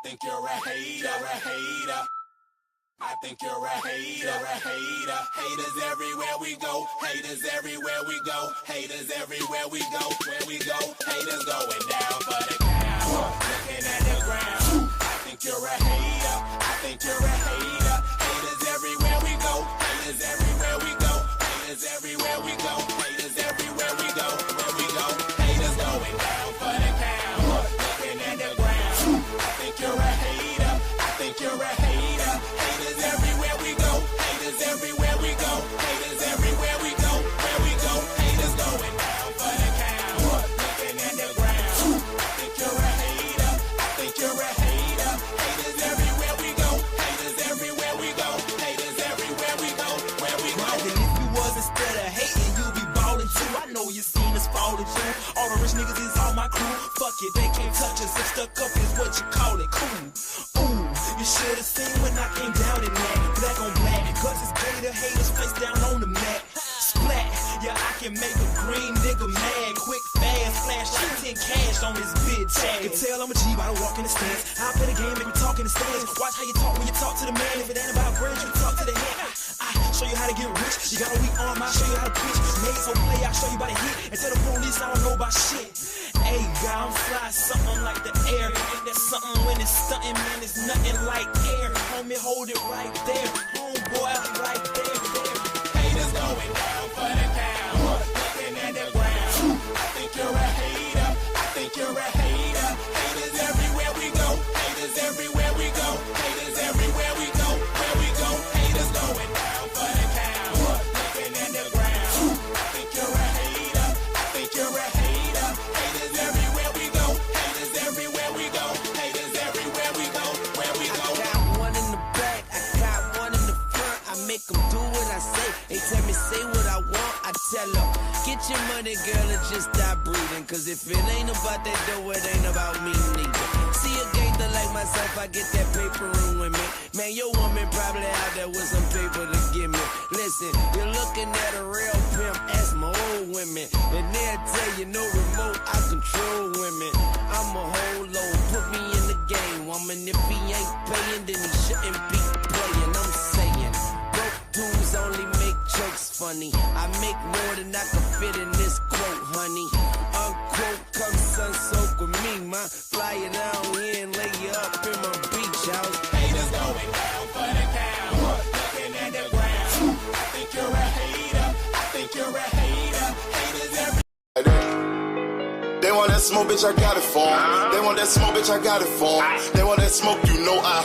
think you're a hater. I think you're a hater. Haters everywhere we go. Haters everywhere we go. Haters everywhere we go. Where we go, haters going down for the count. Looking at the ground. I think you're a hater. I think you're a hater. Haters everywhere we go. Haters everywhere we go. Haters everywhere we go. Haters everywhere we go. Where we go, haters going down for the count. Looking at the ground. I think you're a hater. I think you're a hater. Haters everywhere we go. Haters everywhere we go. Haters everywhere we go. Where we go, haters going down for the count. Looking at the ground. I think you're a hater. I think you're a hater. Haters everywhere we go. Haters everywhere we go. Haters everywhere we go. Where we go. And if you was instead of hating, you'd be ballin' too. I know you seen us falling too. All the rich niggas is all my crew. Fuck it, they can't touch us. If stuck up is what you call it, cool. Ooh, you should've seen when I came down in that. Black on black, cause it's gator haters face down on the mat. Splat, yeah, I can make a green nigga mad. Quick, fast, flash like 10 cash on this bitch tag. You can tell I'm a G by the walk in the stands. I play the game, make me talk in the stands. Watch how you talk when you talk to the man. If it ain't about bridge, you talk to the head. I show you how to get rich. You got a weak arm, I'll show you how to pitch. Made so play, I'll show you by the hit. And tell the police I don't know about shit. Hey, God, I'm fly, something like the air. Ain't that something when it's stunting, man? It's nothing like air. Homie, hold it right there. Homeboy, right there. Haters going down for the count. Looking at the ground. I think you're a hater. I think you're a hater. Haters everywhere we go. Haters everywhere we go. Haters everywhere we go. Where we go, haters going down for the count. Looking at the ground. I think you're a hater. I think you're a hater. Haters everywhere we go. Haters everywhere we go. Haters everywhere we go. Where we go. I got one in the back, I got one in the front. I make them do what I say. They tell me say what I want, I tell them get your money, girl, and just stop breathing. Cause if it ain't about that dough, it ain't about me neither. See a gangster like myself, I get that paper and women. Man, your woman probably out there with some paper to give me. Listen, you're looking at a real pimp, ask my old women. And they'll tell you no remote, I control women. I'm a whole load, put me in the game, woman. If he ain't paying, then he shouldn't be playing. I'm saying, broke dudes only make jokes funny. I make more than I can fit in this quote, honey. Unquote, come sun soak with me, man. Fly it down here and lay you up in my beach house. Haters going down for the count. Looking at the ground. I think you're a hater. I think you're a hater. Haters everywhere. They want that smoke, bitch, I got it for 'em. They want that smoke, bitch, I got it for 'em. They want that smoke, you know I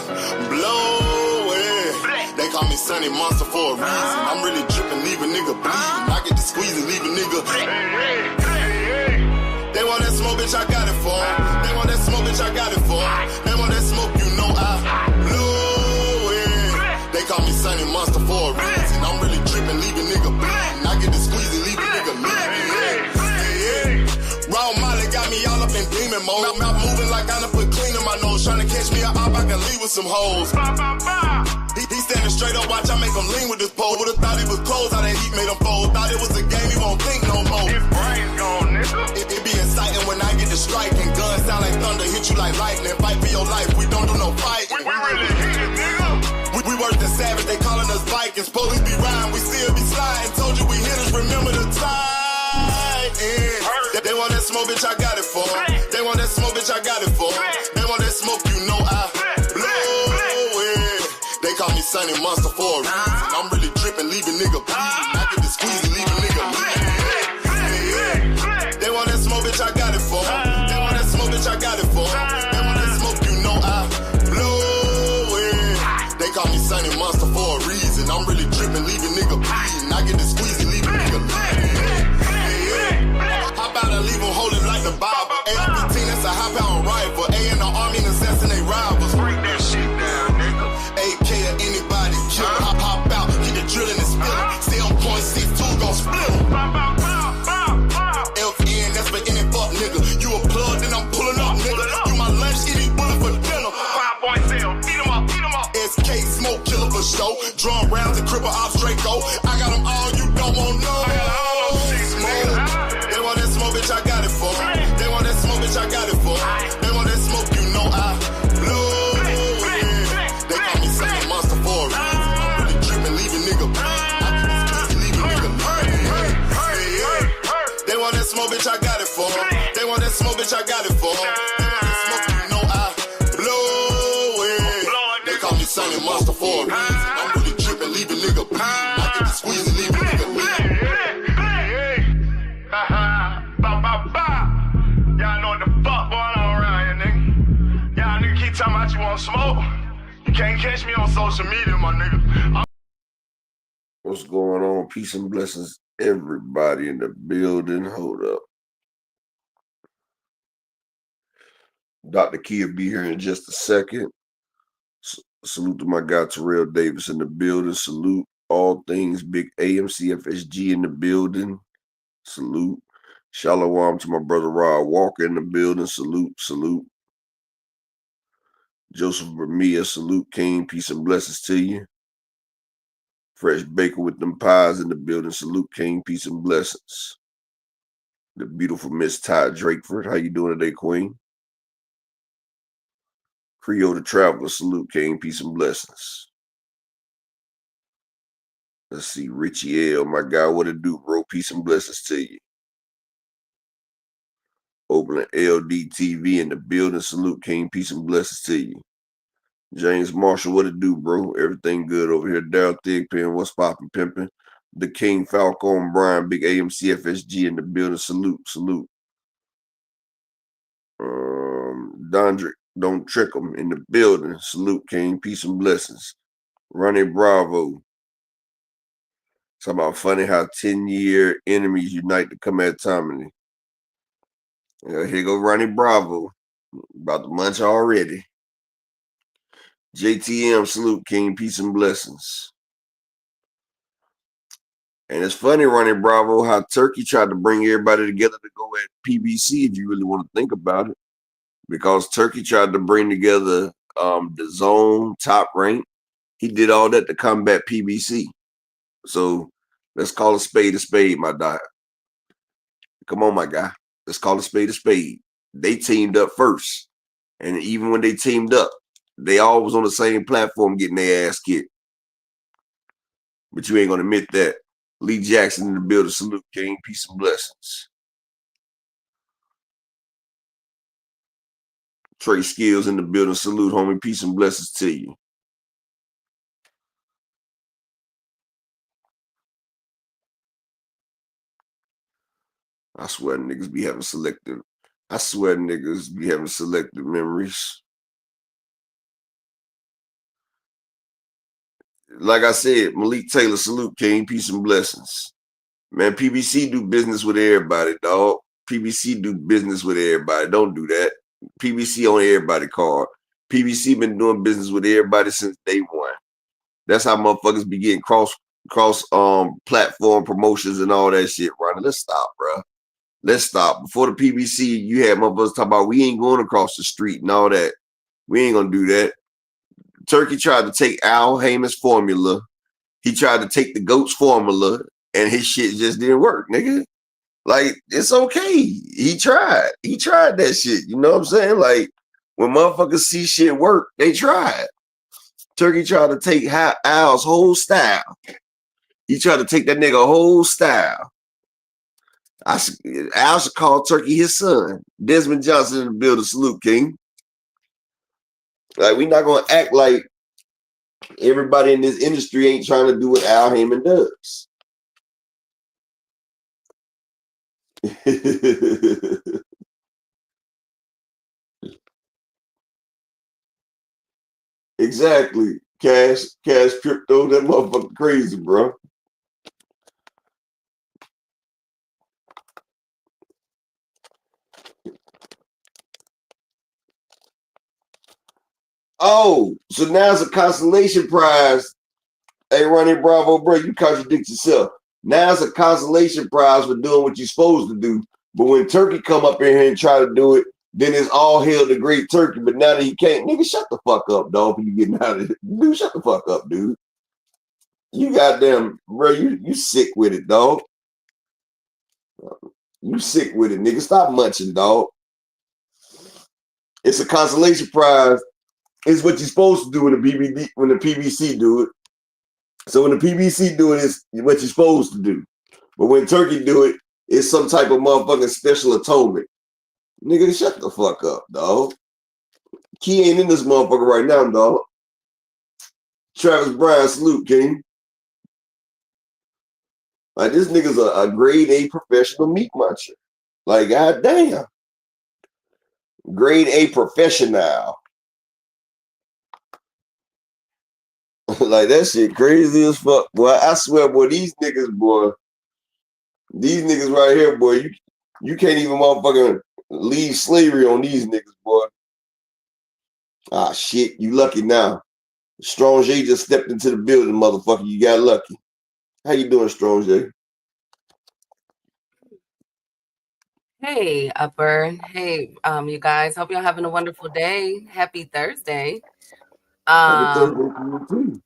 blow it. They call me Sunny Monster for a reason. I'm really dripping, leave a nigga bleeding. I get to squeeze and leave a nigga. They want that smoke, bitch, I got it for 'em. They want that smoke, bitch, I got it for 'em. They want that smoke, you know I blow it. They call me Sunny Monster for a reason. I'm really dripping, leave a nigga bleeding. I get to squeeze and leave a nigga bleeding. Raw Molly got me all up in demon mode. Mouth moving like I done put clean in my nose. Tryna catch me up, I can leave with some hoes. He standing straight up, watch I make him lean with this pole. Would've thought he was closed, how that heat made him fold. Thought it was a game, he won't think no more. His brain's gone, nigga. It be exciting when I get to striking. Guns sound like thunder, hit you like lightning. Fight for your life, we don't do no fighting. We really hit it, nigga. We worse than savage, they calling us Vikings. Police be riding, we still be sliding. Told you we hitters, remember the time. They want that smoke, bitch, I got it for 'em. They want that smoke, bitch, I got it for 'em. They want that smoke, you know I blow it. They call me Sunny Monster for a reason. I'm really dripping, leave a nigga bleeding. I get to squeeze and leave a nigga bleeding. They want that smoke, bitch, I got it for 'em. They want that smoke, bitch, I got it for 'em. They want that smoke, you know I blow it. They call me Sunny Monster for a reason. I'm really dripping, leave a nigga bleeding. I get to squeeze and leave a nigga bleeding. How about I leave them holding like the Bible? AR-15, that's a high-power rifle. A in the army and assassinate rivals. Break that shit down, nigga. AK to anybody, kill him. Hop out, keep the drilling and spilling. Stay on .62, gon' split him. FN, that's for any fuck nigga. You a plug, then I'm pulling up, nigga. You my lunch, eating bullet for dinner. 5 boys sell, eat 'em up, eat 'em up. SK, smoke killer for show. Drum rounds and cripple ops, Draco. I got them all, you don't want no. They want that smoke, bitch, I got it for 'em. They want that smoke, bitch, I got it for 'em. They want that smoke, you know I blow on smoke. You can't catch me on social media, my nigga. What's going on? Peace and blessings, everybody in the building. Hold up. Dr. Key will be here in just a second. Salute to my guy Terrell Davis in the building. Salute all things Big AMCFSG in the building. Salute. Shalom to my brother Rod Walker in the building. Salute, salute. Joseph Bermia, salute King. Peace and blessings to you. Fresh Baker with them pies in the building. Salute King. Peace and blessings. The beautiful Miss Ty Drakeford. How you doing today, Queen? Creole the Traveler, salute King, peace and blessings. Let's see, Richie L, my guy, what it do, bro? Peace and blessings to you. Opening LDTV in the building, salute King, peace and blessings to you. James Marshall, what it do, bro? Everything good over here. Down Thigpen, what's poppin', pimpin'? The King, Falcon, Brian, Big AMCFSG in the building, salute, salute. Dondrick, don't trick them in the building. Salute, King. Peace and blessings. Ronnie Bravo. It's about funny how 10-year enemies unite to come at Tommy. Here go Ronnie Bravo. About to munch already. JTM, salute, King. Peace and blessings. And it's funny, Ronnie Bravo, how Turkey tried to bring everybody together to go at PBC, if you really want to think about it. Because Turkey tried to bring together the Zone, Top Rank. He did all that to combat PBC. So let's call a spade, my dog. Come on, my guy. Let's call a spade. They teamed up first. And even when they teamed up, they all was on the same platform getting their ass kicked. But you ain't going to admit that. Lee Jackson in the building. Salute, King. Peace and blessings. Trey Skills in the building. Salute, homie. Peace and blessings to you. I swear niggas be having selective. Memories. Like I said, Malik Taylor, salute, King. Peace and blessings. Man, PBC do business with everybody, dog. PBC do business with everybody. Don't do that. PBC on everybody card. PBC been doing business with everybody since day one. That's how motherfuckers be getting cross platform promotions and all that shit, Ronnie. Let's stop, bro. Let's stop. Before the PBC, you had motherfuckers talk about we ain't going across the street and all that. We ain't gonna do that. Turkey tried to take Al Heyman's formula. He tried to take the GOAT's formula, and his shit just didn't work, nigga. Like, it's okay. He tried. He tried that shit. You know what I'm saying? Like, when motherfuckers see shit work, they try it. Turkey tried to take Al's whole style. He tried to take that nigga whole style. Al should call Turkey his son. Desmond Johnson in the building. Salute, King. Like, we not going to act like everybody in this industry ain't trying to do what Al Heyman does. Exactly. Cash crypto, that motherfucker crazy, bro. Oh, so now it's a consolation prize. Hey, Ronnie Bravo, bro, you contradict yourself. Now it's a consolation prize for doing what you're supposed to do. But when Turkey come up in here and try to do it, then it's all hail the great Turkey. But now that he can't, nigga, shut the fuck up, dog. You getting out of it, dude? Shut the fuck up, dude. You goddamn, bro. You sick with it, dog. You sick with it, nigga. Stop munching, dog. It's a consolation prize. It's what you're supposed to do when the PBC do it. So when the PBC do it, it's what you're supposed to do. But when Turkey do it, it's some type of motherfucking special atonement. Nigga, shut the fuck up, dog. Key ain't in this motherfucker right now, dog. Travis Bryan, salute, King. Like, this nigga's a grade A professional meat muncher. Like, goddamn. Grade A professional. Like that shit crazy as fuck, boy. I swear, boy, these niggas right here, boy, you can't even motherfucking leave slavery on these niggas, boy. Ah shit, you lucky now. Strong J just stepped into the building, motherfucker. You got lucky. How you doing, Strong J? Hey, Upper. Hey, you guys. Hope y'all having a wonderful day. Happy Thursday. Happy Thursday Um, to you too.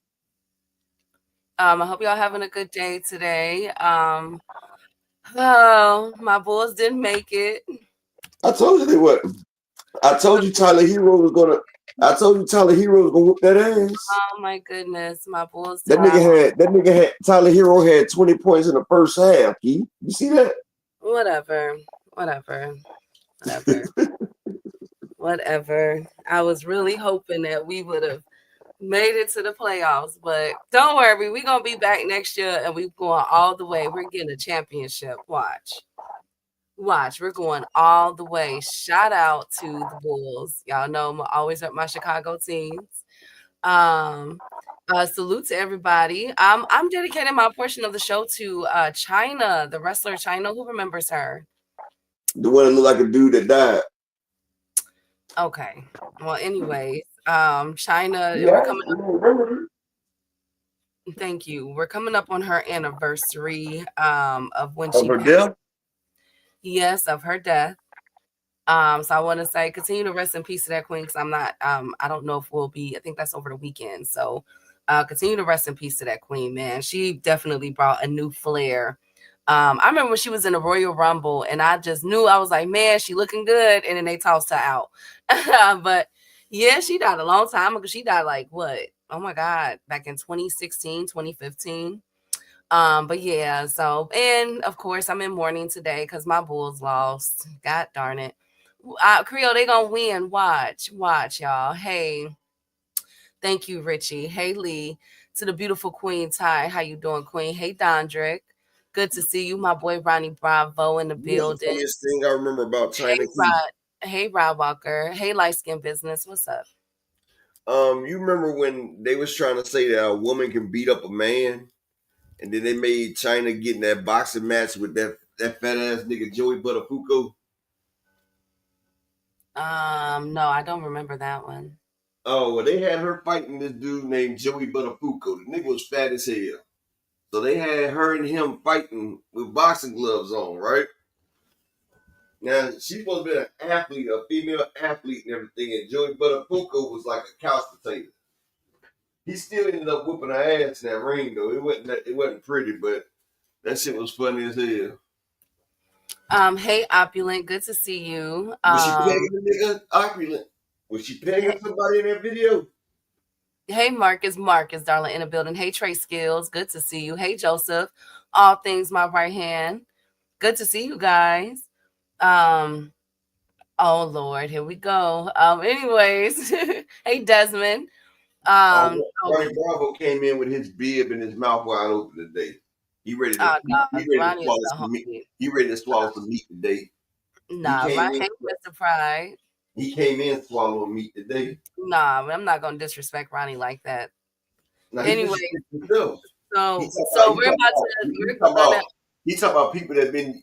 I hope y'all having a good day today. Oh, my Bulls didn't make it. I told you they what. I told you Tyler Hero was gonna. I told you Tyler Hero was gonna whoop that ass. Oh my goodness, my Bulls That did not. nigga had Tyler Hero had 20 points in the first half. You see that? Whatever. Whatever. I was really hoping that we would have made it to the playoffs, but don't worry, we're gonna be back next year and we're going all the way. We're getting a championship. Watch, we're going all the way. Shout out to the Bulls. Y'all know I'm always at my Chicago teams. Um, salute to everybody. I'm dedicating my portion of the show to China, the wrestler China. Who remembers her? The one that looked like a dude that died. Okay. Well, anyways, China, we're Yeah, coming I remember. thank you. We're coming up on her anniversary of when Of she her passed. death. Yes, of her death. So I want to say continue to rest in peace to that queen because I'm not I don't know if we'll be, I think that's over the weekend. So continue to rest in peace to that queen, man. She definitely brought a new flair. I remember when she was in the Royal Rumble and I just knew, I was like, man, she looking good, and then they tossed her out. But yeah, she died a long time ago. She died like what? Oh my God, back in 2016, 2015. But yeah, so, and of course I'm in mourning today because my Bulls lost. God darn it. Creole, they gonna win. Watch, y'all. Hey, thank you, Richie. Hey, Lee. To the beautiful Queen Ty. How you doing, Queen? Hey, Dondrick. Good to see you. My boy Ronnie Bravo in the You know the building. funniest thing I remember about Hey, China Key? Rod. Hey, Rod Walker. Hey, Light Skin Business. What's up? You remember when they was trying to say that a woman can beat up a man, and then they made China get in that boxing match with that fat ass nigga Joey Buttafuoco? No, I don't remember that one. Oh, well, they had her fighting this dude named Joey Buttafuoco. The nigga was fat as hell. So they had her and him fighting with boxing gloves on, right? Now, she's supposed to be an athlete, a female athlete and everything, and Joey Buttafuoco was like a couch potato. He still ended up whooping her ass in that ring, though. It wasn't pretty, but that shit was funny as hell. Hey, Opulent. Good to see you. Was she pegging the nigga opulent? Was she pegging somebody in that video? Hey, Marcus, darling, in the building. Hey, Trey Skills. Good to see you. Hey, Joseph. All things my right hand. Good to see you guys. Um, oh Lord, here we go. Anyways, hey, Desmond. Oh, Ronnie Bravo came in with his bib and his mouth wide open today. He ready to God, Ronnie is swallow the some meat. homie. He ready to swallow some meat today. Nah, right? Hey, Mr. Pride. He came in swallowing meat today. Nah, I'm not gonna disrespect Ronnie like that. Now he Anyway, disrespected himself. so we're gonna. He talking about people that have been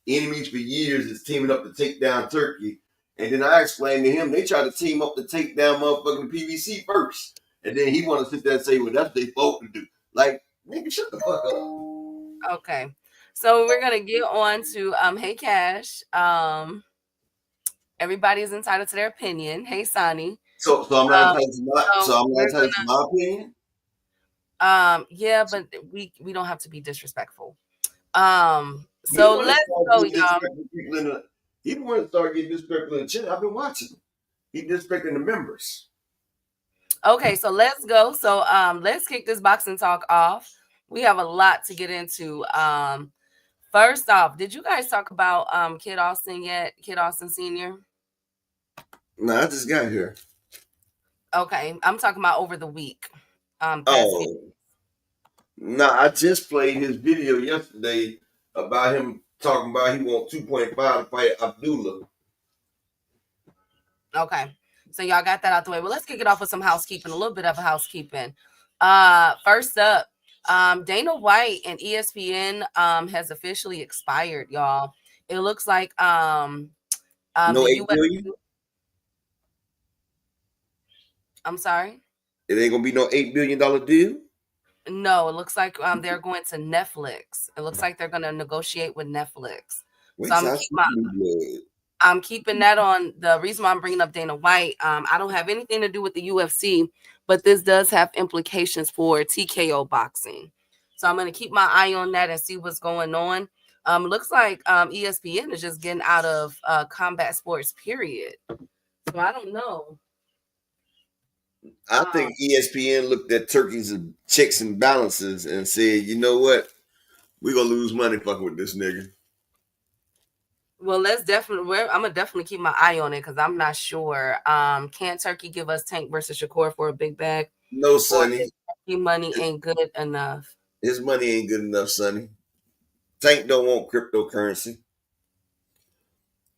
enemies for years is teaming up to take down Turkey. And then I explained to him they tried to team up to take down motherfucking PVC first. And then he want to sit there and say, well, that's what they supposed to do. Like, nigga, shut the fuck up. Okay. So we're gonna get on to hey Cash. Everybody's entitled to their opinion. Hey Sonny. So I'm not entitled to my opinion. Yeah, but we don't have to be disrespectful. So let's go, y'all. He want to start getting disrespectful in the chat. I've been watching. He disrespecting the members. Okay, so let's go. So let's kick this boxing talk off. We have a lot to get into. First off, did you guys talk about Kid Austin yet? Kid Austin Sr.? No, I just got here. Okay, I'm talking about over the week. I just played his video yesterday about him talking about he want 2.5 to fight Abdullah. Okay, so y'all got that out the way. Well, let's kick it off with some housekeeping, a little bit of housekeeping. First up, Dana White and ESPN has officially expired, y'all. It looks like No the 8 billion. I'm sorry. It ain't gonna be no $8 billion deal. No, it looks like they're going to Netflix. It looks like they're going to negotiate with Netflix. So Wait till I see Blue Blood. I'm keeping that on. The reason why I'm bringing up Dana White, I don't have anything to do with the UFC, but this does have implications for TKO boxing. So I'm going to keep my eye on that and see what's going on. Looks like ESPN is just getting out of combat sports, period. So I don't know. I think ESPN looked at Turkey's checks and balances and said, you know what? We're gonna lose money fucking with this nigga. Well, I'm gonna definitely keep my eye on it because I'm not sure. Can Turkey give us Tank versus Shakur for a big bag? No, Sonny. Turkey money ain't good enough. His money ain't good enough, Sonny. Tank don't want cryptocurrency.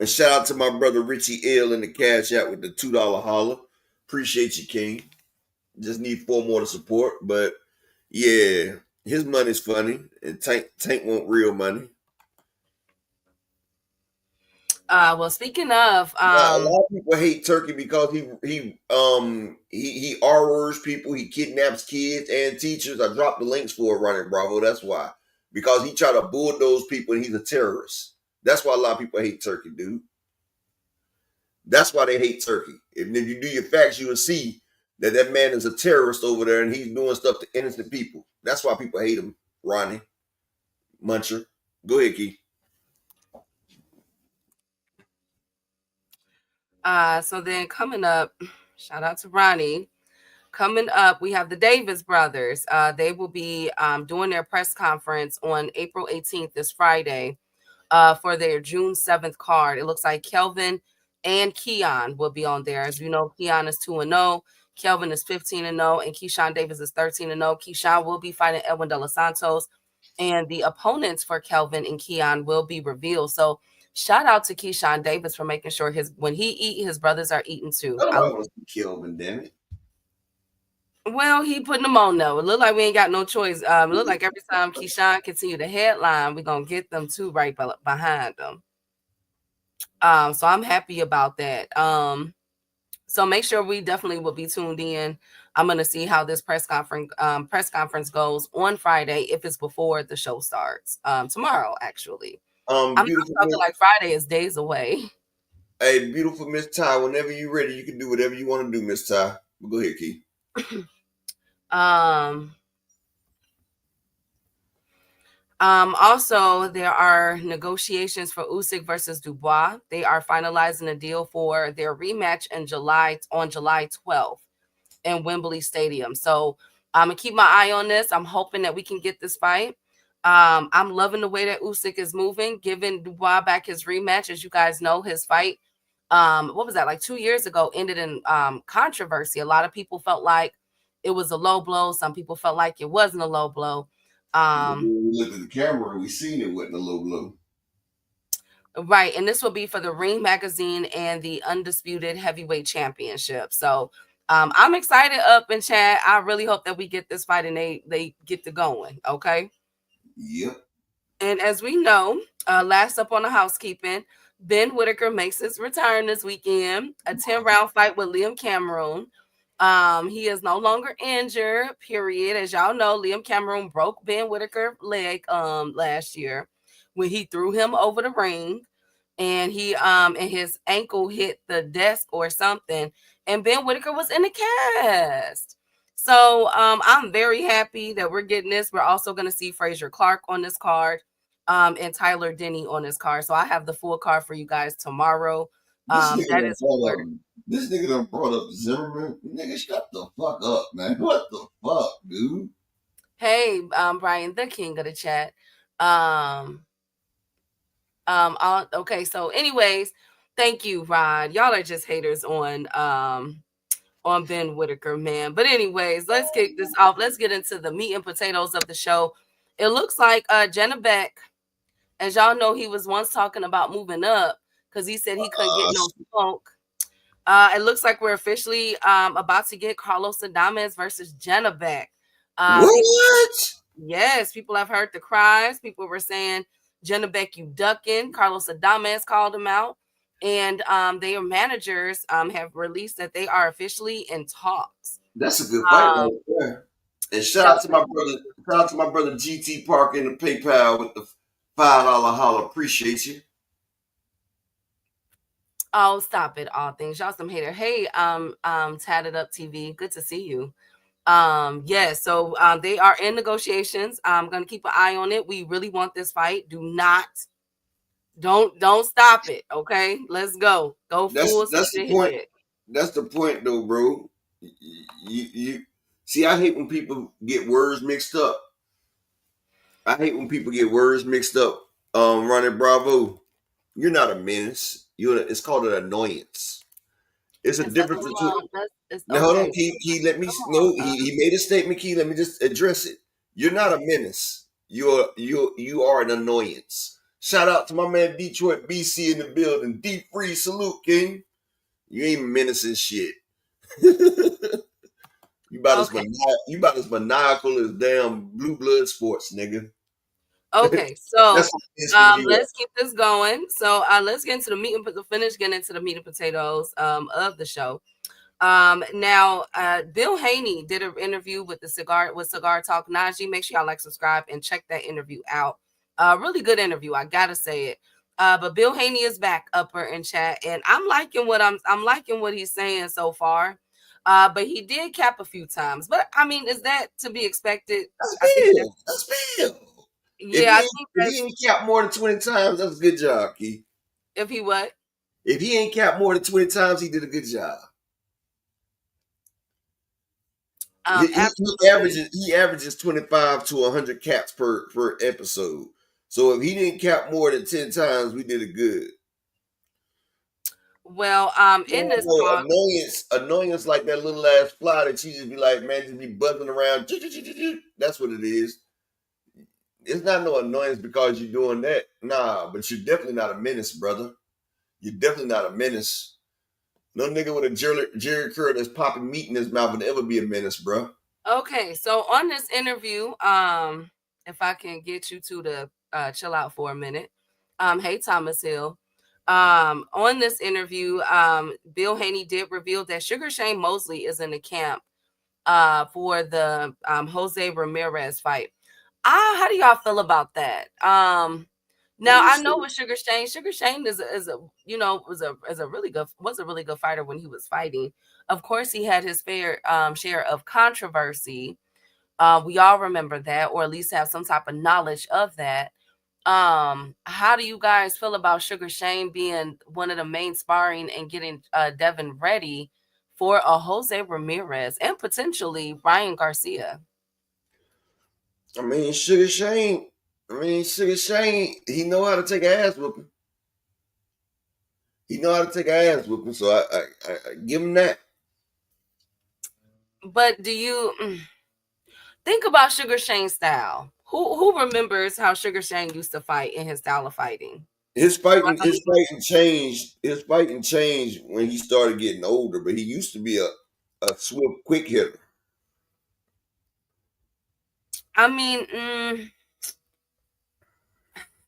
And shout out to my brother Richie L in the cash out with the $2 holler. Appreciate you, King. Just need 4 more to support, but yeah, his money's funny, and Tank want real money. Well, speaking of, a lot of people hate Turkey because he R-words people, he kidnaps kids and teachers. I dropped the links for it, Running Bravo. That's why, because he tried to bulldoze people and he's a terrorist. That's why a lot of people hate Turkey, dude. That's why they hate Turkey. If you do your facts, you will see that man is a terrorist over there and he's doing stuff to innocent people. That's why people hate him, Ronnie Muncher. Go ahead, Keith. So then coming up, shout out to Ronnie. Coming up, we have the Davis brothers. They will be doing their press conference on April 18th, this Friday, for their June 7th card. It looks like Kelvin and Keon will be on there. As you know, Keon is 2-0, Kelvin is 15-0, and Keyshawn Davis is 13-0. Keyshawn will be fighting Edwin De Los Santos, and the opponents for Kelvin and Keon will be revealed. So shout out to Keyshawn Davis for making sure when he eat, his brothers are eating too. I want to see Kelvin, damn it. Well, he putting them on though. It look like we ain't got no choice. It look like every time Keyshawn continue the headline, we're gonna get them two right behind them. So I'm happy about that. So make sure we definitely will be tuned in. I'm gonna see how this press conference goes on Friday if it's before the show starts. Tomorrow, actually. I'm talking like Friday is days away. Hey, beautiful Miss Ty, whenever you're ready, you can do whatever you want to do, Miss Ty. But go ahead, Keith. Also, there are negotiations for Usyk versus Dubois. They are finalizing a deal for their rematch on July 12th in Wembley Stadium. So I'm gonna keep my eye on this. I'm hoping that we can get this fight. I'm loving the way that Usyk is moving, giving Dubois back his rematch. As you guys know, his fight, what was that, like 2 years ago, ended in controversy. A lot of people felt like it was a low blow. Some people felt like it wasn't a low blow. We looked at the camera and we seen it wasn't a low blow. Right, and this will be for the Ring Magazine and the Undisputed Heavyweight Championship. So I'm excited up in chat. I really hope that we get this fight and they get to going. Okay. Yep. And as we know, last up on the housekeeping, Ben Whitaker makes his return this weekend. A 10-round fight with Liam Cameron. He is no longer injured, period. As y'all know, Liam Cameron broke Ben Whitaker's leg last year when he threw him over the ring, and he and his ankle hit the desk or something, and Ben Whitaker was in the cast. So I'm very happy that we're getting this. We're also going to see Frazier Clark on this card, and Tyler Denny on this card. So I have the full card for you guys tomorrow. This nigga done brought up Zimmerman. Nigga, shut the fuck up, man. What the fuck, dude? Hey, Brian, the king of the chat. Okay, so anyways, thank you, Rod. Y'all are just haters on Ben Whitaker, man. But anyways, let's kick this off. Let's get into the meat and potatoes of the show. It looks like Jenna Beck, as y'all know, he was once talking about moving up because he said he couldn't get no smoke. It looks like we're officially about to get Carlos Adames versus Jenna Beck. What? Yes, people have heard the cries. People were saying, Beck, you ducking. Carlos Adames called him out. And their managers have released that they are officially in talks. That's a good fight right there. And shout out to my brother. Shout out to my brother GT Parker in the PayPal with the $5 holler. Appreciate you. Oh, stop it, all things. Y'all some hater. Hey, Tatted Up TV. Good to see you. Yeah, so they are in negotiations. I'm gonna keep an eye on it. We really want this fight. Don't stop it. Okay, let's go. Go full speed ahead. That's the point though, bro. You see, I hate when people get words mixed up. Ronnie Bravo, you're not a menace. It's called an annoyance. It's a difference between. Now hold on, Key. Let me know. He made a statement, Key. Let me just address it. You're not a menace. You are an annoyance. Shout out to my man Detroit BC in the building. Deep free salute, King. You ain't menacing shit. You about as maniacal as damn Blue Blood Sports, nigga. Okay, so let's keep this going. So let's get into getting into the meat and potatoes of the show. Now Bill Haney did an interview with Cigar Talk. Najee, make sure y'all subscribe and check that interview out. Really good interview, I gotta say it. But Bill Haney is back upper in chat, and I'm liking what he's saying so far. But he did cap a few times. But I mean, is that to be expected? That's Bill. Yeah, if he ain't capped more than 20 times, that's a good job, Key. If he what? If he ain't capped more than 20 times, he did a good job. He averages 25 to 100 caps per episode. So if he didn't cap more than 10 times, we did it good. Well, in this annoyance like that little ass fly that you just be like, man, just be buzzing around. That's what it is. It's not no annoyance because you're doing that. Nah, but you're definitely not a menace, brother. You're definitely not a menace. No nigga with a Jerry curl that's popping meat in his mouth would ever be a menace, bro. Okay, so on this interview, if I can get you to the chill out for a minute. Hey, Thomas Hill. On this interview, Bill Haney did reveal that Sugar Shane Mosley is in the camp for the Jose Ramirez fight. How do y'all feel about that? Now I know with Sugar Shane was a really good fighter when he was fighting. Of course, he had his fair share of controversy. We all remember that, or at least have some type of knowledge of that. How do you guys feel about Sugar Shane being one of the main sparring and getting Devin ready for a Jose Ramirez and potentially Ryan Garcia? I mean, Sugar Shane, he know how to take an ass whooping. So I give him that. But do you think about Sugar Shane's style? Who remembers how Sugar Shane used to fight in his style of fighting? His fighting changed. His fighting changed when he started getting older, but he used to be a swift, quick hitter. I mean,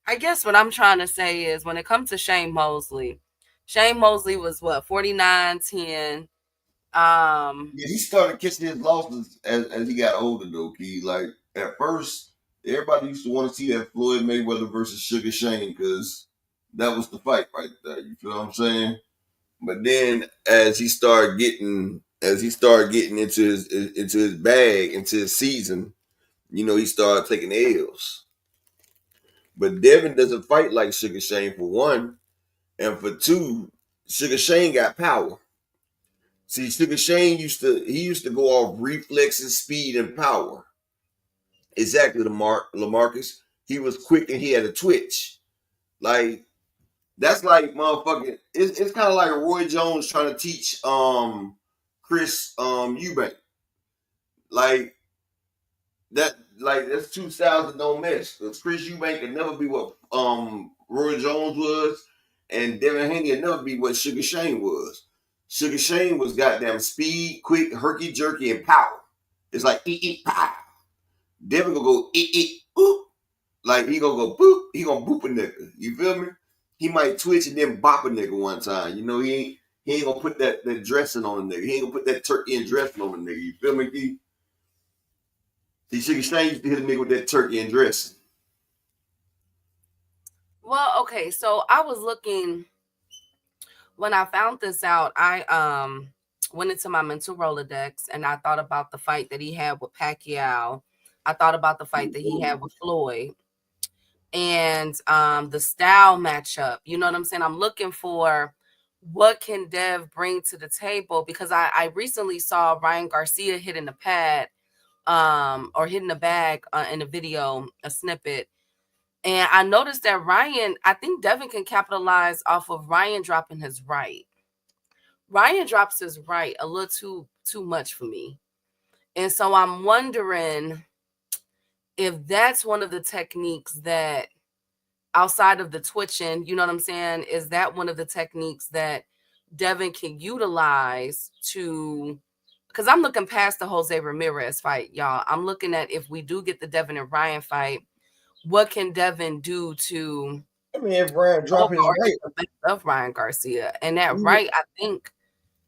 I guess what I'm trying to say is when it comes to Shane Mosley was what, 49-10. Yeah, he started catching his losses as he got older though, Key. Like at first, everybody used to want to see that Floyd Mayweather versus Sugar Shane because that was the fight right there. You feel what I'm saying? But then as he started getting into his bag, into his season, he started taking L's. But Devin doesn't fight like Sugar Shane for one, and for two, Sugar Shane got power. See, Sugar Shane used to go off reflexes, speed, and power. Exactly, LaMarcus. He was quick and he had a twitch. Like that's like motherfucking. It's kind of like Roy Jones trying to teach Chris Eubank. Like that. Like that's two styles that don't mesh. Because Chris Eubank can never be what Roy Jones was, and Devin Haney can never be what Sugar Shane was. Sugar Shane was goddamn speed, quick, herky jerky, and power. It's like eat, pow. Devin gonna go boop. Like he gonna go boop. He gonna boop a nigga. You feel me? He might twitch and then bop a nigga one time. You know, he ain't gonna put that dressing on a nigga. He ain't gonna put that turkey and dressing on a nigga. You feel me, Keith? See, Sugar Shane used to hit a nigga with that turkey and dressing. Well, okay, so I was looking when I found this out. I went into my mental Rolodex and I thought about the fight that he had with Pacquiao. I thought about the fight that he had with Floyd and the style matchup. You know what I'm saying? I'm looking for what can Dev bring to the table, because I recently saw Ryan Garcia hitting the pad or hitting the bag in a video, a snippet. And I noticed that I think Devin can capitalize off of Ryan dropping his right. Ryan drops his right a little too much for me. And so I'm wondering if that's one of the techniques that, outside of the twitching, you know what I'm saying, is that one of the techniques that Devin can utilize to, because I'm looking past the Jose Ramirez fight, y'all. I'm looking at, if we do get the Devin and Ryan fight, what can Devin do to, I mean, if Ryan drop his right of Ryan Garcia? And that right, I think,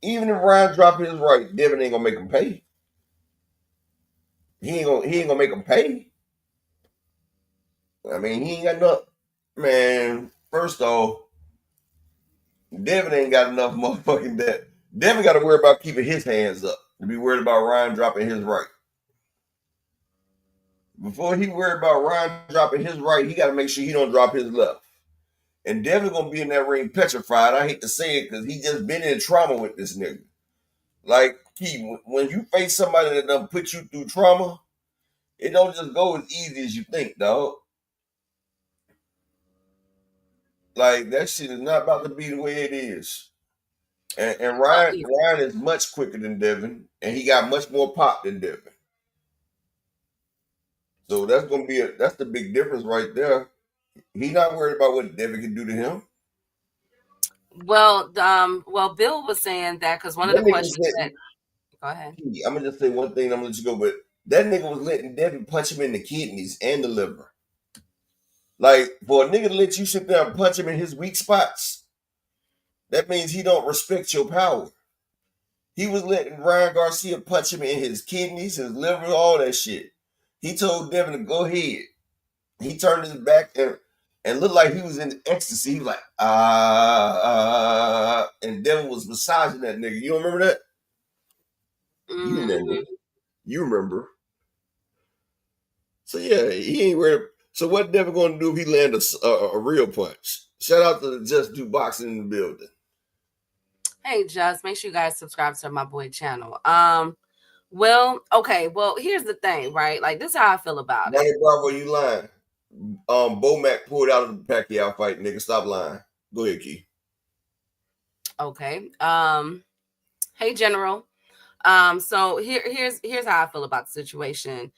even if Ryan drop his right, Devin ain't gonna make him pay. He ain't gonna make him pay. I mean, he ain't got enough. Man, first off, Devin ain't got enough motherfucking that. Devin got to worry about keeping his hands up to be worried about Ryan dropping his right. Before he worried about Ryan dropping his right, he got to make sure he don't drop his left. And Devin gonna be in that ring petrified. I hate to say it because he just been in trauma with this nigga. Like, when you face somebody that done put you through trauma, it don't just go as easy as you think, dog. Like, that shit is not about to be the way it is. And Ryan is much quicker than Devin, and he got much more pop than Devin. So that's gonna be that's the big difference right there. He not worried about what Devin can do to him. Well, Bill was saying that because one of the questions that, go ahead. I'm gonna just say one thing. I'm gonna let you go, but that nigga was letting Devin punch him in the kidneys and the liver. Like, for a nigga to let you sit there and punch him in his weak spots, that means he don't respect your power. He was letting Ryan Garcia punch him in his kidneys, his liver, all that shit. He told Devin to go ahead. He turned his back and looked like he was in ecstasy. He was like, and Devin was massaging that nigga. You don't remember that? Mm-hmm. You remember. You remember. So, yeah, he ain't worried. So what Devin going to do if he land a real punch? Shout out to the Just Do Boxing in the building. Hey, Just, make sure you guys subscribe to my boy channel. Well, okay. Well, here's the thing, right? Like, this is how I feel about Manny it. Bravo, you lying. Bomac pulled out of the Pacquiao fight, nigga. Stop lying. Go ahead, Key. Okay. Hey, General. So here's how I feel about the situation.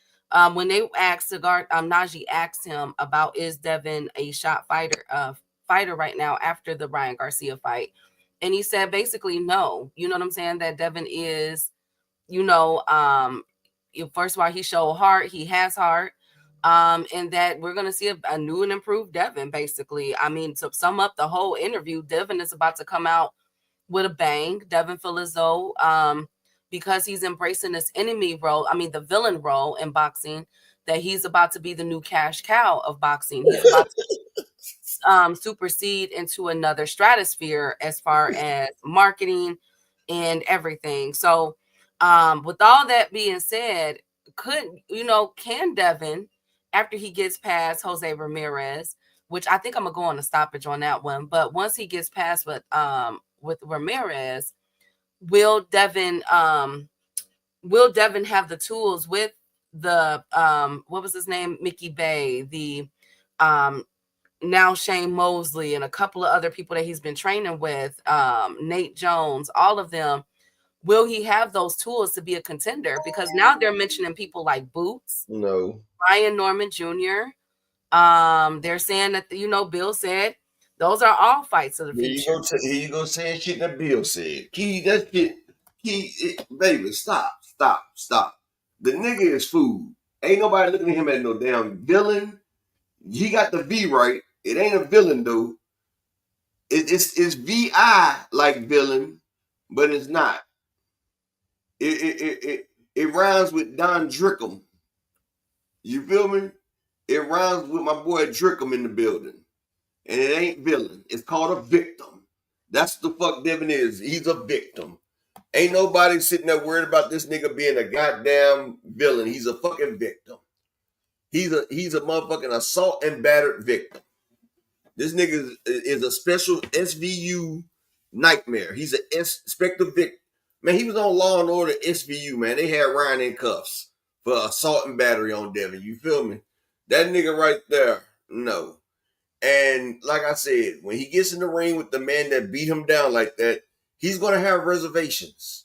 When they asked Najee asked him about, is Devin a shot fighter right now after the Ryan Garcia fight, and he said basically no. You know what I'm saying? That Devin is, you know, first of all, he showed heart. He has heart. And that we're going to see a new and improved Devin, basically. I mean, to sum up the whole interview, Devin is about to come out with a bang. Devin feel as though, because he's embracing this the villain role in boxing, that he's about to be the new cash cow of boxing. He's about to supersede into another stratosphere as far as marketing and everything. So, with all that being said, can Devin, after he gets past Jose Ramirez, which I think I'm gonna go on a stoppage on that one, but once he gets past with Ramirez, will Devin have the tools with the what was his name, Mickey Bay, the now Shane Mosley, and a couple of other people that he's been training with, Nate Jones, all of them? Will he have those tools to be a contender? Because now they're mentioning people like Boots, Ryan Norman Jr. They're saying that, Bill said those are all fights of the future. Here you go saying shit that Bill said. Key, that shit. Baby, stop. The nigga is food. Ain't nobody looking at him as no damn villain. He got the V right. It ain't a villain though. It's VI like villain, but it's not. It rhymes with Don Drickum. You feel me? It rhymes with my boy Drickum in the building. And it ain't villain. It's called a victim. That's the fuck Devin is. He's a victim. Ain't nobody sitting there worried about this nigga being a goddamn villain. He's a fucking victim. He's a motherfucking assault and battered victim. This nigga is a special SVU nightmare. He's a Spectre victim. Man, he was on Law and Order SVU, man. They had Ryan in cuffs for assault and battery on Devin. You feel me? That nigga right there, no. And like I said, when he gets in the ring with the man that beat him down like that, he's going to have reservations.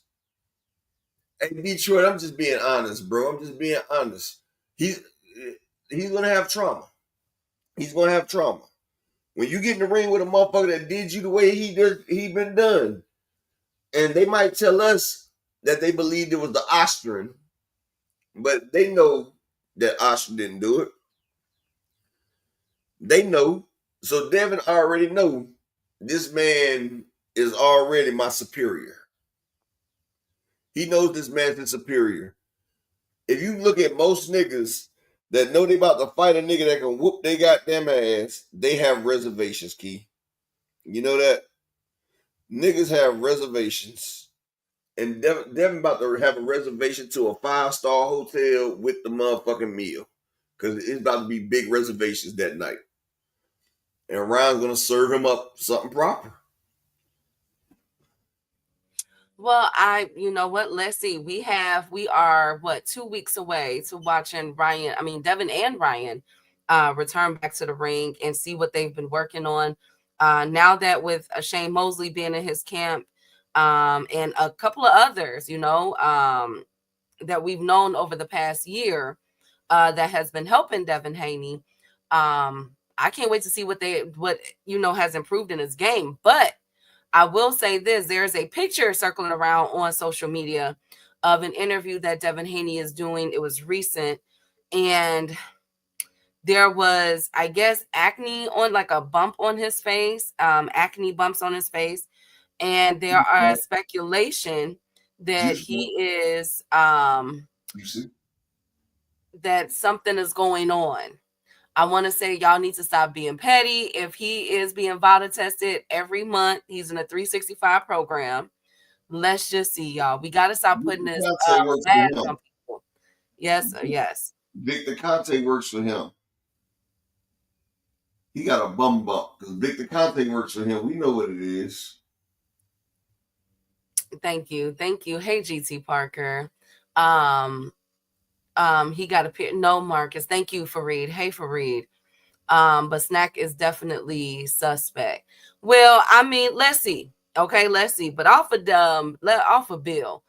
Hey, Detroit, I'm just being honest, bro. I'm just being honest. He's going to have trauma. He's going to have trauma. When you get in the ring with a motherfucker that did you the way he been done, and they might tell us that they believed it was the Austrian, but they know that Austrian didn't do it. They know. So Devin already know this man is already my superior. He knows this man's his superior. If you look at most niggas that know they about to fight a nigga that can whoop they goddamn ass, they have reservations, Key. You know that? Niggas have reservations. And Devin about to have a reservation to a 5-star hotel with the motherfucking meal. Because it's about to be big reservations that night. And Ryan's going to serve him up something proper. Well, you know what? Let's see. We are 2 weeks away to watching Devin and Ryan return back to the ring and see what they've been working on. Now that with Shane Mosley being in his camp and a couple of others, that we've known over the past year that has been helping Devin Haney. I can't wait to see what has improved in his game. But I will say this, there's a picture circling around on social media of an interview that Devin Haney is doing. It was recent. And there was, I guess, acne on like a bump on his face, acne bumps on his face. And there are speculation that he is, that something is going on. I want to say y'all need to stop being petty. If he is being VADA tested every month, he's in a 365 program. Let's just see, y'all. We got to stop putting this bad on people. Yes, yes. Victor Conte works for him. He got a bum bump because Victor Conte works for him. We know what it is. Thank you. Hey, GT Parker. He got a no, Marcus. Thank you, Fareed. Hey, Fareed. But Snack is definitely suspect. Well, I mean, let's see. Okay, let's see. But off of Bill,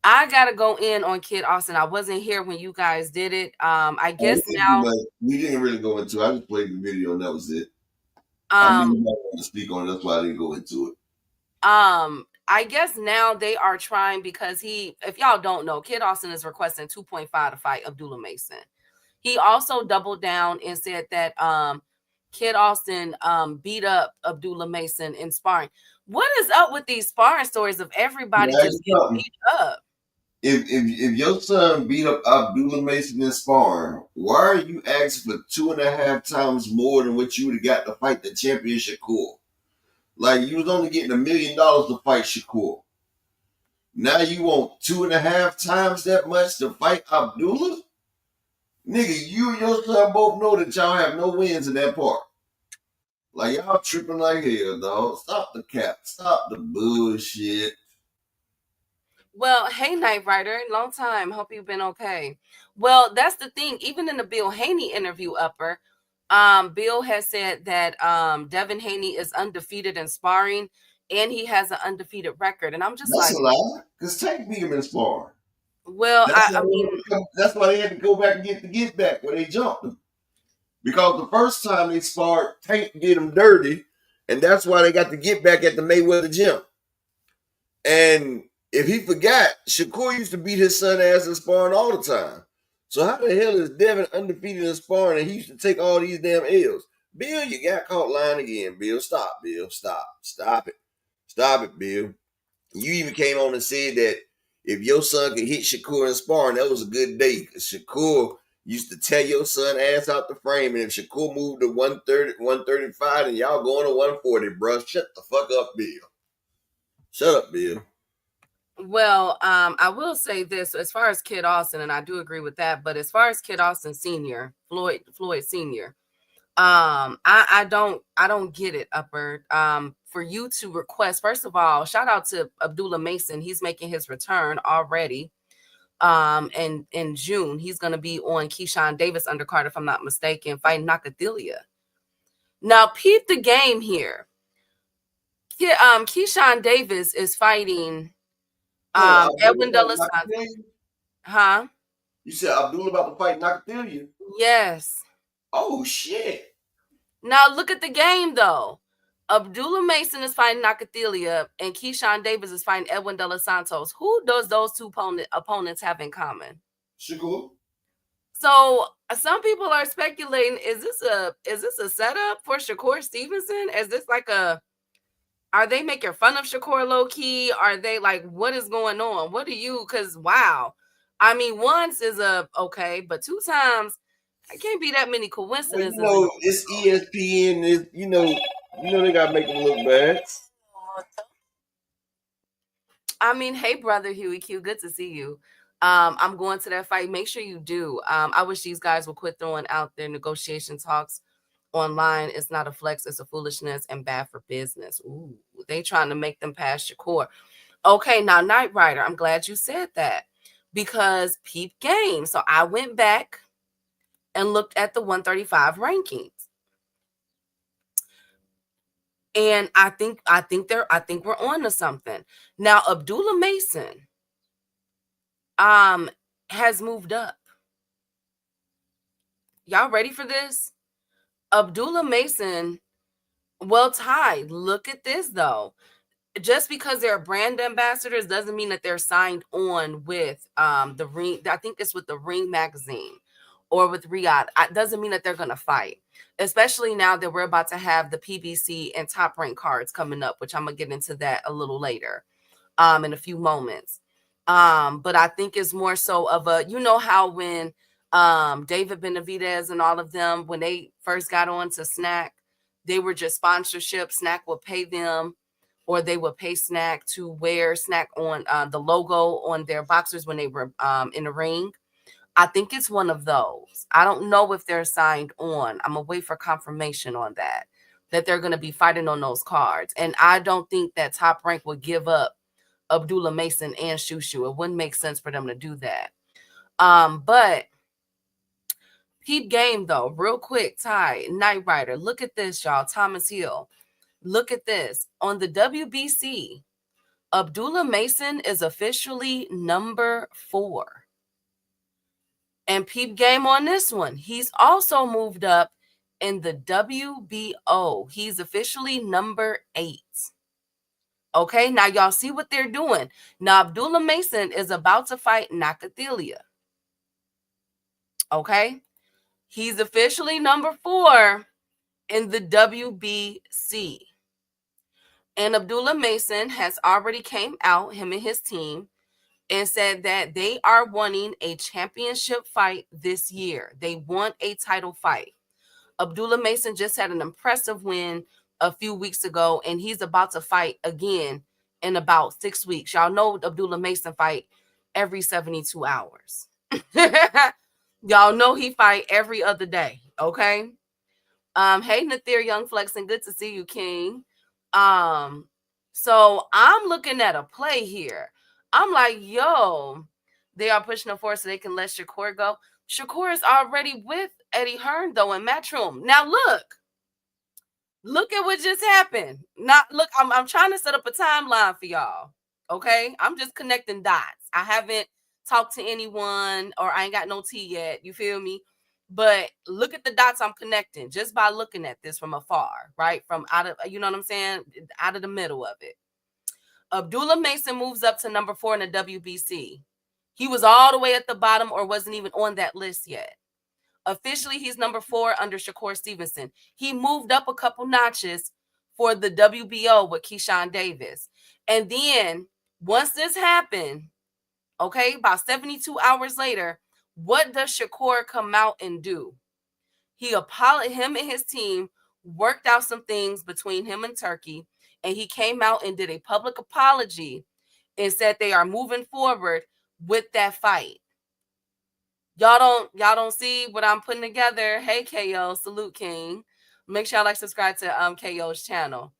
I gotta go in on Kid Austin. I wasn't here when you guys did it. I guess now we didn't really go into it. I just played the video and that was it. I didn't want to speak on it. That's why I didn't go into it. I guess now they are trying because if y'all don't know, Kid Austin is requesting 2.5 to fight Abdullah Mason. He also doubled down and said that Kid Austin beat up Abdullah Mason in sparring. What is up with these sparring stories of everybody just getting beat up? If your son beat up Abdullah Mason in sparring, why are you asking for 2.5 times more than what you would have got to fight the champion Shakur? Like, you was only getting $1 million to fight Shakur. Now you want 2.5 times that much to fight Abdullah? Nigga, you and your son both know that y'all have no wins in that part. Like, y'all tripping like hell, dog. Stop the cap. Stop the bullshit. Well, hey, Night Rider. Long time. Hope you've been okay. Well, that's the thing. Even in the Bill Haney interview, Upper, Bill has said that Devin Haney is undefeated in sparring and he has an undefeated record. And I'm just that's a lie. Because Tank beat him in sparring. Well, that's why they had to go back and get the get back where they jumped him. Because the first time they sparred, Tank did him dirty. And that's why they got the get back at the Mayweather gym. And if he forgot, Shakur used to beat his son ass in sparring all the time. So how the hell is Devin undefeated in sparring and he used to take all these damn L's? Bill, you got caught lying again. Bill, stop, Bill. Stop it. Stop it, Bill. You even came on and said that if your son could hit Shakur in sparring, that was a good day. Because Shakur used to tear your son ass out the frame. And if Shakur moved to 130, 135, and y'all going to 140, bro, shut the fuck up, Bill. Shut up, Bill. Well, I will say this as far as Kid Austin, and I do agree with that. But as far as Kid Austin Sr., Floyd Sr., I don't get it, Upper. For you to request, first of all, shout out to Abdullah Mason. He's making his return already. And in June, he's gonna be on Keyshawn Davis undercard, if I'm not mistaken, fighting Nakathilia. Now, peep the game here. Keyshawn Davis is fighting Edwin De Los Santos. Huh? You said Abdullah about to fight Nakathilia? Yes. Oh shit. Now look at the game though. Abdullah Mason is fighting Nakathilia and Keyshawn Davis is fighting Edwin De Los Santos. Who does those two opponents have in common? Shakur. So some people are speculating, is this a setup for Shakur Stevenson? Is this like are they making fun of Shakur low key? Are they like, what is going on? What do you, because wow. I mean, once is okay, but 2 times, it can't be that many coincidences. Well, it's ESPN. You know they gotta make them look bad. I mean, hey, brother Huey Q, good to see you. I'm going to that fight. Make sure you do. I wish these guys would quit throwing out their negotiation talks online. It's not a flex, it's a foolishness and bad for business. Ooh, they trying to make them pass Shakur. Okay, now Knight Rider, I'm glad you said that because peep game. So I went back and looked at the 135 rankings. And I think we're on to something. Now Abdullah Mason has moved up. Y'all ready for this? Abdullah Mason, well tied. Look at this though. Just because they're brand ambassadors doesn't mean that they're signed on with the Ring. I think it's with the Ring magazine or with Riyadh. It doesn't mean that they're going to fight, especially now that we're about to have the PBC and Top Rank cards coming up, which I'm going to get into that a little later in a few moments. But I think it's more so of a, you know how when David Benavidez and all of them, when they first got on to Snack, they were just sponsorship. Snack would pay them, or they would pay Snack to wear Snack on the logo on their boxers when they were in the ring. I think it's one of those. I don't know if they're signed on. I'm going to wait for confirmation on that they're going to be fighting on those cards. And I don't think that Top Rank would give up Abdullah Mason and Shushu. It wouldn't make sense for them to do that. But peep game, though, real quick, Ty, Knight Rider. Look at this, y'all. Thomas Hill. Look at this. On the WBC, Abdullah Mason is officially number 4. And peep game on this one. He's also moved up in the WBO. He's officially number 8. Okay, now y'all see what they're doing. Now Abdullah Mason is about to fight Nakathilia. Okay, he's officially number 4 in the WBC. And Abdullah Mason has already came out, him and his team, and said that they are wanting a championship fight this year. They want a title fight. Abdullah Mason just had an impressive win a few weeks ago, and he's about to fight again in about 6 weeks. Y'all know Abdullah Mason fight every 72 hours. Y'all know he fight every other day, okay? Hey, Nathir Young Flexing, good to see you, King. So I'm looking at a play here. I'm like, yo, they are pushing the force so they can let Shakur go. Shakur is already with Eddie Hearn, though, in Matchroom. Now, look at what just happened. I'm trying to set up a timeline for y'all, okay? I'm just connecting dots. I haven't talked to anyone, or I ain't got no tea yet, you feel me? But look at the dots I'm connecting just by looking at this from afar, right? From out of, you know what I'm saying? Out of the middle of it. Abdullah Mason moves up to number 4 in the WBC. He was all the way at the bottom or wasn't even on that list yet. Officially, he's number 4 under Shakur Stevenson. He moved up a couple notches for the WBO with Keyshawn Davis. And then once this happened, okay, about 72 hours later, what does Shakur come out and do? Him and his team worked out some things between him and Turki, and he came out and did a public apology and said they are moving forward with that fight. Y'all don't see what I'm putting together. Hey, KO, salute King. Make sure y'all like, subscribe to KO's channel.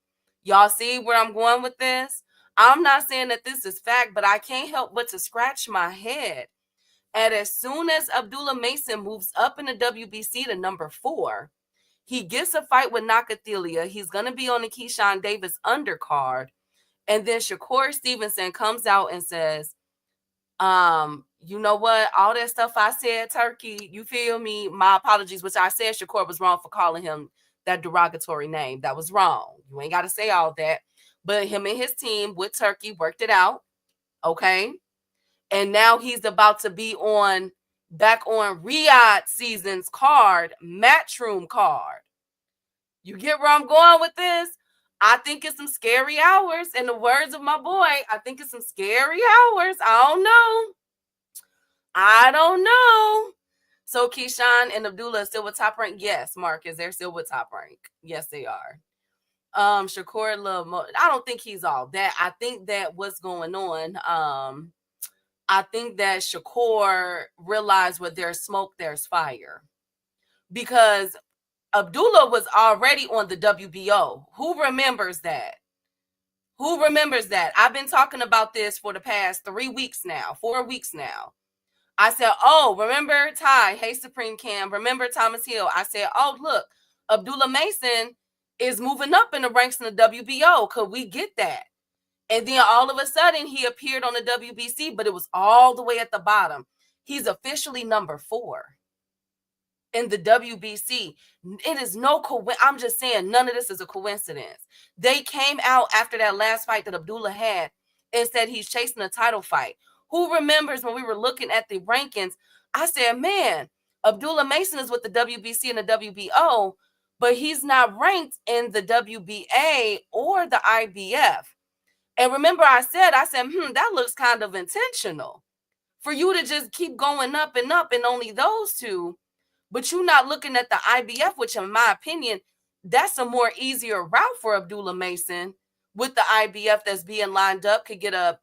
Y'all see where I'm going with this? I'm not saying that this is fact, but I can't help but to scratch my head. And as soon as Abdullah Mason moves up in the WBC to number 4, he gets a fight with Nakathila. He's going to be on the Keyshawn Davis undercard. And then Shakur Stevenson comes out and says, you know what? All that stuff I said, Turki, you feel me? My apologies, which I said Shakur was wrong for calling him that derogatory name. That was wrong. You ain't got to say all that. But him and his team with Turki worked it out. Okay. And now he's about to be back on Riyadh season's card, Matchroom card. You get where I'm going with this? I think it's some scary hours. In the words of my boy, I think it's some scary hours. I don't know. So Keyshawn and Abdullah are still with Top Rank? Yes, Marcus, they're still with Top Rank. Yes, they are. Shakur, I don't think he's all that. I think that what's going on, I think that Shakur realized where there's smoke, there's fire. Because Abdullah was already on the WBO. Who remembers that? Who remembers that? I've been talking about this for the past 4 weeks now. I said, oh, remember Ty? Hey, Supreme Cam. Remember Thomas Hill? I said, oh, look, Abdullah Mason is moving up in the ranks in the WBO. Could we get that? And then all of a sudden, he appeared on the WBC, but it was all the way at the bottom. He's officially number 4 in the WBC. It is no coincidence. I'm just saying, none of this is a coincidence. They came out after that last fight that Abdullah had and said he's chasing a title fight. Who remembers when we were looking at the rankings? I said, man, Abdullah Mason is with the WBC and the WBO, but he's not ranked in the WBA or the IBF. And remember, I said, that looks kind of intentional for you to just keep going up and only those two, but you're not looking at the IBF, which in my opinion, that's a more easier route for Abdullah Mason with the IBF that's being lined up. Could get a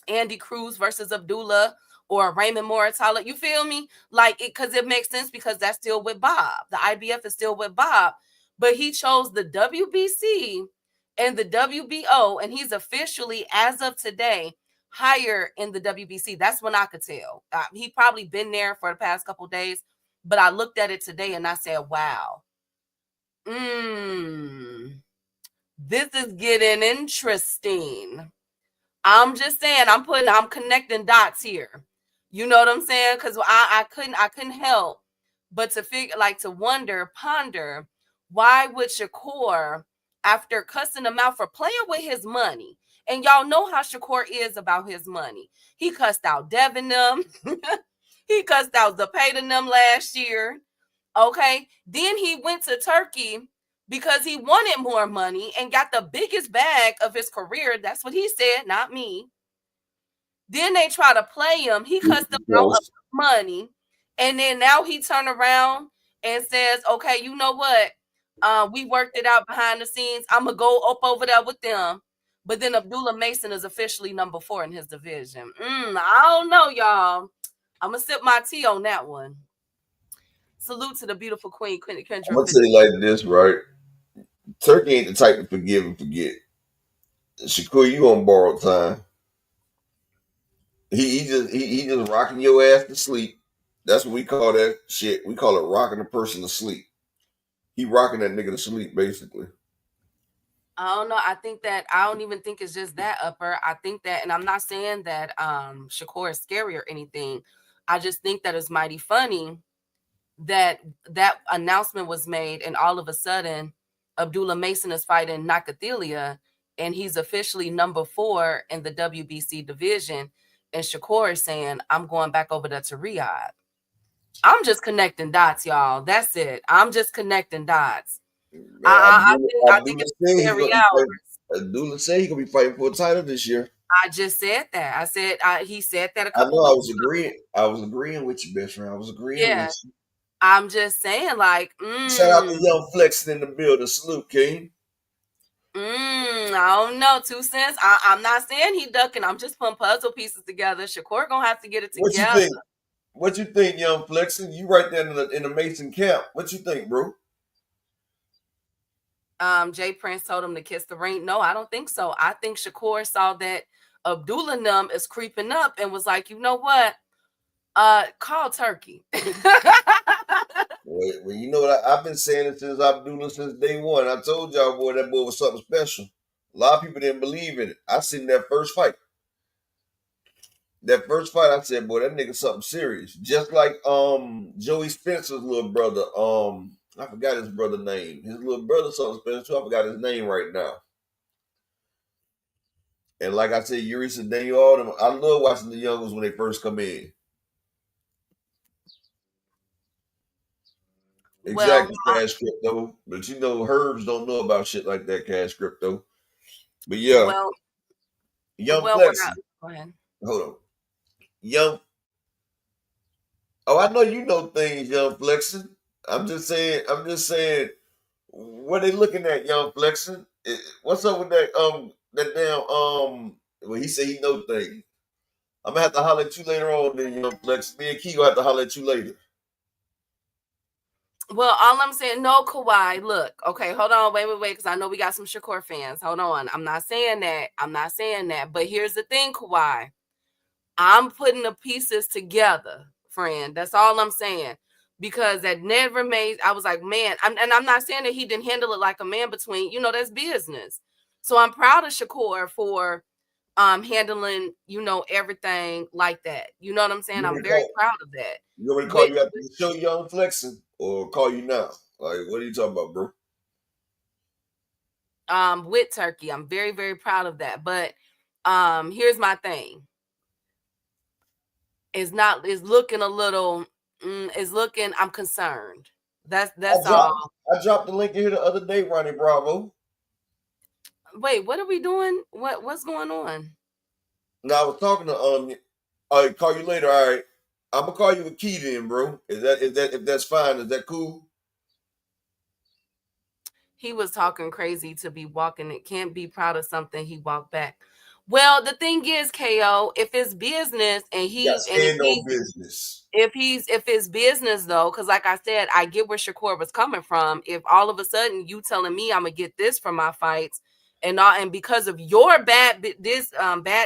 Andy Cruz versus Abdullah or Raymond Moratala. You feel me? Like it, because it makes sense because that's still with Bob. The IBF is still with Bob, but he chose the WBC and the WBO, and he's officially, as of today, higher in the WBC. That's when I could tell. He probably been there for the past couple of days, but I looked at it today and I said, wow. This is getting interesting. I'm just saying, I'm connecting dots here. You know what I'm saying? Because I couldn't help but to ponder, why would Shakur, after cussing him out for playing with his money, and y'all know how Shakur is about his money. He cussed out Devin them. He cussed out Zapata them last year. Okay. Then he went to Turkey because he wanted more money and got the biggest bag of his career. That's what he said, not me. Then they try to play him. He cussed them out of money. And then now he turned around and says, okay, you know what? We worked it out behind the scenes. I'm going to go up over there with them. But then Abdullah Mason is officially number 4 in his division. I don't know, y'all. I'm going to sip my tea on that one. Salute to the beautiful queen, Kendra. I'm going to tell you like this, right? Turki ain't the type to forgive and forget. Shakur, you on borrowed time. He just rocking your ass to sleep. That's what we call that shit. We call it rocking a person to sleep. He rocking that nigga to sleep, basically. I don't know. I don't even think it's just that, Upper. I think that, and I'm not saying that Shakur is scary or anything. I just think that it's mighty funny that announcement was made, and all of a sudden, Abdullah Mason is fighting Nakathila, and he's officially number 4 in the WBC division. and Shakur is saying, I'm going back over there to Riyadh. I'm just connecting dots, y'all. That's it. I'm just connecting dots. I think it's very hours. Abdullah said he gonna be fighting for a title this year. I just said that. I said he said that a I couple know. weeks ago. I was agreeing with you, best friend. I was agreeing with you. I'm just saying, like, shout out to Young Flexing in the building. Salute, King. I don't know. 2 cents. I'm not saying he ducking. I'm just putting puzzle pieces together. Shakur gonna have to get it together. What you think? What you think, Young Flexing? You right there in the Mason camp. What you think, bro? Jay Prince told him to kiss the ring. No, I don't think so. I think Shakur saw that Abdullah is creeping up and was like, you know what? Call Turki. Well, you know what? I've been saying it since Abdullah since day one. I told y'all, boy, that boy was something special. A lot of people didn't believe in it. I seen that first fight. That first fight, I said, boy, that nigga something serious. Just like Joey Spencer's little brother. I forgot his brother's name. His little brother something special too. I forgot his name right now. And like I said, Yuri and Daniel, all them. I love watching the young ones when they first come in. Exactly, Cash Crypto. But you know, Herbs don't know about shit like that, Cash Crypto. But yeah. Young Flexing. Go ahead. Hold on. Oh, I know you know things, Young Flexing. I'm just saying, what they looking at, Young Flexing? What's up with that damn, well, he said he know things. I'm gonna have to holler at you later on then, Young Flex. Me and Key gonna have to holler at you later. Well, all I'm saying, no, Kawhi, look, okay, hold on, wait, because I know we got some Shakur fans. Hold on. I'm not saying that. But here's the thing, Kawhi. I'm putting the pieces together, friend. That's all I'm saying. Because that never made, I was like, man, I'm not saying that he didn't handle it like a man between, that's business. So I'm proud of Shakur for handling, everything like that. You know what I'm saying? I'm very proud of that. You want me to call you after the show, Young Flexing, or call you now? Like, what are you talking about, bro? With Turki, I'm very, very proud of that. But here's my thing. It's looking a little. I'm concerned. That's all. I dropped the link here the other day, Ronnie Bravo. Wait, what are we doing? What's going on? No, I was talking to I'll call you later. All right, I'm gonna call you a key then, bro. If that's fine? Is that cool? He was talking crazy to be walking. It can't be proud of something he walked back. Well, the thing is, KO, if it's business and business. If it's business though, because like I said, I get where Shakur was coming from. If all of a sudden you telling me I'm gonna get this from my fights, and because of your bad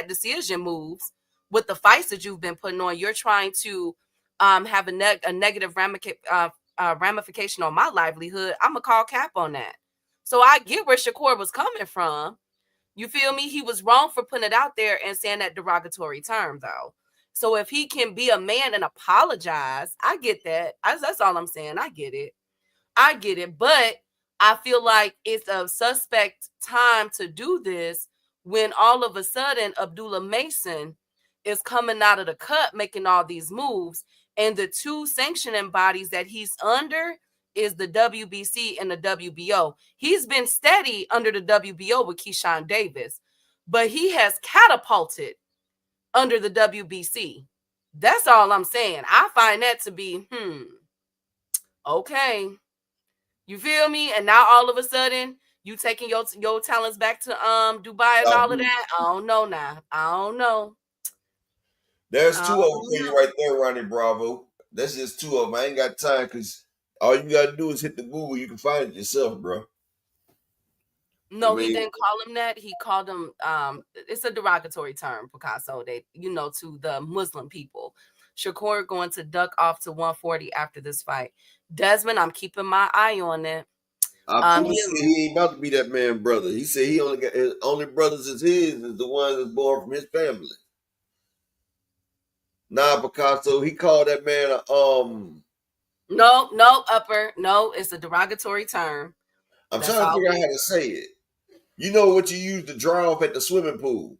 decision moves with the fights that you've been putting on, you're trying to have a negative ramification on my livelihood. I'm gonna call cap on that. So I get where Shakur was coming from. You feel me? He was wrong for putting it out there and saying that derogatory term, though. So if he can be a man and apologize, I get that. That's all I'm saying. I get it. But I feel like it's a suspect time to do this when all of a sudden Abdullah Mason is coming out of the cut, making all these moves. And the two sanctioning bodies that he's under is the WBC and the WBO. He's been steady under the WBO with Keyshawn Davis, but he has catapulted under the WBC. That's all I'm saying. I find that to be, okay. You feel me? And now all of a sudden, you taking your talents back to Dubai and all of that? I don't know now. I don't know. There's two of them for you right there, Ronnie Bravo. That's just two of them. I ain't got time because all you gotta do is hit the Google. You can find it yourself, bro. No, he didn't call him that. He called him, it's a derogatory term, Picasso, that, to the Muslim people. Shakur going to duck off to 140 after this fight. Desmond, I'm keeping my eye on it. He ain't about to be that man brother. He said he only got his only brothers is the ones that's born from his family. Nah, Picasso, he called that man No, upper. No, it's a derogatory term. I'm trying to figure out how to say it. You know what you use to dry off at the swimming pool?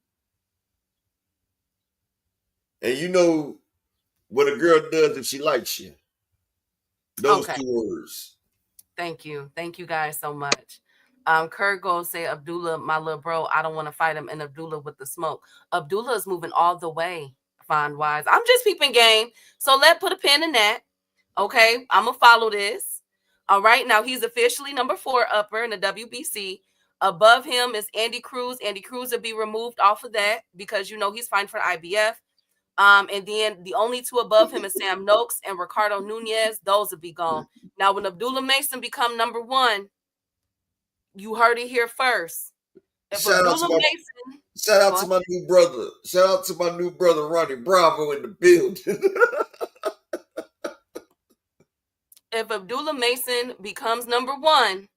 And you know what a girl does if she likes you. Those Okay. 2 words. Thank you. Thank you guys so much. Kurt goes say Abdullah, my little bro, I don't want to fight him, and Abdullah with the smoke. Abdullah is moving all the way, fine wise. I'm just peeping game. So put a pin in that. Okay. I'm gonna follow this. All right. Now he's officially number 4 upper in the WBC. Above him is Andy Cruz. Andy Cruz will be removed off of that because he's fighting for IBF. And then the only 2 above him is Sam Noakes and Ricardo Nunez. Those will be gone. Now, when Abdullah Mason become number 1, you heard it here first. If Shout out to my new brother. Shout out to my new brother Ronnie Bravo in the building. If Abdullah Mason becomes number 1,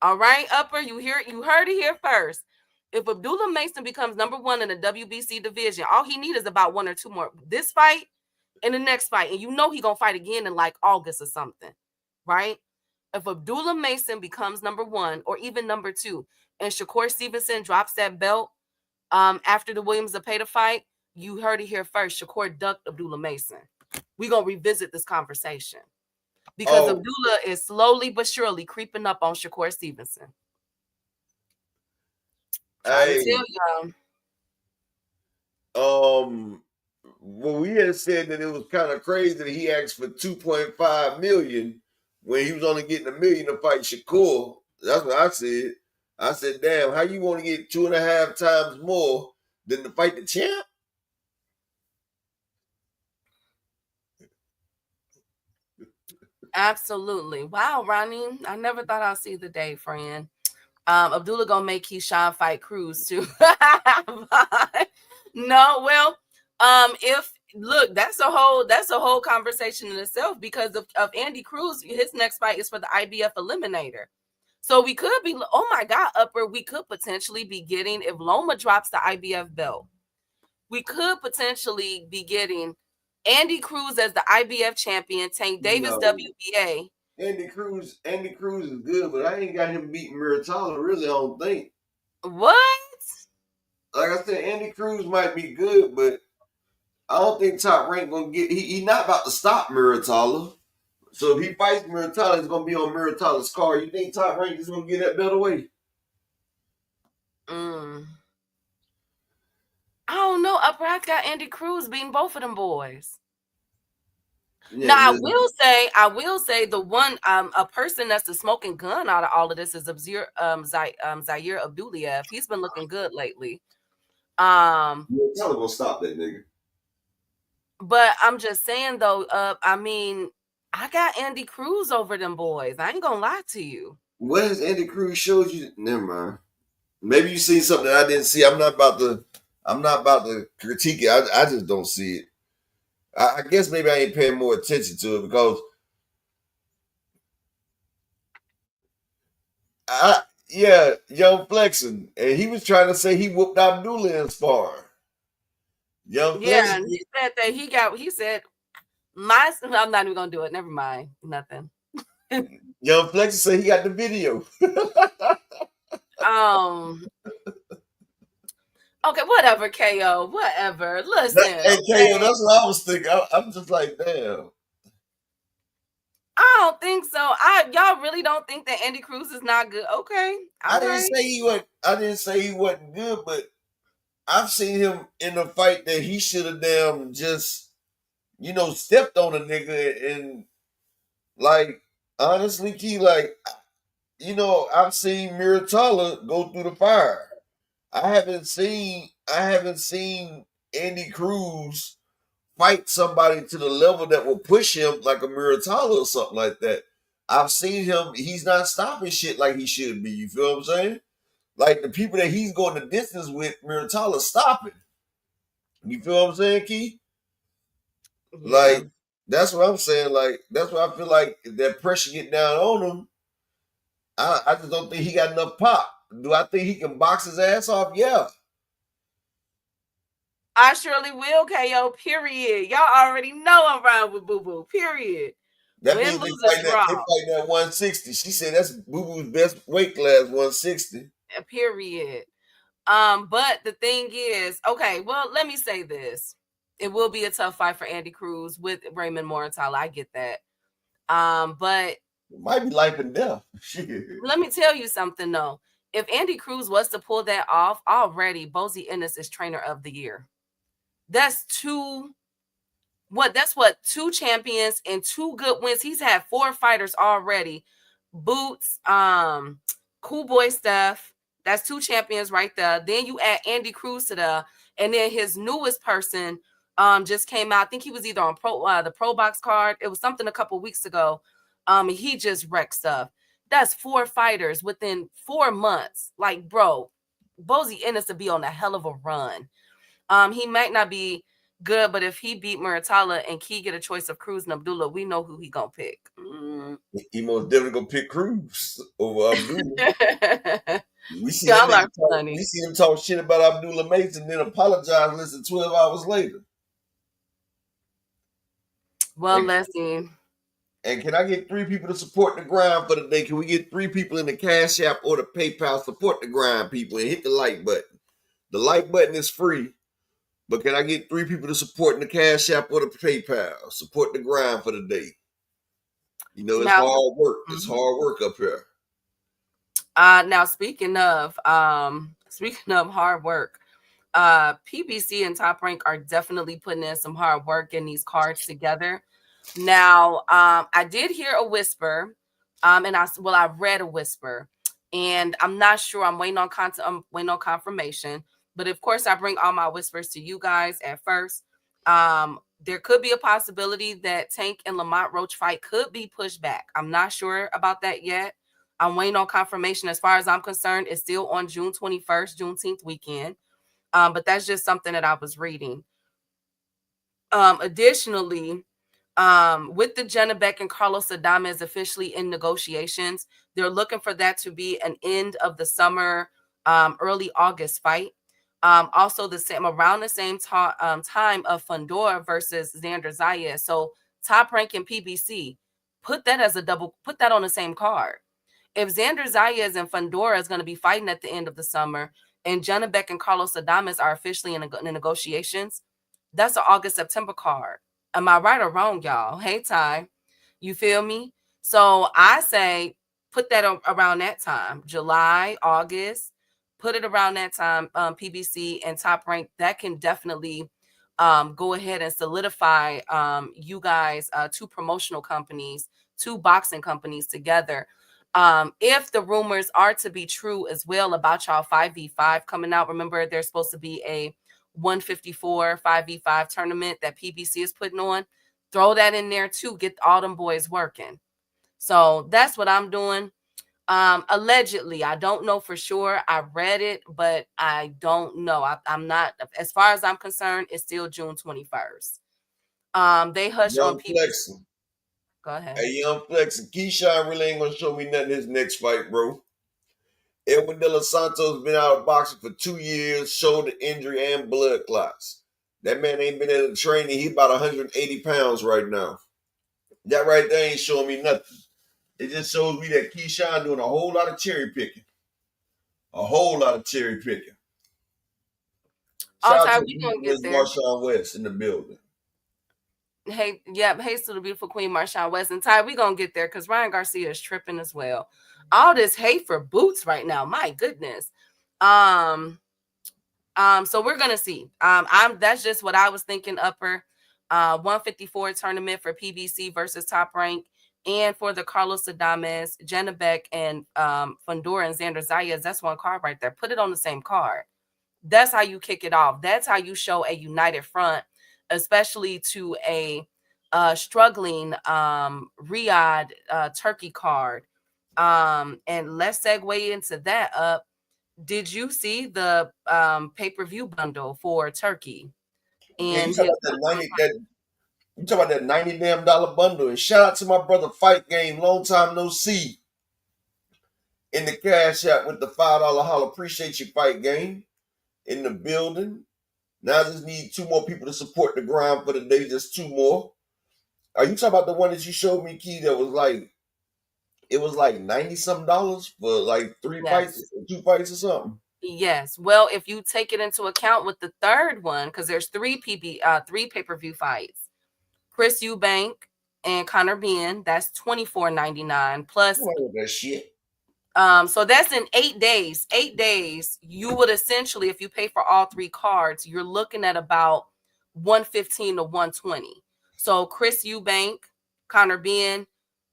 all right, upper, you heard it here first. If Abdullah Mason becomes number 1 in the WBC division, all he needs is about 1 or 2 more. This fight and the next fight, and he gonna fight again in like August or something, right? If Abdullah Mason becomes number 1 or even number 2, and Shakur Stevenson drops that belt after the Williams Zepeda fight, you heard it here first. Shakur ducked Abdullah Mason. We're gonna revisit this conversation because Abdullah is slowly but surely creeping up on Shakur Stevenson. Trying to tell y'all. Well, we had said that it was kind of crazy that he asked for $2.5 million when he was only getting $1 million to fight Shakur. That's what I said. I said, damn, how you want to get 2.5 times more than to fight the champ? Absolutely. Wow, Ronnie. I never thought I'd see the day, friend. Abdullah gonna make Keyshawn fight Cruz too. No, well, that's a whole conversation in itself because of Andy Cruz. His next fight is for the IBF Eliminator. So we could be, oh my God, upper, we could potentially be getting, if Loma drops the IBF belt, we could potentially be getting Andy Cruz as the IBF champion, Tank Davis WBA. Andy Cruz is good, but I ain't got him beating Muratalla, really, I don't think. What? Like I said, Andy Cruz might be good, but I don't think Top Rank gonna get. He not about to stop Muratalla. So if he fights Muratalla, it's gonna be on Muratalla's card. You think Top Rank is gonna get that belt away? I don't know. Upper I've got Andy Cruz beating both of them boys. Yeah, now I will say the one a person that's the smoking gun out of all of this is Zaire Abduliev. He's been looking good lately. Muratalla gonna stop that nigga. But I'm just saying though, I mean, I got Andy Cruz over them boys. I ain't gonna lie to you. What has Andy Cruz showed you? Never mind. Maybe you seen something that I didn't see. I'm not about to critique it. I just don't see it. I guess maybe I ain't paying more attention to it because Young Flexing, and he was trying to say he whooped Abdullah in sparring. Young Flexing, yeah, and he said that he said I'm not even gonna do it. Never mind, nothing. Young Flexing said he got the video. Okay, whatever, KO, whatever. Listen, hey, KO, that's what I was thinking. I'm just like, damn. I don't think so. Y'all really don't think that Andy Cruz is not good? Okay, I didn't say he wasn't good, but I've seen him in a fight that he should have damn just, stepped on a nigga and like honestly, Key, like, I've seen Muratalla go through the fire. I haven't seen Andy Cruz fight somebody to the level that will push him like a Muratalla or something like that. I've seen him, he's not stopping shit like he should be. You feel what I'm saying? Like the people that he's going the distance with, Muratalla stopping. You feel what I'm saying, Key? Yeah. Like, that's what I'm saying. Like, that's what I feel like that pressure get down on him. I just don't think he got enough pop. Do I think he can box his ass off? Yeah. I surely will, KO, period. Y'all already know I'm riding with Boo Boo, period. That means they fight that 160. She said that's Boo Boo's best weight class, 160. Period. But the thing is, okay, well, let me say this. It will be a tough fight for Andy Cruz with Raymond Mortala. I get that. But it might be life and death. Shit. Let me tell you something though. If Andy Cruz was to pull that off, already Bozy Ennis is trainer of the year. That's two champions and 2 good wins. He's had 4 fighters already. Boots, Cool Boy Steph. That's 2 champions right there. Then you add Andy Cruz to the, and then his newest person just came out. I think he was either on the Pro Box card. It was something a couple weeks ago. He just wrecked stuff. That's 4 fighters within 4 months. Like, bro, Bozy Ennis to be on a hell of a run. He might not be good, but if he beat Muratalla and Key get a choice of Cruz and Abdullah, we know who he gonna pick. He most definitely gonna pick Cruz over Abdullah. We see him talk shit about Abdullah Mason, then apologize less than 12 hours later. Well, let's see. And can I get 3 people to support the grind for the day? Can we get 3 people in the Cash App or the PayPal support the grind, people, and hit the like button? The like button is free, but can I get 3 people to support in the Cash App or the PayPal? Support the grind for the day. You know, it's hard work. Mm-hmm. It's hard work up here. Now speaking of hard work, PBC and Top Rank are definitely putting in some hard work in these cards together. Now, I did hear a whisper, and I read a whisper, and I'm not sure. I'm waiting on confirmation. But of course, I bring all my whispers to you guys at first. There could be a possibility that Tank and Lamont Roach fight could be pushed back. I'm not sure about that yet. I'm waiting on confirmation. As far as I'm concerned, it's still on June 21st, Juneteenth weekend. But that's just something that I was reading. Additionally, with the Jenna Beck and Carlos Adames officially in negotiations, they're looking for that to be an end of the summer, early August fight. Also around the same time of Fundora versus Xander Zayas. So Top Rank and PBC, put that on the same card. If Xander Zayas and Fundora is going to be fighting at the end of the summer, and Jenna Beck and Carlos Adames are officially in the negotiations, that's an August-September card. Am I right or wrong, y'all? Hey, Ty, you feel me? So I say put that around that time, July, August. Put it around that time, PBC and Top Rank. That can definitely go ahead and solidify you guys, 2 promotional companies, 2 boxing companies together. If the rumors are to be true as well about y'all 5v5 coming out, remember there's supposed to be a 154 5v5 tournament that PBC is putting on. Throw that in there too. Get all them boys working. So that's what I'm doing. Allegedly, I don't know for sure. I read it, but I don't know. I'm not, as far as I'm concerned, it's still June 21st. They hush on PBC. Go ahead. Hey, Young Flex and Keyshawn really ain't gonna show me nothing his next fight, bro. Edwin De Los Santos been out of boxing for 2 years, shoulder injury and blood clots. That man ain't been in the training. He about 180 pounds right now. That right there ain't showing me nothing. It just shows me that Keyshawn doing a whole lot of cherry picking. A whole lot of cherry picking. Shout out to Marshawn West in the building. Hey, yeah, hey to the beautiful Queen Marshawn West. And Ty, we gonna get there because Ryan Garcia is tripping as well. All this hate for Boots right now, my goodness. So we're gonna see. That's just what I was thinking. Upper 154 tournament for PBC versus Top Rank, and for the Carlos Adames, Jenna Beck, and Fundora and Xander Zayas. That's one card right there. Put it on the same card. That's how you kick it off. That's how you show a united front, especially to a struggling Riyadh Turkey card. And let's segue into that. Did you see the pay-per-view bundle for Turkey? And you talk about that $90 damn bundle. And shout out to my brother Fight Game, long time no see. In the Cash App with the $5 holla. Appreciate you, Fight Game, in the building. Now I just need 2 more people to support the grind for the day. Just 2 more. Are you talking about the one that you showed me, Key, that was like, it was like $90-something for like 3 fights, 2 fights or something? Yes. Well, if you take it into account with the third one, because there's three pay-per-view fights. Chris Eubank and Conor Benn, that's $24.99 plus. That shit. So that's in 8 days. 8 days, you would essentially, if you pay for all three cards, you're looking at about 115 to 120. So Chris Eubank, Conor Benn,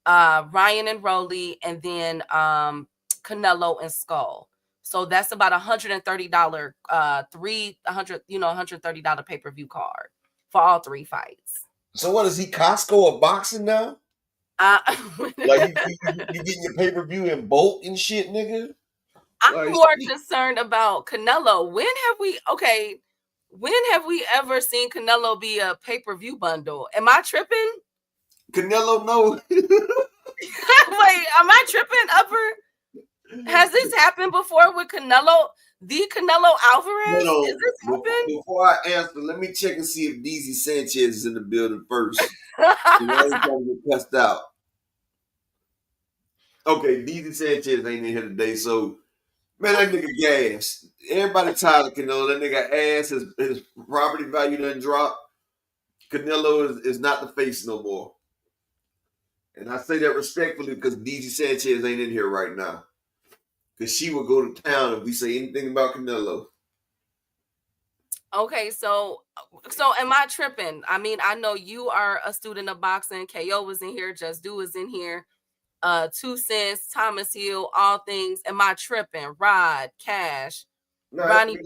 Ryan and Rolly, and then Canelo and Skull. So that's about $130, $130 pay-per-view card for all three fights. So what is he, Costco of boxing now? Like you getting your pay-per-view in bulk and shit, nigga? I'm more concerned about Canelo. When have we ever seen Canelo be a pay-per-view bundle? Am I tripping? Canelo, no. Wait, am I tripping, Upper? Has this happened before with Canelo? The Canelo Alvarez? No, Is this happened? Before I answer, let me check and see if DZ Sanchez is in the building first. I ain't trying to get cussed out. Okay, DZ Sanchez ain't in here today, so man, that nigga gas. Everybody tired of Canelo. That nigga ass, his property value done dropped. Canelo is not the face no more. And I say that respectfully because DZ Sanchez ain't in here right now. Because she will go to town if we say anything about Canelo. Okay, so am I tripping? I mean, I know you are a student of boxing. KO was in here. Just Do is in here. 2 Cents, Thomas Hill, All Things. Am I tripping? Rod, Cash, No, Ronnie.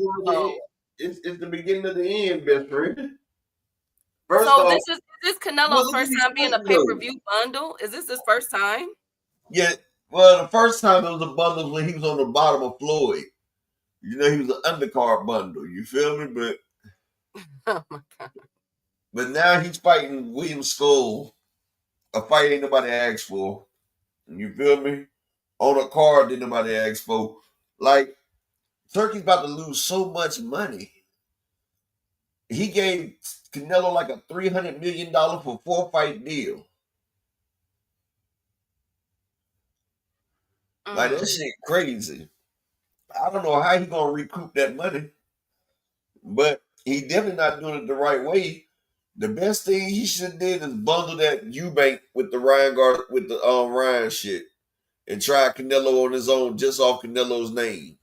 it's the beginning of the end, best friend. First off, is this Canelo's first time being a pay-per-view bundle? Is this his first time? Yeah. Well, the first time it was a bundle when he was on the bottom of Floyd. You know, he was an undercard bundle. You feel me? But oh my God. But now he's fighting William Skull, a fight ain't nobody asked for. You feel me? On a card that nobody asked for. Like, Turkey's about to lose so much money. He gave Canelo like a $300 million for 4-fight deal. Like, that shit crazy. I don't know how he gonna recoup that money, but he definitely not doing it the right way. The best thing he should have did is bundle that Eubank with the Ryan shit and try Canelo on his own just off Canelo's name.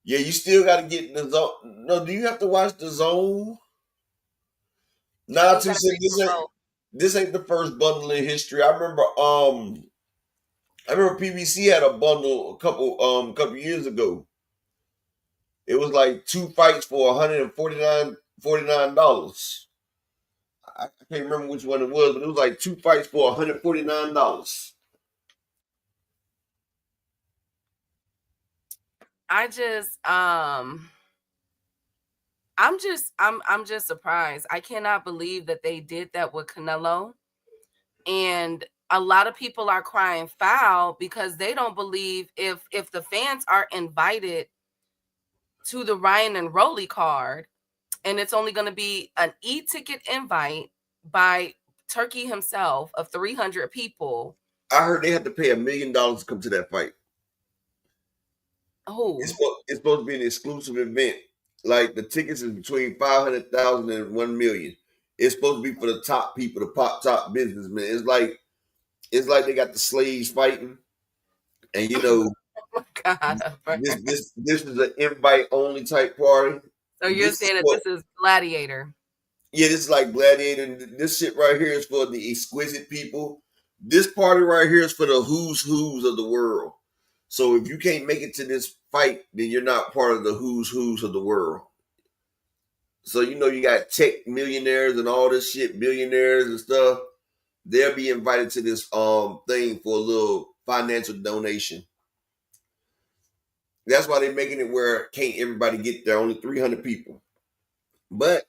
Yeah, you still got to get in the zone. No, do you have to watch the zone? Nah, this ain't the first bundle in history. I remember PBC had a bundle a couple years ago. It was like 2 fights for $149. I can't remember which one it was, but it was like 2 fights for $149. I'm just surprised. I cannot believe that they did that with Canelo. And a lot of people are crying foul because they don't believe if the fans are invited to the Ryan and Rolly card, and it's only going to be an e-ticket invite by Turki himself of 300 people. I heard they had to pay $1 million to come to that fight. Oh, it's supposed to be an exclusive event. Like, the tickets is between 500,000 and 1 million. It's supposed to be for the top people, the top businessmen. It's like they got the slaves fighting, and you know, oh my God, this is an invite only type party. So you're saying that this is Gladiator? Yeah, this is like Gladiator. This shit right here is for the exquisite people. This party right here is for the who's of the world. So if you can't make it to this fight, then you're not part of the who's of the world. So, you know, you got tech millionaires and all this shit, billionaires and stuff. They'll be invited to this thing for a little financial donation. That's why they're making it where can't everybody get there, only 300 people. But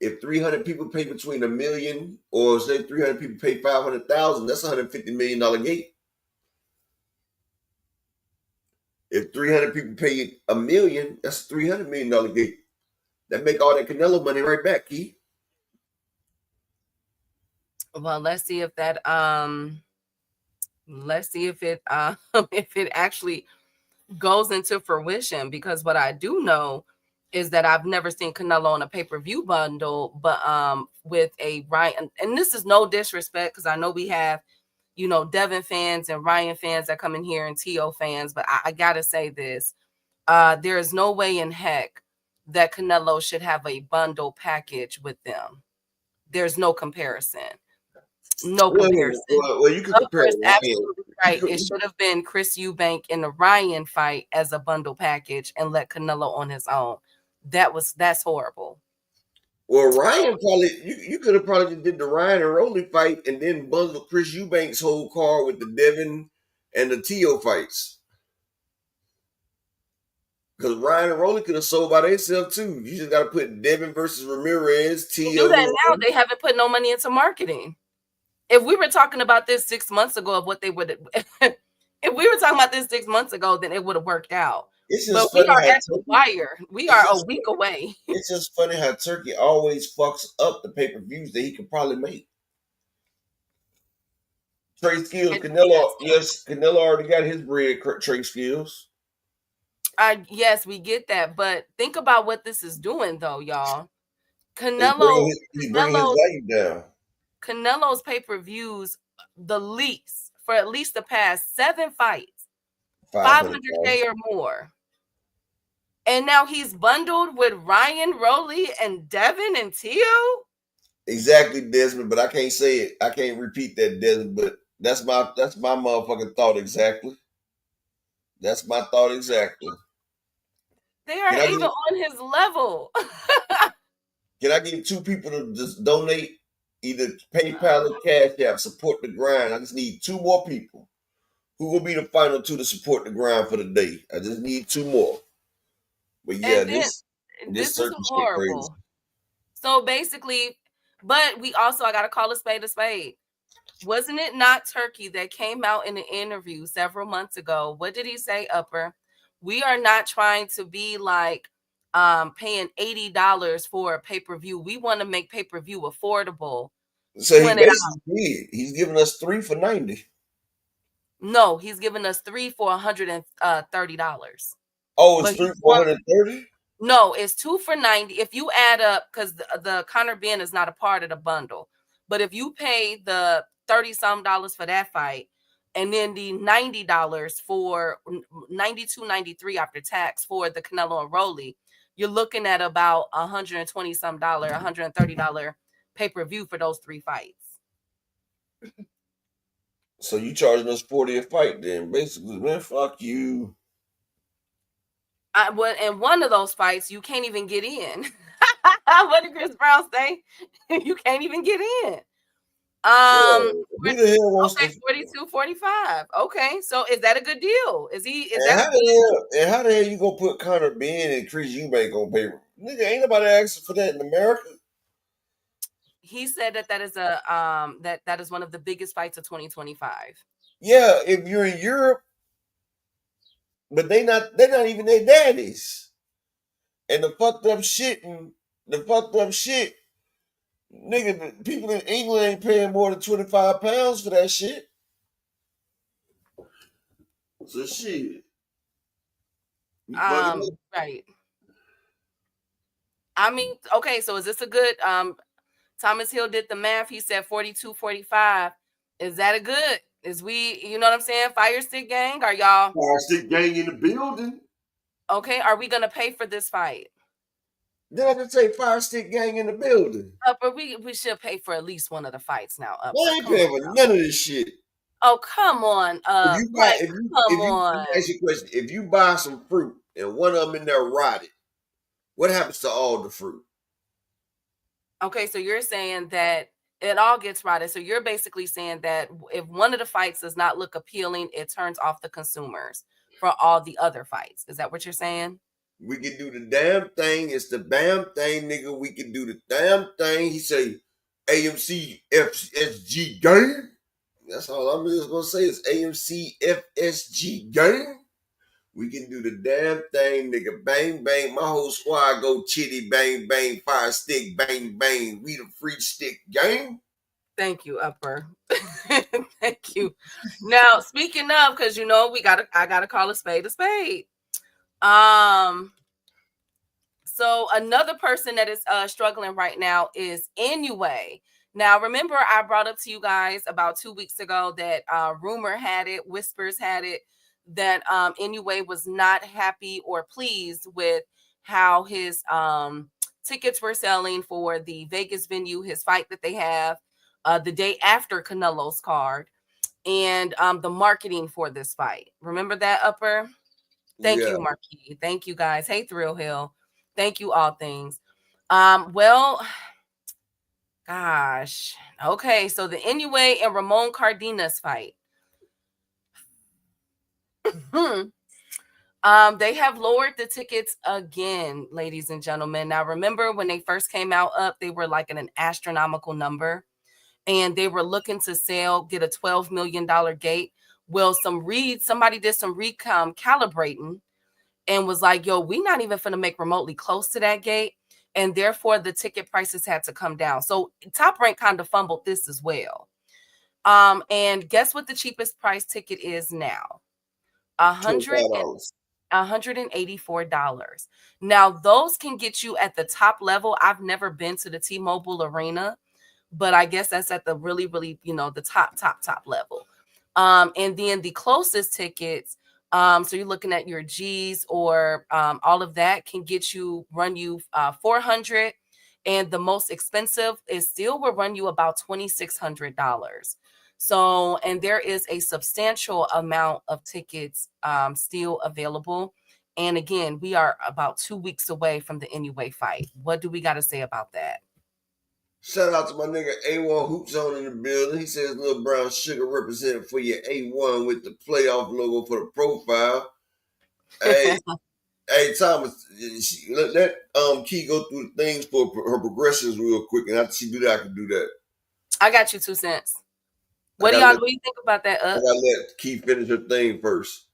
if 300 people pay between $1 million, or say 300 people pay 500,000, that's $150 million gate. If 300 people pay $1 million, that's $300 million gate. That make all that Canelo money right back, Key. Well, let's see if that if it actually goes into fruition, because what I do know is that I've never seen Canelo on a pay-per-view bundle, but with a Ryan, and this is no disrespect because I know we have, you know, Devin fans and Ryan fans that come in here and TO fans, but I gotta say this. There is no way in heck that Canelo should have a bundle package with them. There's no comparison. No comparison. Well, you could compare Is Ryan. absolutely right. It should have been Chris Eubank in the Ryan fight as a bundle package and let Canelo on his own. That's horrible. Well, Ryan probably you could have probably just did the Ryan and Rolly fight and then bundled Chris Eubank's whole card with the Devin and the Tio fights. Because Ryan and Rolly could have sold by themselves too. You just got to put Devin versus Ramirez, Tio. Do that now. They haven't put no money into marketing. If we were talking about this 6 months ago of what they would, if we were talking about this 6 months ago, then it would have worked out. But we are at the wire. We are a week away. It's just funny how Turki always fucks up the pay-per-views that he could probably make. Trade skills, Canelo. Yes, Canelo already got his bread. Trade skills. Yes, we get that, but think about what this is doing, though, y'all. Canelo, he's bringing his value down. Canelo's pay-per-views, the least for at least the past 7 fights, 500K or more. And now he's bundled with Ryan, Rolly, and Devin and Tio? Exactly, Desmond, but I can't say it. I can't repeat that, Desmond, but that's my motherfucking thought exactly. That's my thought exactly. They are even on his level. Can I get 2 people to just donate? Either PayPal or Cash App, support the grind. I just need 2 more people. Who will be the final 2 to support the grind for the day? I just need 2 more. But yeah, this is horrible. Crazy. So basically, but we also, I gotta call a spade a spade. Wasn't it not Turki that came out in an interview several months ago? What did he say, Upper? We are not trying to be like paying $80 for a pay-per-view. We want to make pay-per-view affordable. So he basically did. He's giving us 3 for $90. No, he's giving us 3 for $130. Oh, it's 3 for $130? No, it's 2 for $90. If you add up, because the Conor Ben is not a part of the bundle, but if you pay the $30-some for that fight, and then the $90 for $92.93 after tax for the Canelo and Rolly, you're looking at about $120-some, $130 pay-per-view for those 3 fights. So you charging us $40 a fight then? Basically, man, fuck you. In one of those fights, you can't even get in. What did Chris Brown say? You can't even get in. Who the hell wants to 42-45. Okay, so is that a good deal? How the hell you gonna put Conor Ben and Chris Eubank on paper? Nigga, ain't nobody asking for that in America. He said that is a that is one of the biggest fights of 2025. Yeah, if you're in Europe, but they're not even their daddies. And the fucked up shit, nigga, the people in England ain't paying more than £25 for that shit. So shit. Right. I mean, okay, so is this a good Thomas Hill did the math. He said 42-45. Is that a good? Is we, you know what I'm saying? Fire Stick Gang? Are y'all Fire Stick Gang in the building? Okay, are we gonna pay for this fight? Did I just say Fire Stick Gang in the building? But we should pay for at least one of the fights now. I ain't paying for none of this shit. Oh, come on. Ask you a question. If you buy some fruit and one of them in there rotted, what happens to all the fruit? Okay, so you're saying that it all gets rotted. So you're basically saying that if one of the fights does not look appealing, it turns off the consumers for all the other fights. Is that what you're saying? We can do the damn thing. It's the damn thing, nigga. We can do the damn thing. He say AMC FSG gang. That's all I'm just gonna say is AMC FSG gang. We can do the damn thing, nigga. Bang, bang. My whole squad go chitty, bang, bang. Fire Stick, bang, bang. We the Free Stick gang. Thank you, Upper. Thank you. Now, speaking of, because I gotta call a spade a spade. So another person that is struggling right now is Inoue. Now, remember, I brought up to you guys about 2 weeks ago that rumor had it, whispers had it, that Inoue was not happy or pleased with how his tickets were selling for the Vegas venue, his fight that they have the day after Canelo's card, and the marketing for this fight. Remember that, Upper? Thank you, Marquis. Thank you, guys. Hey, Thrill Hill. Thank you, all things. Well, gosh. Okay, so the Inoue and Ramon Cardenas fight. They have lowered the tickets again, ladies and gentlemen. Now, remember when they first came out up, they were like at an astronomical number, and they were looking to get a $12 million gate. Well, somebody did some calibrating and was like, yo, we're not even finna make remotely close to that gate. And therefore, the ticket prices had to come down. So Top Rank kind of fumbled this as well. And guess what the cheapest price ticket is now? $184. Now, those can get you at the top level. I've never been to the T-Mobile Arena, but I guess that's at the really, really, the top level. And then the closest tickets, so you're looking at your G's or all of that can run you $400, and the most expensive will run you about $2,600. So, and there is a substantial amount of tickets still available. And again, we are about 2 weeks away from the Inoue fight. What do we got to say about that? Shout out to my nigga A1 Hoops on in the building. He says Little Brown Sugar representing for your A1 with the playoff logo for the profile. Hey, hey Thomas, let Key go through the things for her progressions real quick, and after she do that, I can do that. I got you 2 cents. What do you think about that? I gotta let Key finish her thing first.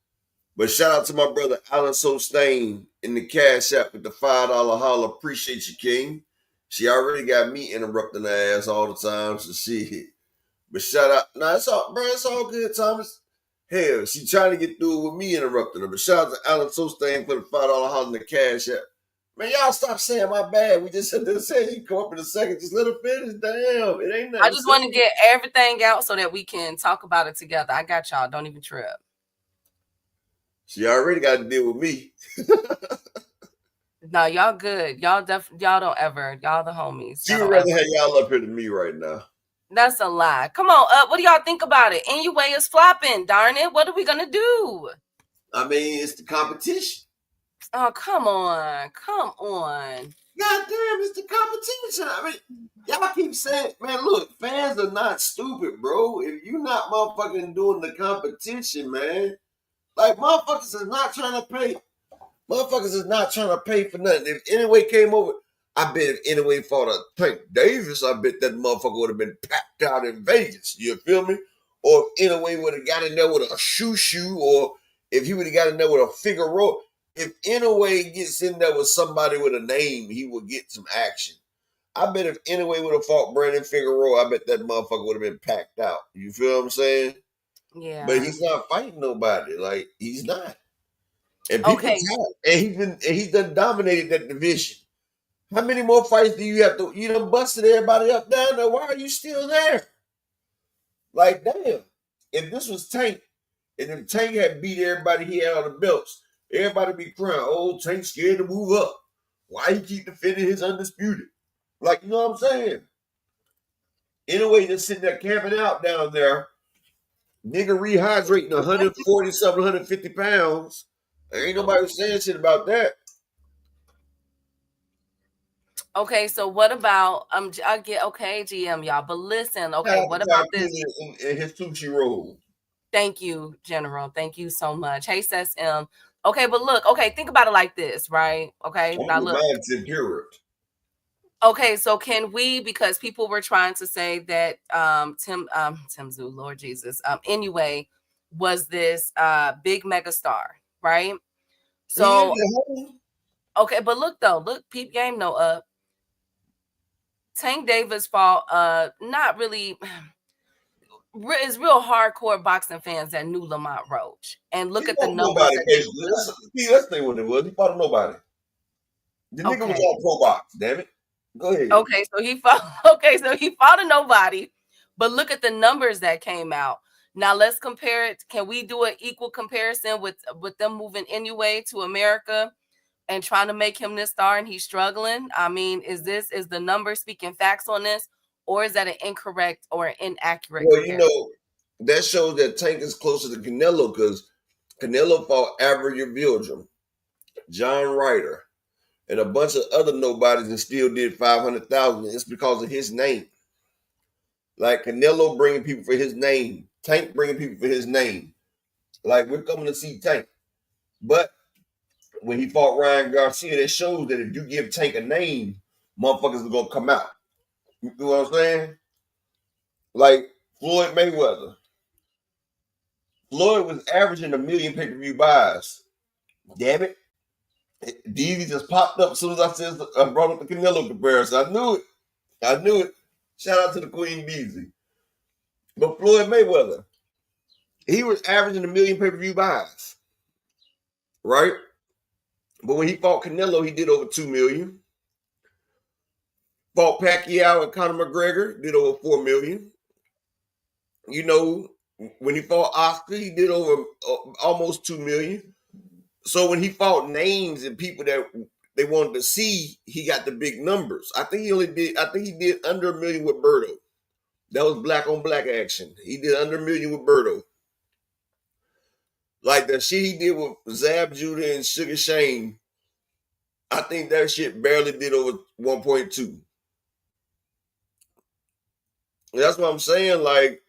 But shout out to my brother Alan Sostain in the Cash App with the $5 holler. Appreciate you, King. She already got me interrupting her ass all the time, so she. But shout out, it's all good, Thomas. Hell, she trying to get through with me interrupting her. But shout out to Alan Sostain for the $5 holler in the Cash App. Man, y'all stop saying my bad. We just said you come up in a second. Just let her finish. Damn, it ain't nothing. I just want to get everything out so that we can talk about it together. I got y'all. Don't even trip. She already got to deal with me. No, y'all good. Y'all don't ever. Y'all the homies. She would rather have y'all up here than me right now. That's a lie. Come on, what do y'all think about it? Inoue is flopping. Darn it. What are we gonna do? I mean, it's the competition. Oh, come on. God damn, it's the competition. I mean, y'all keep saying, man, look, fans are not stupid, bro. If you're not motherfucking doing the competition, man, like motherfuckers is not trying to pay. Motherfuckers is not trying to pay for nothing. If Inoue came over, I bet if Inoue fought a Tank Davis, I bet that motherfucker would have been packed out in Vegas. You feel me? Or if Inoue would have got in there with a shoo, or if he would have got in there with a Figueroa. If Inoue gets in there with somebody with a name, he would get some action. I bet if Inoue would have fought Brandon Figueroa, I bet that motherfucker would have been packed out. You feel what I'm saying? Yeah. But he's not fighting nobody. Like, he's not. And people and he's done dominated that division. How many more fights do you have to? You done busted everybody up down there. Why are you still there? Like, damn. If this was Tank, and if Tank had beat everybody he had on the belts, everybody be crying, oh, Tank scared to move up. Why he keep defending his undisputed? Like, you know what I'm saying? Anyway, just sitting there camping out down there, nigga rehydrating 140 something, 150 pounds. There ain't nobody saying shit about that. Okay, so what about I get GM, y'all, but listen, okay, what about this? In his sushi roll. Thank you, General. Thank you so much. Hey, says M. Okay, but look, think about it like this, right? Okay, now look. Okay, so can we, because people were trying to say that Tim Zoo, Lord Jesus, Inoue was this big megastar, right? So okay, but look though, peep game no up. Tank Davis fought not really. It's real hardcore boxing fans that knew Lamont Roach and look at the numbers nobody, that basically. Let's say what it was. He fought nobody. The nigga was okay. on Pro Box, damn it. Go ahead. Okay, so he fought. Okay, so he fought a nobody, but look at the numbers that came out. Now let's compare it. Can we do an equal comparison with them moving Inoue to America and trying to make him this star and he's struggling? I mean, is the number speaking facts on this, or is that an incorrect or an inaccurate Well, comparison? that shows that Tank is closer to Canelo because Canelo fought Avery Vildrum, John Ryder, and a bunch of other nobodies and still did 500,000. It's because of his name. Like Canelo bringing people for his name, Tank bringing people for his name. Like we're coming to see Tank, but when he fought Ryan Garcia, that shows that if you give Tank a name, motherfuckers are gonna come out. You know what I'm saying? Like Floyd Mayweather. Floyd was averaging 1 million pay-per-view buys. Damn it. DZ just popped up as soon as I brought up the Canelo comparison. I knew it. I knew it. Shout out to the Queen DZ. But Floyd Mayweather, he was averaging 1 million pay-per-view buys. Right? But when he fought Canelo, he did over 2 million. Fought Pacquiao and Conor McGregor, did over 4 million. When he fought Oscar, he did over almost 2 million. So when he fought names and people that they wanted to see, he got the big numbers. I think he did under 1 million with Berto. That was black on black action. He did under 1 million with Berto. Like the shit he did with Zab Judah and Sugar Shane, I think that shit barely did over 1.2. That's what I'm saying. Like,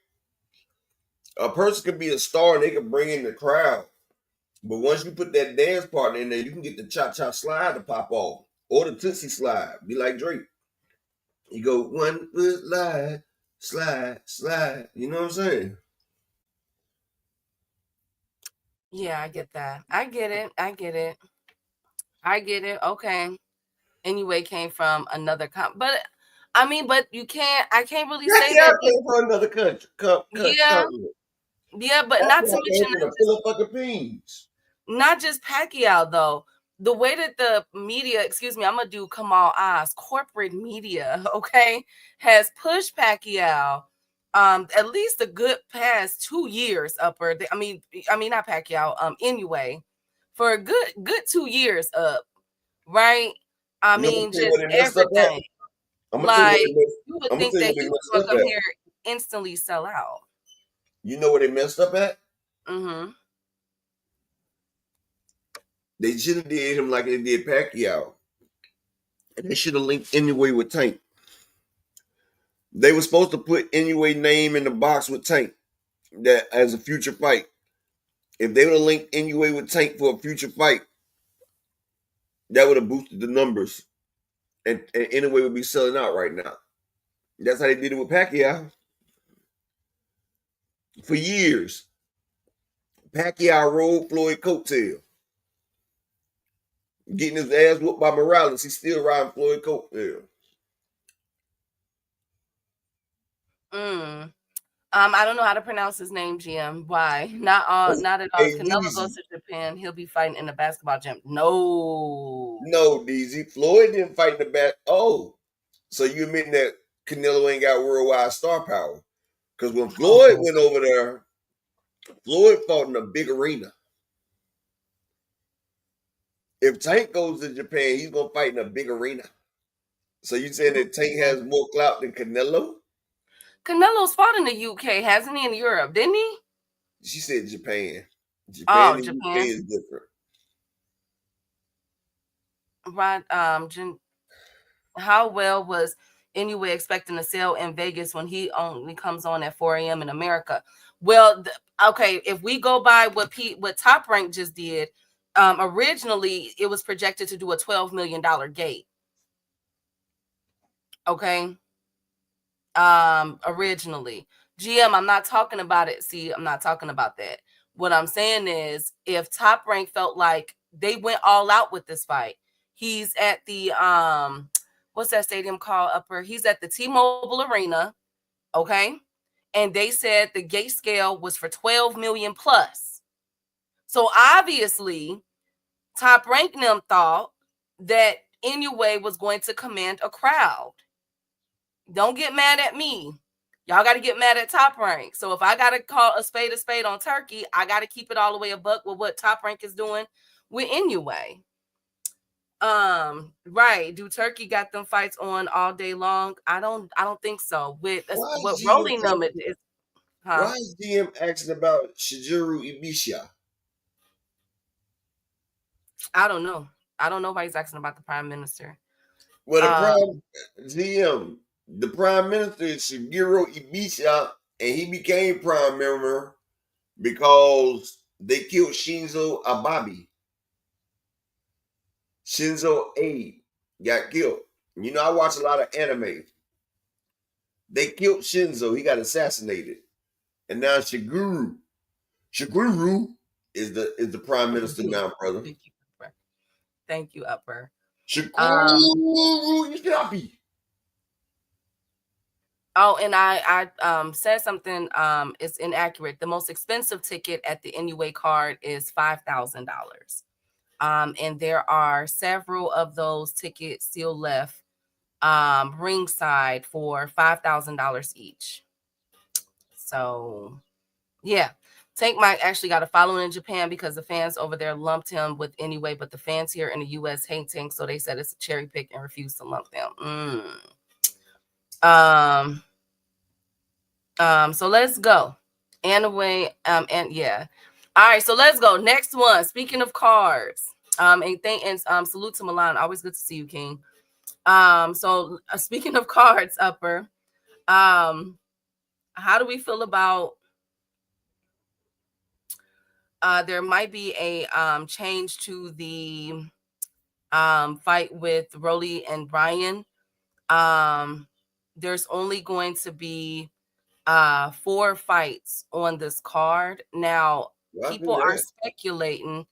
a person could be a star and they can bring in the crowd. But once you put that dance partner in there, you can get the cha-cha slide to pop off. Or the Tootsie slide. Be like Drake. You go 1 foot slide, slide, slide. You know what I'm saying? Yeah, I get that. I get it. Okay. Anyway, came from another but I mean, but I can't really say that. Came from another country. Yeah, but not to mention not just Pacquiao though. The way that the media, excuse me, I'm gonna do Kamal Oz, corporate media, okay, has pushed Pacquiao at least a good past 2 years upward. I mean not Pacquiao, Inoue, for a good 2 years up, right? I mean, just everything. Like, you would think that he was gonna come here instantly sell out. You know where they messed up at? Mm-hmm. They should have did him like they did Pacquiao. And they should have linked Inoue with Tank. They were supposed to put Inoue name in the box with Tank that as a future fight. If they would have linked Inoue with Tank for a future fight, that would have boosted the numbers. And Inoue would be selling out right now. That's how they did it with Pacquiao. For years, Pacquiao rode Floyd coattail. Getting his ass whooped by Morales, he's still riding Floyd coattail. I don't know how to pronounce his name, GM. Why? Not at all. If Canelo goes to Japan, he'll be fighting in the basketball gym. No, DZ. Floyd didn't fight in the back. Oh, so you admit that Canelo ain't got worldwide star power? Because when Floyd went over there, Floyd fought in a big arena. If Tank goes to Japan, he's gonna fight in a big arena. So you saying that Tank has more clout than Canelo? Canelo's fought in the UK, hasn't he? In Europe, didn't he? She said Japan. Japan and UK is different. Right. How well was Inoue expecting to sell in Vegas when he only comes on at 4 a.m. in America? Well, okay, if we go by what Top Rank just did, originally it was projected to do a $12 million gate. Okay. Originally, GM, I'm not talking about it. See, I'm not talking about that. What I'm saying is, if Top Rank felt like they went all out with this fight, he's at the what's that stadium called, Upper? He's at the T-Mobile Arena, okay? And they said the gate scale was for 12 million plus. So obviously, Top Rank them thought that Inoue was going to command a crowd. Don't get mad at me. Y'all got to get mad at Top Rank. So if I got to call a spade on Turki, I got to keep it all the way a buck with what Top Rank is doing with Inoue. Right. Do Turki got them fights on all day long? I don't think so. With what rolling them is, huh? Why is GM asking about Shigeru Ibishia? I don't know. I don't know why he's asking about the prime minister. Well, the prime minister is Shigeru Ibishia, and he became prime minister because they killed Shinzo Abe. Shinzo Abe got killed. You know, I watch a lot of anime. They killed Shinzo. He got assassinated. And now Shiguru is the prime minister now, brother. Thank you, Upper. Shiguru, you should be. Oh, and I said something. It's inaccurate. The most expensive ticket at the Inoue card is $5,000. And there are several of those tickets still left ringside for $5,000 each. So, yeah. Tank Mike actually got a following in Japan because the fans over there lumped him with Inoue, but the fans here in the U.S. hate Tank, so they said it's a cherry pick and refused to lump them. So let's go. Inoue, and yeah. All right, so let's go. Next one. Speaking of cards, and salute to Milan. Always good to see you, King. So speaking of cards, Upper, how do we feel about there might be a change to the fight with Rolly and Brian. There's only going to be 4 fights on this card. Now, people are speculating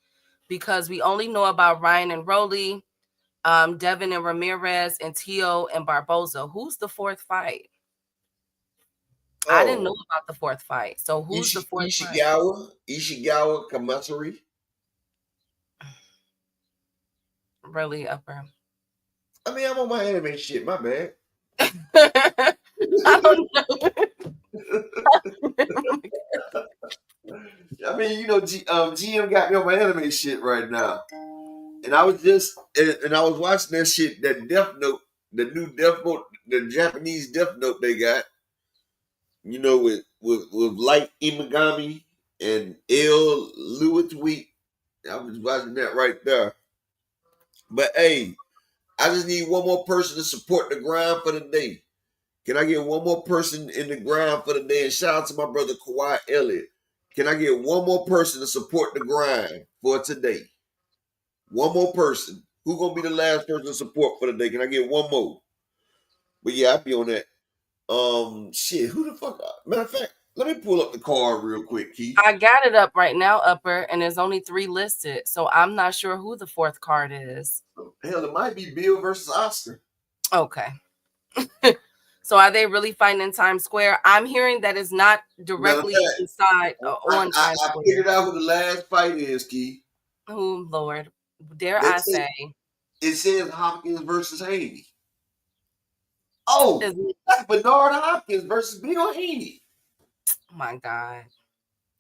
because we only know about Ryan and Rolly, Devin and Ramirez, and Tio and Barboza. Who's the 4th fight? Oh. I didn't know about the 4th fight. So who's the 4th fight? Ishigawa Kamatsuri. Really, Upper? I mean, I'm on my anime shit. My bad. I don't know. I mean, you know, GM got me on my anime shit right now, and I was watching that shit, that Death Note, the new Death Note, the Japanese Death Note they got. You know, with Light Imagami and L. Lewitweet. I was watching that right there. But hey, I just need one more person to support the grind for the day. Can I get one more person in the grind for the day? And shout out to my brother Kawhi Elliott. Can I get one more person to support the grind for today? One more person. Who's gonna be the last person to support for the day? Can I get one more? But yeah, I'll be on that. Shit, who the fuck? Matter of fact, let me pull up the card real quick, Keith. I got it up right now, Upper, and there's only 3 listed, so I'm not sure who the 4th card is. Hell, it might be Bill versus Oscar. Okay. So are they really fighting in Times Square? I'm hearing that it's not directly inside on Times Square. I figured out who the last fight is, Keith. Who, Lord? Dare I say? It says Hopkins versus Haney. Oh, that's Bernard Hopkins versus Bill Haney. Oh my God.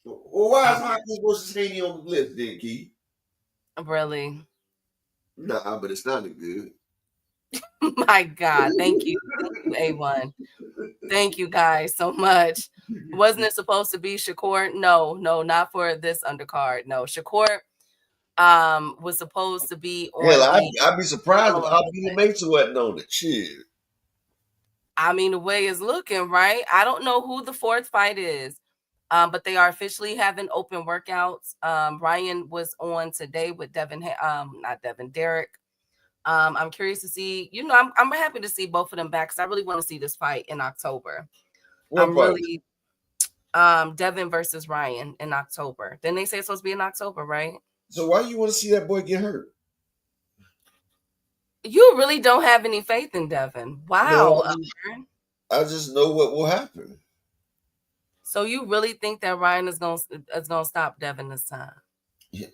Well, why is Hopkins versus Haney on the list then, Keith? Really? Nah, but it's not good. My God. Thank you. Thank you, A1. Thank you guys so much. Wasn't it supposed to be Shakur? No, not for this undercard. No, Shakur was supposed to be on. Hell, I'd be surprised if Abdullah Mason wasn't on it. Shit. I mean, the way it's looking, right? I don't know who the 4th fight is, but they are officially having open workouts. Ryan was on today with Devin, Derek. I'm curious to see, you know, I'm happy to see both of them back because I really want to see this fight in October. Devin versus Ryan in October. Then they say it's supposed to be in October, right? So why do you want to see that boy get hurt? You really don't have any faith in Devin. Wow. No, I just know what will happen. So you really think that Ryan is gonna stop Devin this time?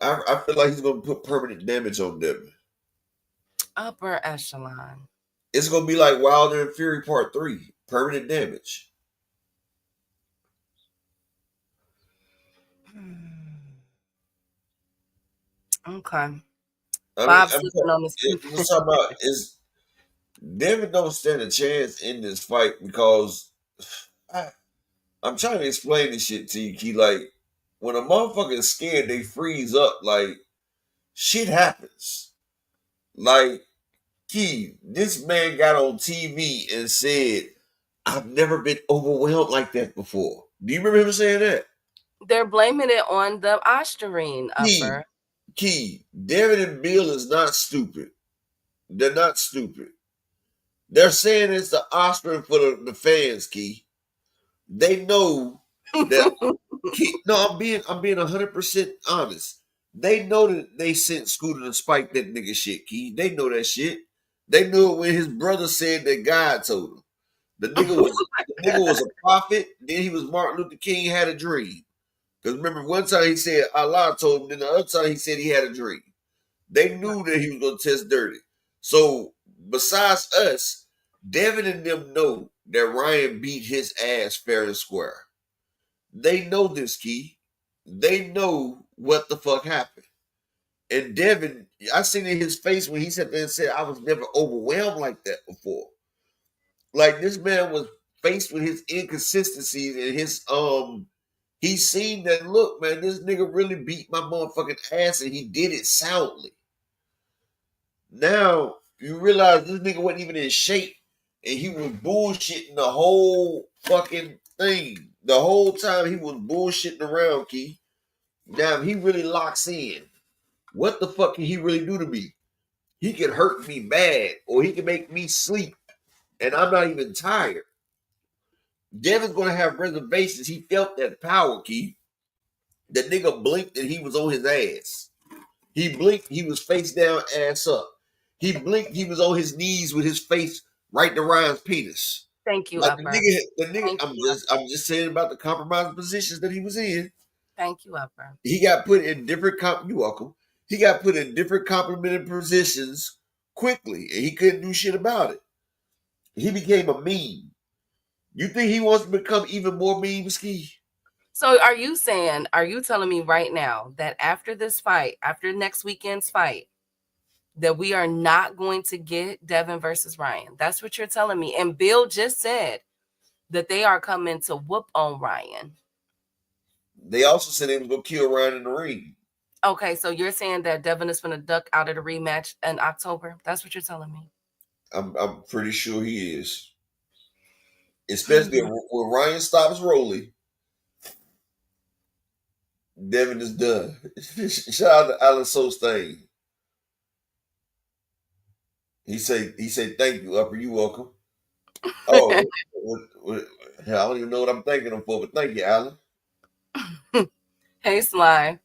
I feel like he's gonna put permanent damage on Devin. Upper echelon. It's gonna be like Wilder and Fury Part 3. Permanent damage. Okay. I'm Sleeping on this. talking about is Devin don't stand a chance in this fight because I'm trying to explain this shit to you, Key. Like, when a motherfucker is scared, they freeze up. Like, shit happens. Like, Key, this man got on TV and said, I've never been overwhelmed like that before. Do you remember him saying that? They're blaming it on the Ostarine, Upper. Key, Devin and Bill is not stupid. They're not stupid. They're saying it's the Ostarine for the fans, Key. They know that. No, I'm being 100% honest. They know that they sent Scooter to spike that nigga shit, Key. They know that shit. They knew it when his brother said that God told him. The nigga was a prophet. Then he was Martin Luther King had a dream. Because remember, one time he said Allah told him. Then the other time he said he had a dream. They knew that he was going to test dirty. So besides us, Devin and them know that Ryan beat his ass fair and square. They know this, Key. They know what the fuck happened. And Devin, I seen in his face when he sat there and said, I was never overwhelmed like that before. Like, this man was faced with his inconsistencies and his he seen that, look, man, this nigga really beat my motherfucking ass and he did it soundly. Now you realize this nigga wasn't even in shape and he was bullshitting the whole fucking thing. The whole time he was bullshitting around, Key. Now, if he really locks in, what the fuck can he really do to me? He can hurt me bad, or he can make me sleep, and I'm not even tired. Devin's gonna have reservations. He felt that power, Key. The nigga blinked and he was on his ass. He blinked, he was face down, ass up. He blinked, he was on his knees with his face right to Ryan's penis. Thank you, like Upper. the nigga. I'm just saying about the compromising positions that he was in. Thank you, Upper. He got put in different you welcome. He got put in different complimented positions quickly, and he couldn't do shit about it. He became a meme. You think he wants to become even more meme, Ski? So are you telling me right now that after this fight, after next weekend's fight, that we are not going to get Devin versus Ryan? That's what you're telling me. And Bill just said that they are coming to whoop on Ryan. They also said they was going to kill Ryan in the ring. Okay, so you're saying that Devin is going to duck out of the rematch in October? That's what you're telling me? I'm pretty sure he is. Especially when Ryan stops rolling, Devin is done. Shout out to Alan Sostain. He said, thank you, Upper. You welcome. Oh, I don't even know what I'm thanking him for, but thank you, Alan. Hey, Sly.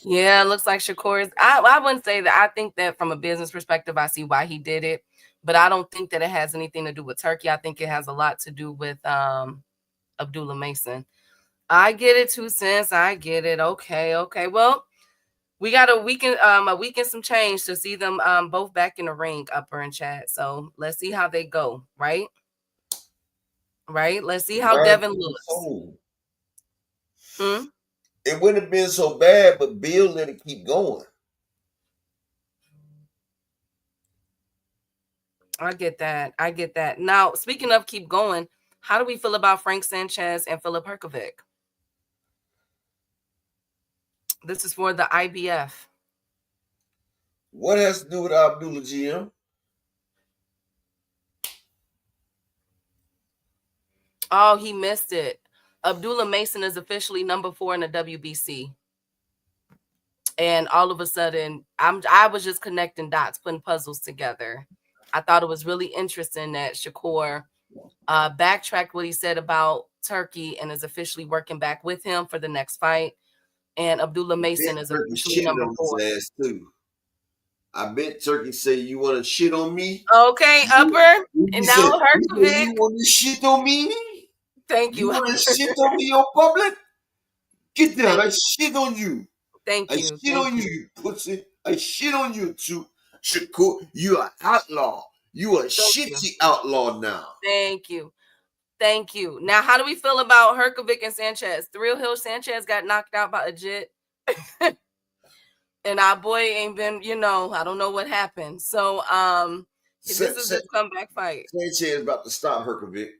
Yeah, it looks like Shakur is. I wouldn't say that. I think that from a business perspective, I see why he did it, but I don't think that it has anything to do with Turkey. I think it has a lot to do with Abdullah Mason. I get it, 2 cents. I get it. Okay. Well, we got a week and some change to see them both back in the ring, Upper and Chat. So let's see how they go, right? Right? Let's see how Devin looks. It wouldn't have been so bad, but Bill let it keep going. I get that. Now, speaking of keep going, how do we feel about Frank Sanchez and Filip Hrgovic? This is for the IBF. What has to do with Abdullah, GM? Oh, he missed it. Abdullah Mason is officially number 4 in the WBC. And all of a sudden, I was just connecting dots, putting puzzles together. I thought it was really interesting that Shakur backtracked what he said about Turki and is officially working back with him for the next fight. And Abdullah Mason is officially number 4. Too. I bet Turkey say you want to shit on me. Okay, Upper. You And said, now Herkovic. you want to shit on me? Thank You you. want to shit on me on public? Get down. Thank I shit on you. Thank I you. shit Thank on you, you pussy. I shit on you too. Shakur, you are outlaw. You a Thank you. shitty outlaw now. Thank you. Thank you. Now, how do we feel about Herkovic and Sanchez? Thrill Hill Sanchez got knocked out by a jit. And our boy ain't been, I don't know what happened. So this is his comeback fight. Sanchez about to stop Herkovic.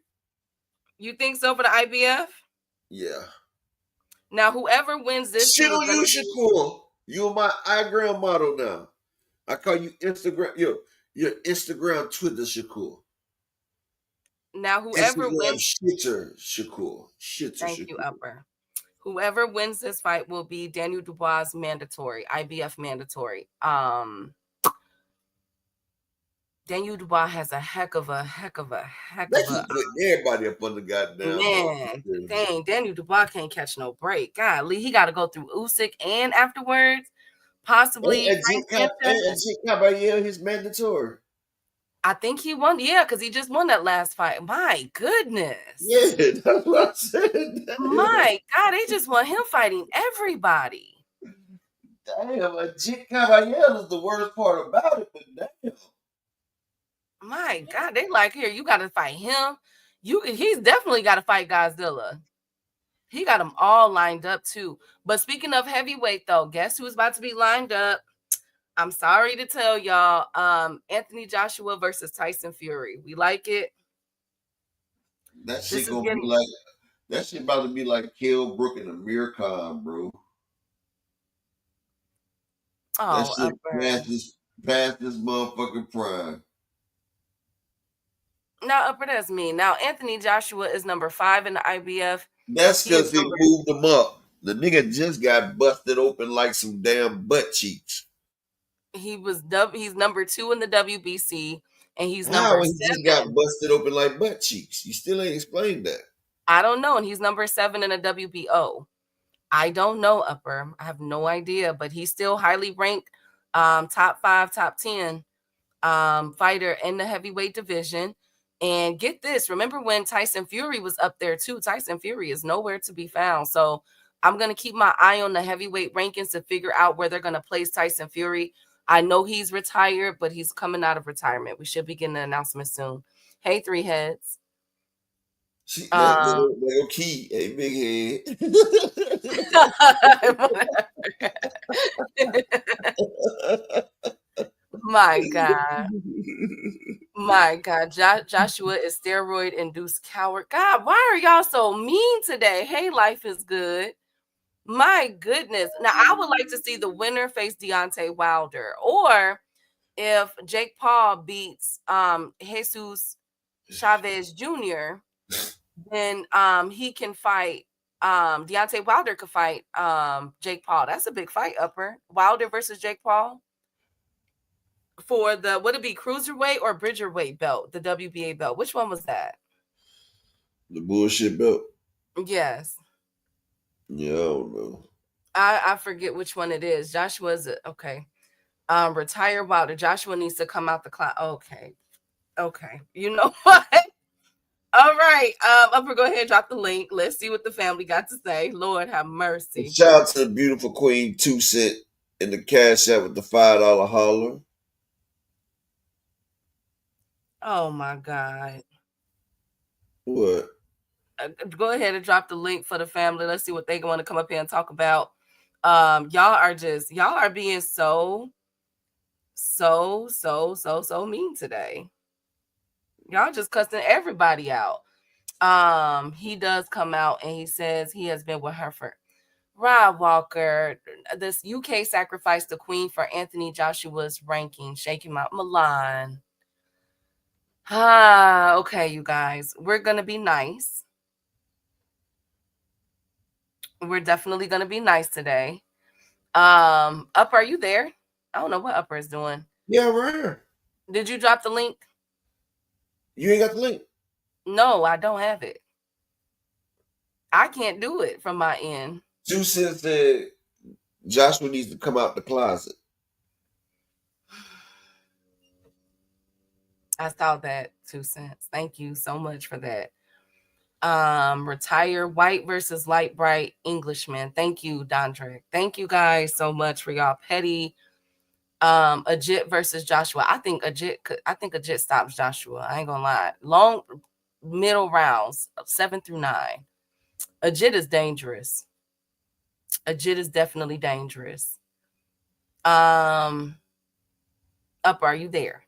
You think so for the IBF? Yeah. Now, whoever wins this shit on you, Shakur. You're my iGram model now. I call you Instagram. Your Instagram Twitter Shakur. Now, whoever Instagram wins, shitter Shakur. Shitter thank Shakur. you, Upper. Whoever wins this fight will be Daniel Dubois mandatory, IBF mandatory. Daniel Dubois has a heck of a. They keep putting everybody up on the goddamn. Man, dang, Daniel Dubois can't catch no break. Golly, he got to go through Usyk and afterwards, possibly. His mandatory. I think he won. Yeah, because he just won that last fight. My goodness. Yeah, that's what I said. My God, they just want him fighting everybody. Damn, Ajit Caballero is the worst part about it, but damn. My God, they like, here, you got to fight him. He's definitely got to fight Godzilla. He got them all lined up too. But speaking of heavyweight, though, guess who's about to be lined up? I'm sorry to tell y'all, Anthony Joshua versus Tyson Fury. We like it. That shit gonna be like, that shit about to be like Kell Brook and Amir Khan, bro. Oh, that shit past this motherfucking prime. Now, Upper, that's me. Now, Anthony Joshua is number 5 in the IBF. That's because he moved him up. The nigga just got busted open like some damn butt cheeks. He's number 2 in the WBC, and he's How number he 7. Just got busted open like butt cheeks. You still ain't explained that. I don't know, and he's number 7 in the WBO. I don't know, Upper. I have no idea, but he's still highly ranked, top 5, top 10 fighter in the heavyweight division. And get this, remember when Tyson Fury was up there too? Tyson Fury is nowhere to be found. So I'm going to keep my eye on the heavyweight rankings to figure out where they're going to place Tyson Fury. I know he's retired, but he's coming out of retirement. We should be getting an announcement soon. Hey, Three Heads. Little key, a big head. My God. My God. Joshua is steroid-induced coward. God, why are y'all so mean today? Hey, life is good. My goodness. Now, I would like to see the winner face Deontay Wilder. Or if Jake Paul beats Jesus Chavez Jr., then he can fight. Deontay Wilder could fight Jake Paul. That's a big fight, Upper. Wilder versus Jake Paul. For the, would it be cruiserweight or bridgerweight belt, the WBA belt? Which one was that? The bullshit belt. Yes. Yeah, I don't know. I forget which one it is. Joshua's okay. Retire Wilder. Joshua needs to come out the cloud. Okay. You know what? All right. Upper, go ahead and drop the link. Let's see what the family got to say. Lord have mercy. Shout out to the beautiful Queen 2 Cent in the Cash App with the $5 holler. Oh my God. What? Go ahead and drop the link for the family. Let's see what they want to come up here and talk about. Y'all are being so mean today. Y'all just cussing everybody out. He does come out and he says he has been with her for Rob Walker. This UK sacrificed the queen for Anthony Joshua's ranking, shaking out Milan. Okay, you guys, we're gonna be nice. We're definitely gonna be nice today. Upper, are you there? I don't know what Upper is doing. Yeah, right here. Did you drop the link? You ain't got the link? No, I don't have it. I can't do it from my end. 2 Cent said Joshua needs to come out the closet. I saw that 2 cents. Thank you so much for that. Retire white versus light bright Englishman. Thank you, Dondrick. Thank you guys so much for y'all petty. Ajit versus Joshua. I think Ajit stops Joshua. I ain't gonna lie. Long middle rounds, 7 through 9. Ajit is dangerous. Ajit is definitely dangerous. Up, are you there?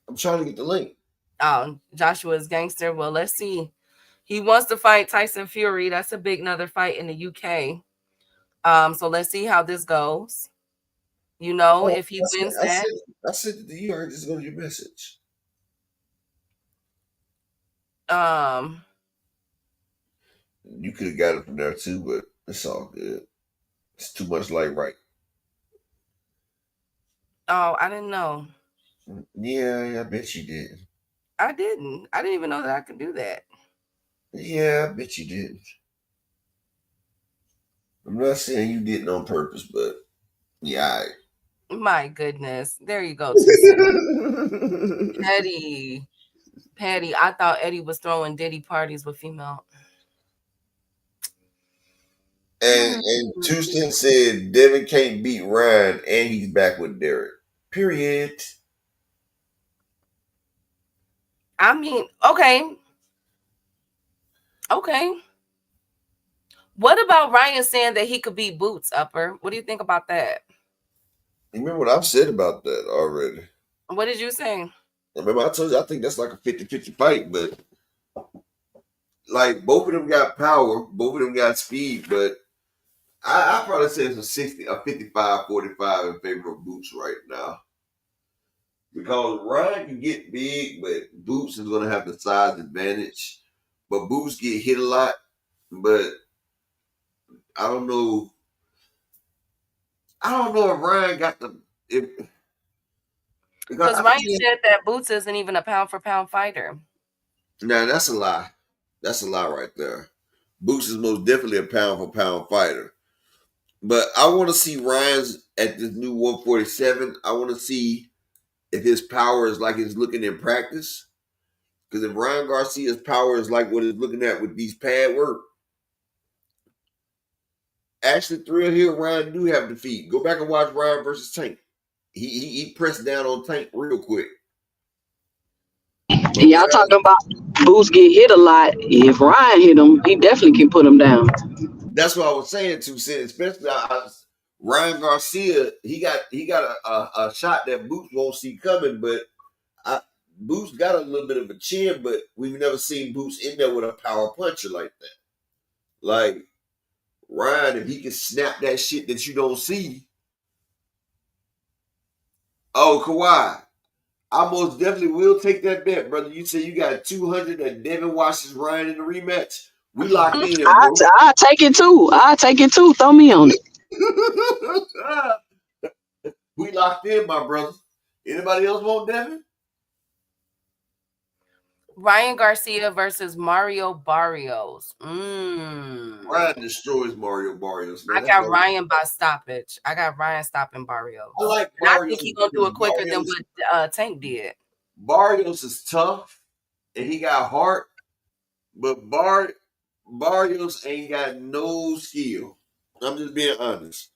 I'm trying to get the link. Oh, Joshua is gangster. Well, let's see. He wants to fight Tyson Fury. That's a big another fight in the UK. So let's see how this goes. You know, if he wins that. I said it to you. I just go to your message. You could have got it from there too, but it's all good. It's too much light right. Oh, I didn't know. Yeah, I bet you did. I didn't even know that I could do that. Yeah, I bet you did. I'm not saying you did it on purpose, but yeah. My goodness. There you go. Patty. I thought Eddie was throwing Diddy parties with female. And Houston said Devin can't beat Ryan, and he's back with Derek. Period. I mean, okay. What about Ryan saying that he could beat Boots, Upper? What do you think about that? You remember what I've said about that already? What did you say? Remember I told you I think that's like a 50-50 fight, but like both of them got power, both of them got speed, but I probably say it's a 55-45 in favor of Boots right now. Because Ryan can get big, but Boots is gonna have the size advantage. But Boots get hit a lot, but I don't know. I don't know if Ryan got the because Ryan said that Boots isn't even a pound for pound fighter. Nah, that's a lie. That's a lie right there. Boots is most definitely a pound for pound fighter. But I want to see Ryan's at this new 147. I want to see if his power is like it's looking in practice. Because if Ryan Garcia's power is like what it's looking at with these pad work, actually Thrill Hill Ryan do have defeat. Go back and watch Ryan versus Tank. He pressed down on Tank real quick. Y'all talking about Boots get hit a lot. If Ryan hit him, he definitely can put him down. That's what I was saying to Sid, especially Ryan Garcia. He got a shot that Boots won't see coming, but Boots got a little bit of a chin, but we've never seen Boots in there with a power puncher like that. Like Ryan, if he can snap that shit that you don't see. Oh, Kawhi, I most definitely will take that bet, brother. You say you got 200 that Devin watches Ryan in the rematch. We locked in. I take it too. Throw me on it. We locked in, my brother. Anybody else want Devin? Ryan Garcia versus Mario Barrios. Ryan destroys Mario Barrios. Man. I got Ryan by stoppage. I got Ryan stopping Barrios. I like Barrios. I think he's gonna do it quicker than what Tank did. Barrios is tough and he got heart, but Barrios ain't got no skill. I'm just being honest.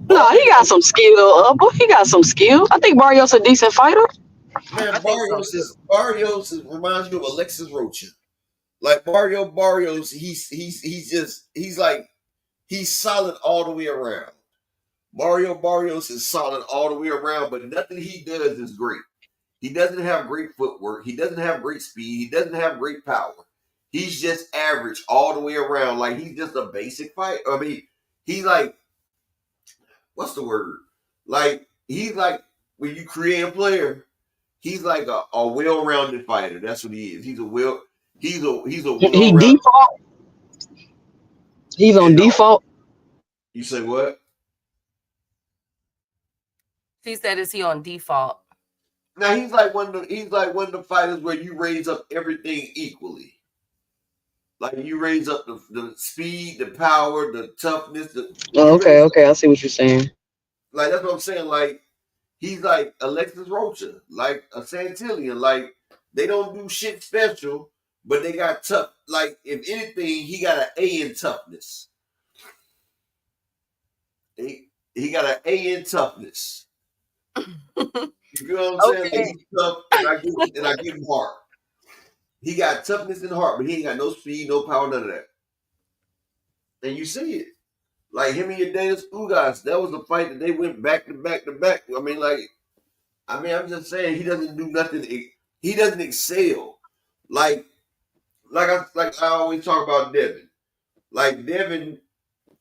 No, he got some skill. He got some skill. I think Barrios a decent fighter. Man, Barrios reminds me of Alexis Rocha. Like Barrios, he's solid all the way around. Mario Barrios is solid all the way around, but nothing he does is great. He doesn't have great footwork. He doesn't have great speed. He doesn't have great power. He's just average all the way around. Like he's just a basic fighter. I mean, he's like, what's the word? Like he's like when you create a player. He's like a well-rounded fighter. That's what he is. He's a well-rounded. He default. He's on default. You say what? He said, "Is he on default?" Now he's like one of the fighters where you raise up everything equally. Like you raise up the speed, the power, the toughness. Okay. I see what you're saying. Like that's what I'm saying. Like. He's like Alexis Rocha, like a Santillian. Like They don't do shit special, but they got tough. Like, if anything, he got an A in toughness. He got an A in toughness. You know what I'm saying? Like, he's tough, and I give him heart. He got toughness and heart, but he ain't got no speed, no power, none of that. And you see it. Like him and your Daniel Ugas, that was a fight that they went back to back to back. I'm just saying he doesn't do nothing. He doesn't excel. Like I always talk about Devin. Like Devin,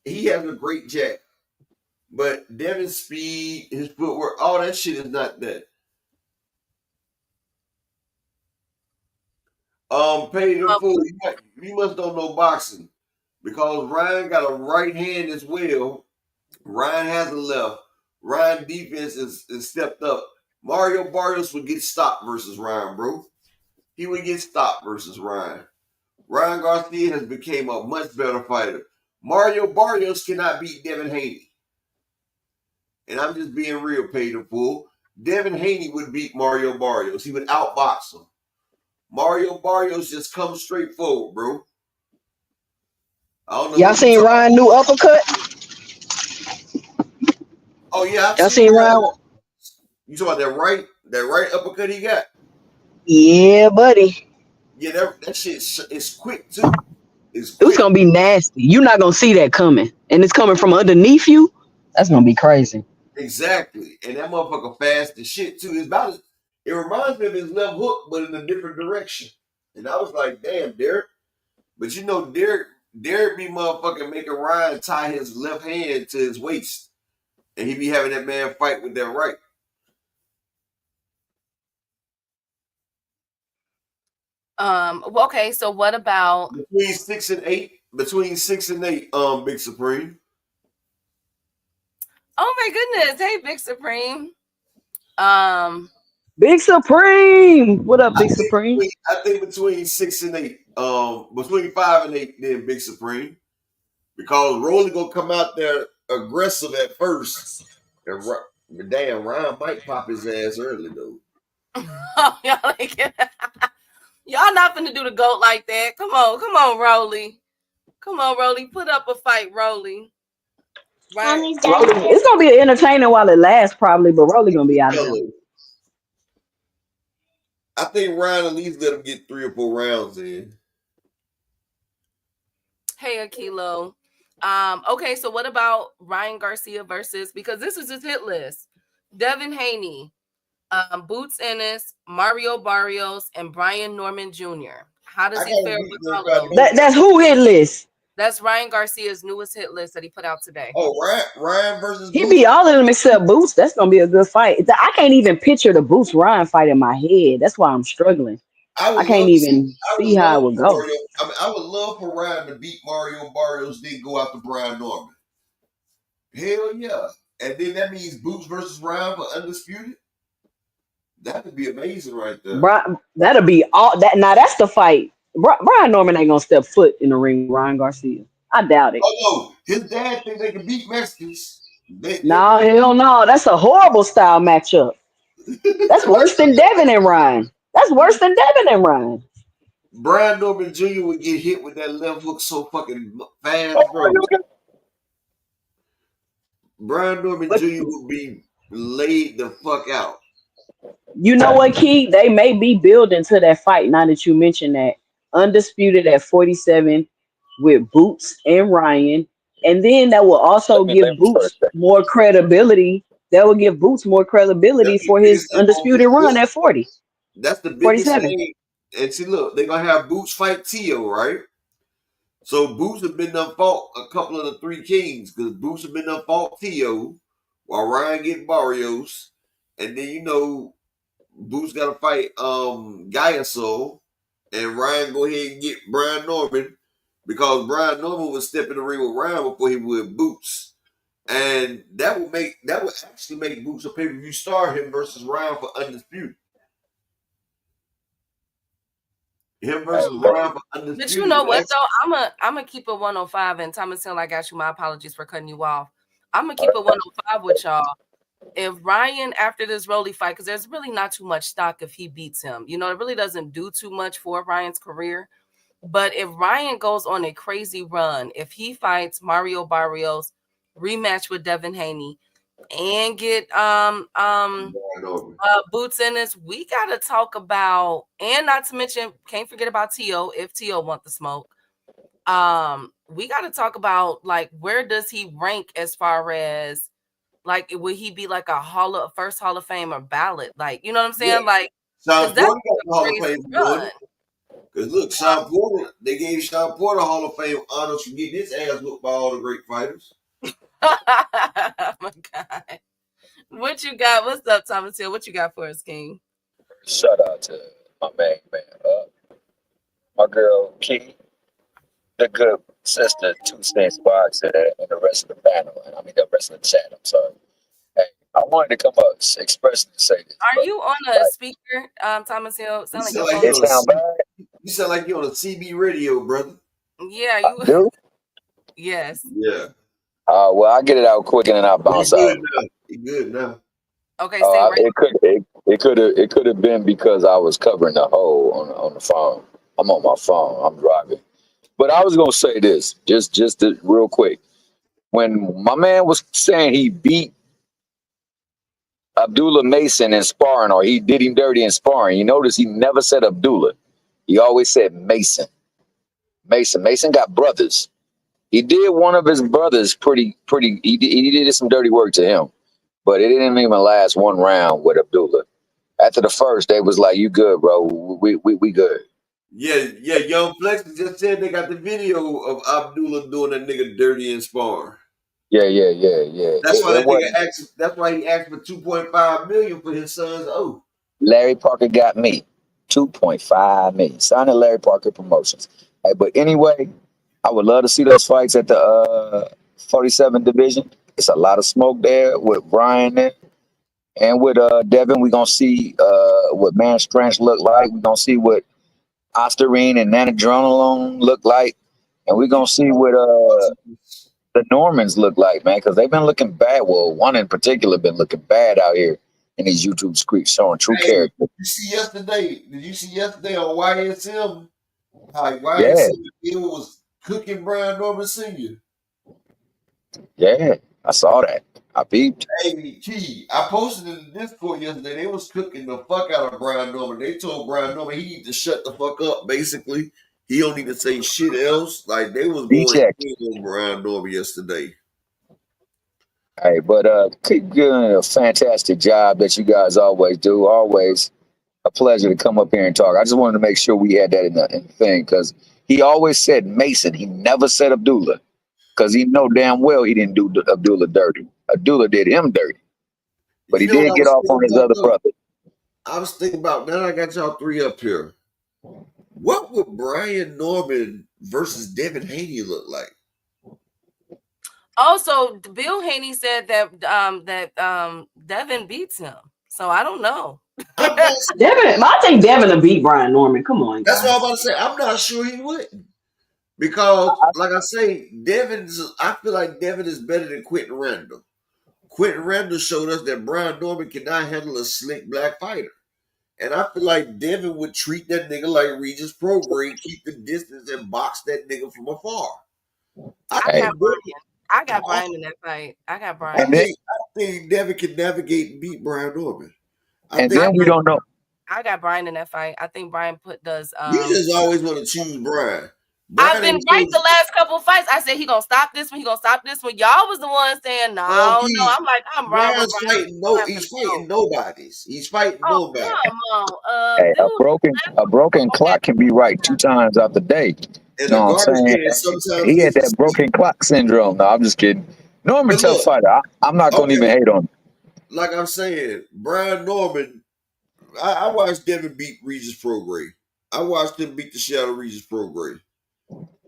he has a great jab, but Devin's speed, his footwork, all that shit is not that. Paid him fool. You must don't know boxing because Ryan got a right hand as well. Ryan has a left. Ryan defense is stepped up. Mario Barrios would get stopped versus Ryan, bro. He would get stopped versus Ryan. Ryan Garcia has become a much better fighter. Mario Barrios cannot beat Devin Haney. And I'm just being real, paid in full. Devin Haney would beat Mario Barrios. He would outbox him. Mario Barrios just comes straight forward, bro. I don't know. Y'all seen Ryan new uppercut? Oh yeah, y'all seen Ryan? You talking about that right uppercut he got? Yeah, buddy. Yeah, that shit is quick too. It's gonna be nasty. You're not gonna see that coming, and it's coming from underneath you. That's gonna be crazy. Exactly, and that motherfucker fast as shit too. It reminds me of his left hook, but in a different direction. And I was like, damn, Derek. But you know, Derek be motherfucking making Ryan tie his left hand to his waist, and he be having that man fight with that right. Okay, so what about between 6 and 8? Between 6 and 8, Big Supreme. Oh my goodness. Hey, Big Supreme. Big Supreme. What up, Big Supreme? I think between 6 and 8. Between 5 and 8, then Big Supreme. Because Rolly gonna come out there aggressive at first. And damn, Ryan might pop his ass early though. Oh, y'all not finna do the GOAT like that. Come on, Rolly. Come on, Rolly. Put up a fight, Rolly. Right. It's gonna be entertaining while it lasts, probably, but Rolly gonna be out of there. I think Ryan at least let him get 3 or 4 rounds in. Hey, Akilo. Okay, so what about Ryan Garcia versus, because this is his hit list: Devin Haney, Boots Ennis, Mario Barrios, and Brian Norman Jr. How does he fare with all of them? That's who hit list? That's Ryan Garcia's newest hit list that he put out today. Oh, Ryan versus He beat all of them except Boots. That's gonna be a good fight. I can't even picture the Boots Ryan fight in my head. That's why I'm struggling. I can't even see how it would go. I would love for Ryan to beat Mario Barrios, then go after Brian Norman. Hell yeah. And then that means Boots versus Ryan for undisputed. That would be amazing right there. That'll be all that. Now that's the fight. Brian Norman ain't gonna step foot in the ring with Ryan Garcia. I doubt it. Oh no, his dad thinks they can beat Mexicans. No, hell no. That's a horrible style matchup. That's worse than Devin and Ryan. That's worse than Devin and Ryan. Brian Norman Jr. would get hit with that left hook so fucking fast, bro. Brian Norman Jr. would be laid the fuck out. You know what, Key? They may be building to that fight now that you mentioned that. Undisputed at 47 with Boots and Ryan. And then that will also give Boots more credibility. That will give Boots more credibility for his undisputed run at 40. That's the biggest thing. And see, look, they're going to have Boots fight Tio, right? So Boots have been done fought a couple of the 3 kings because Boots have been done fought Tio while Ryan get Barrios. And then, you know, Boots got to fight Gaiaso. And Ryan go ahead and get Brian Norman because Brian Norman would step in the ring with Ryan before he would Boots. And that would actually make Boots a pay-per-view star, him versus Ryan for undisputed. Him versus Ryan for undisputed. But you know what though? I'm gonna keep it 105, and Thomas Hill, I got you. My apologies for cutting you off. I'm gonna keep it 105 with y'all. if Ryan, after this Rolly fight, because there's really not too much stock if he beats him. You know, it really doesn't do too much for Ryan's career. But if Ryan goes on a crazy run, if he fights Mario Barrios, rematch with Devin Haney, and get boots in this, we gotta talk about, and not to mention, can't forget about T.O. if T.O. want the smoke. We gotta talk about, like, where does he rank as far as, like, would he be like a first Hall of Fame or ballot? Like, you know what I'm saying? Yeah. Like, Sean because that's Porter got the a Hall of crazy Fame run. doing it. Because look, Sean Porter, they gave Sean Porter Hall of Fame honors for getting his ass whooped by all the great fighters. Oh my God. What you got? What's up, Thomas Hill? What you got for us, King? Shout out to my main man, my girl Key, the good sister, 2 Cents Boxer, and the rest of the panel, and I mean the rest of the chat. I'm sorry. Hey, I wanted to come up expressly to say this, Are but you on a like, speaker, Thomas Hill? You Sound like sound your like phone. you it on a sound bad. you sound like you on a CB radio, brother. Yeah, I you. do. Yes. Yeah. Well, I get it out quick and then I But bounce you good out. now. You good now. Okay, stay right. It could have been because I was covering the hole on the phone. I'm on my phone. I'm driving. But I was gonna say this, real quick. When my man was saying he beat Abdullah Mason in sparring, or he did him dirty in sparring, you notice he never said Abdullah. He always said Mason. Mason got brothers. He did one of his brothers pretty. He did some dirty work to him, but it didn't even last one round with Abdullah. After the first, they was like, "You good, bro? We good." Yeah, Young Flex just said they got the video of Abdullah doing that nigga dirty in sparring. Yeah. That's why It that nigga wasn't. asked. That's why he asked for $2.5 million for his son's oath. Larry Parker got me 2.5 million. Signing Larry Parker Promotions. Hey, but anyway, I would love to see those fights at the 47 division. It's a lot of smoke there with Brian there. And with Devin, we're gonna see what Man Strange look like. We're gonna see what Osterine and Nanadronalone look like. And we're gonna see what the Normans look like, man, because they've been looking bad. Well, one in particular been looking bad out here in these YouTube streets, showing true Hey, character. did you see yesterday on YSM how Yeah, YSM was cooking Brian Norman Sr.? yeah, I saw that. I peeped. Hey, Key, I posted in the Discord yesterday. They was cooking the fuck out of Brian Norman. They told Brian Norman he need to shut the fuck up, basically. He don't need to say shit else. Like, they was D going check. in on Brian Norman yesterday. Hey, but keep doing a fantastic job that you guys always do. Always a pleasure to come up here and talk. I just wanted to make sure we had that in the thing because he always said Mason. He never said Abdullah because he know damn well he didn't do Abdullah dirty. Abdullah did him dirty, but You he know what did I get was off thinking on his about, other though? brother. I was thinking about, now that I got y'all three up here, what would Brian Norman versus Devin Haney look like? Also, Bill Haney said that Devin beats him. So I don't know. I'm not, Devin, I think Devin will beat Brian Norman. Come on, that's what I'm guys. about to say. I'm not sure he wouldn't. Because, like I say, I feel like Devin is better than Quentin Randall. Quentin Randall showed us that Brian Norman cannot handle a slick black fighter. And I feel like Devin would treat that nigga like Regis Prograde, keep the distance and box that nigga from afar. I I Hey, got think Brian. I got I, Brian in that fight. I got I and Brian. then think I think Devin can navigate and beat Brian Norman. I and think then we don't know. I got Brian in that fight. I think Brian does. you just always want to choose Brian. I've Brian been ain't right so the last couple fights. I said he gonna stop this one. He gonna stop this one. Y'all was the ones saying no, no. I'm like, I'm wrong with Brian's Brian. fighting He's he's gonna fighting nobodies. He's fighting Oh nobody. come on, Hey, dude. a broken clock can be right 2 times out the day. And You know a what I'm garbage saying? can sometimes He had gets the that stick. broken clock syndrome. No, I'm just kidding. Norman But tough look, fighter. I'm not gonna even okay, hate on him. like I'm saying, Brian Norman, I watched Devin beat Regis Prograde. I watched him beat the shit out of Regis Prograde.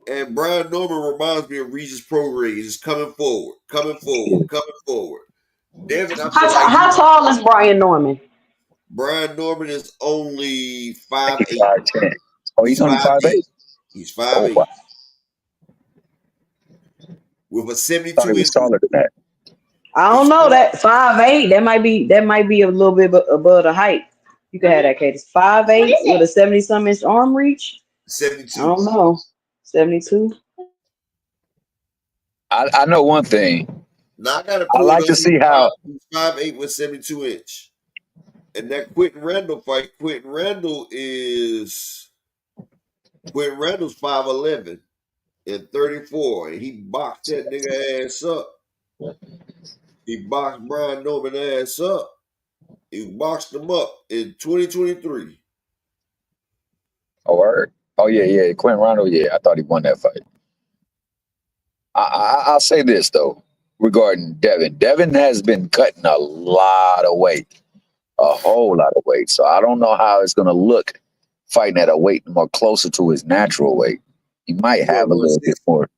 And Brian Norman reminds me of Regis Prograde. He's just coming forward, coming forward, coming forward. Devin, I feel like How tall is Brian Norman? Brian Norman is only I think 5'8". he's 5'10". Oh, He's he's only 5'8". 5'8". He's Oh, wow. 5'8". With a I thought he 72 was inch taller than that. I don't know that 5'8". That might be a little bit above the height. You can have that, Kate. It's 5'8" with a 70-some inch arm reach. I 72. don't know. 72. I know one thing. Now I gotta I pull it like up. to see how. He's 5'8" with 72 inch. And that Quentin Randall fight, Quentin Randall's 5'11" and 34. And he boxed that nigga ass up. He boxed Brian Norman ass up. He boxed him up in 2023. Oh, word. Oh yeah. Quentin Rondo, yeah. I thought he won that fight. I'll say this though, regarding Devin. Devin has been cutting a lot of weight, a whole lot of weight. So I don't know how it's gonna look fighting at a weight more closer to his natural weight. He might have a little bit more,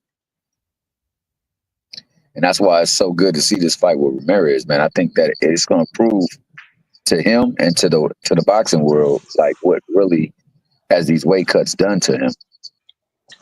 and that's why it's so good to see this fight with Ramirez, man. I think that it's gonna prove to him and to the boxing world like what really has these weight cuts done to him.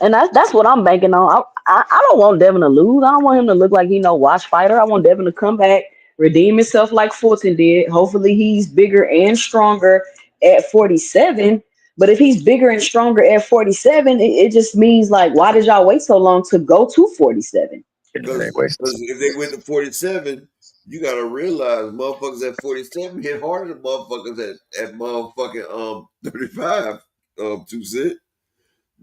And that's what I'm banking on. I don't want Devin to lose. I don't want him to look like he no watch fighter. I want Devin to come back, redeem himself like Fulton did. Hopefully he's bigger and stronger at 47. But if he's bigger and stronger at 47, it just means like, why did y'all wait so long to go to 47? Because if they went to 47, you gotta realize motherfuckers at 47 hit harder than motherfuckers at motherfucking 35. 2-sit.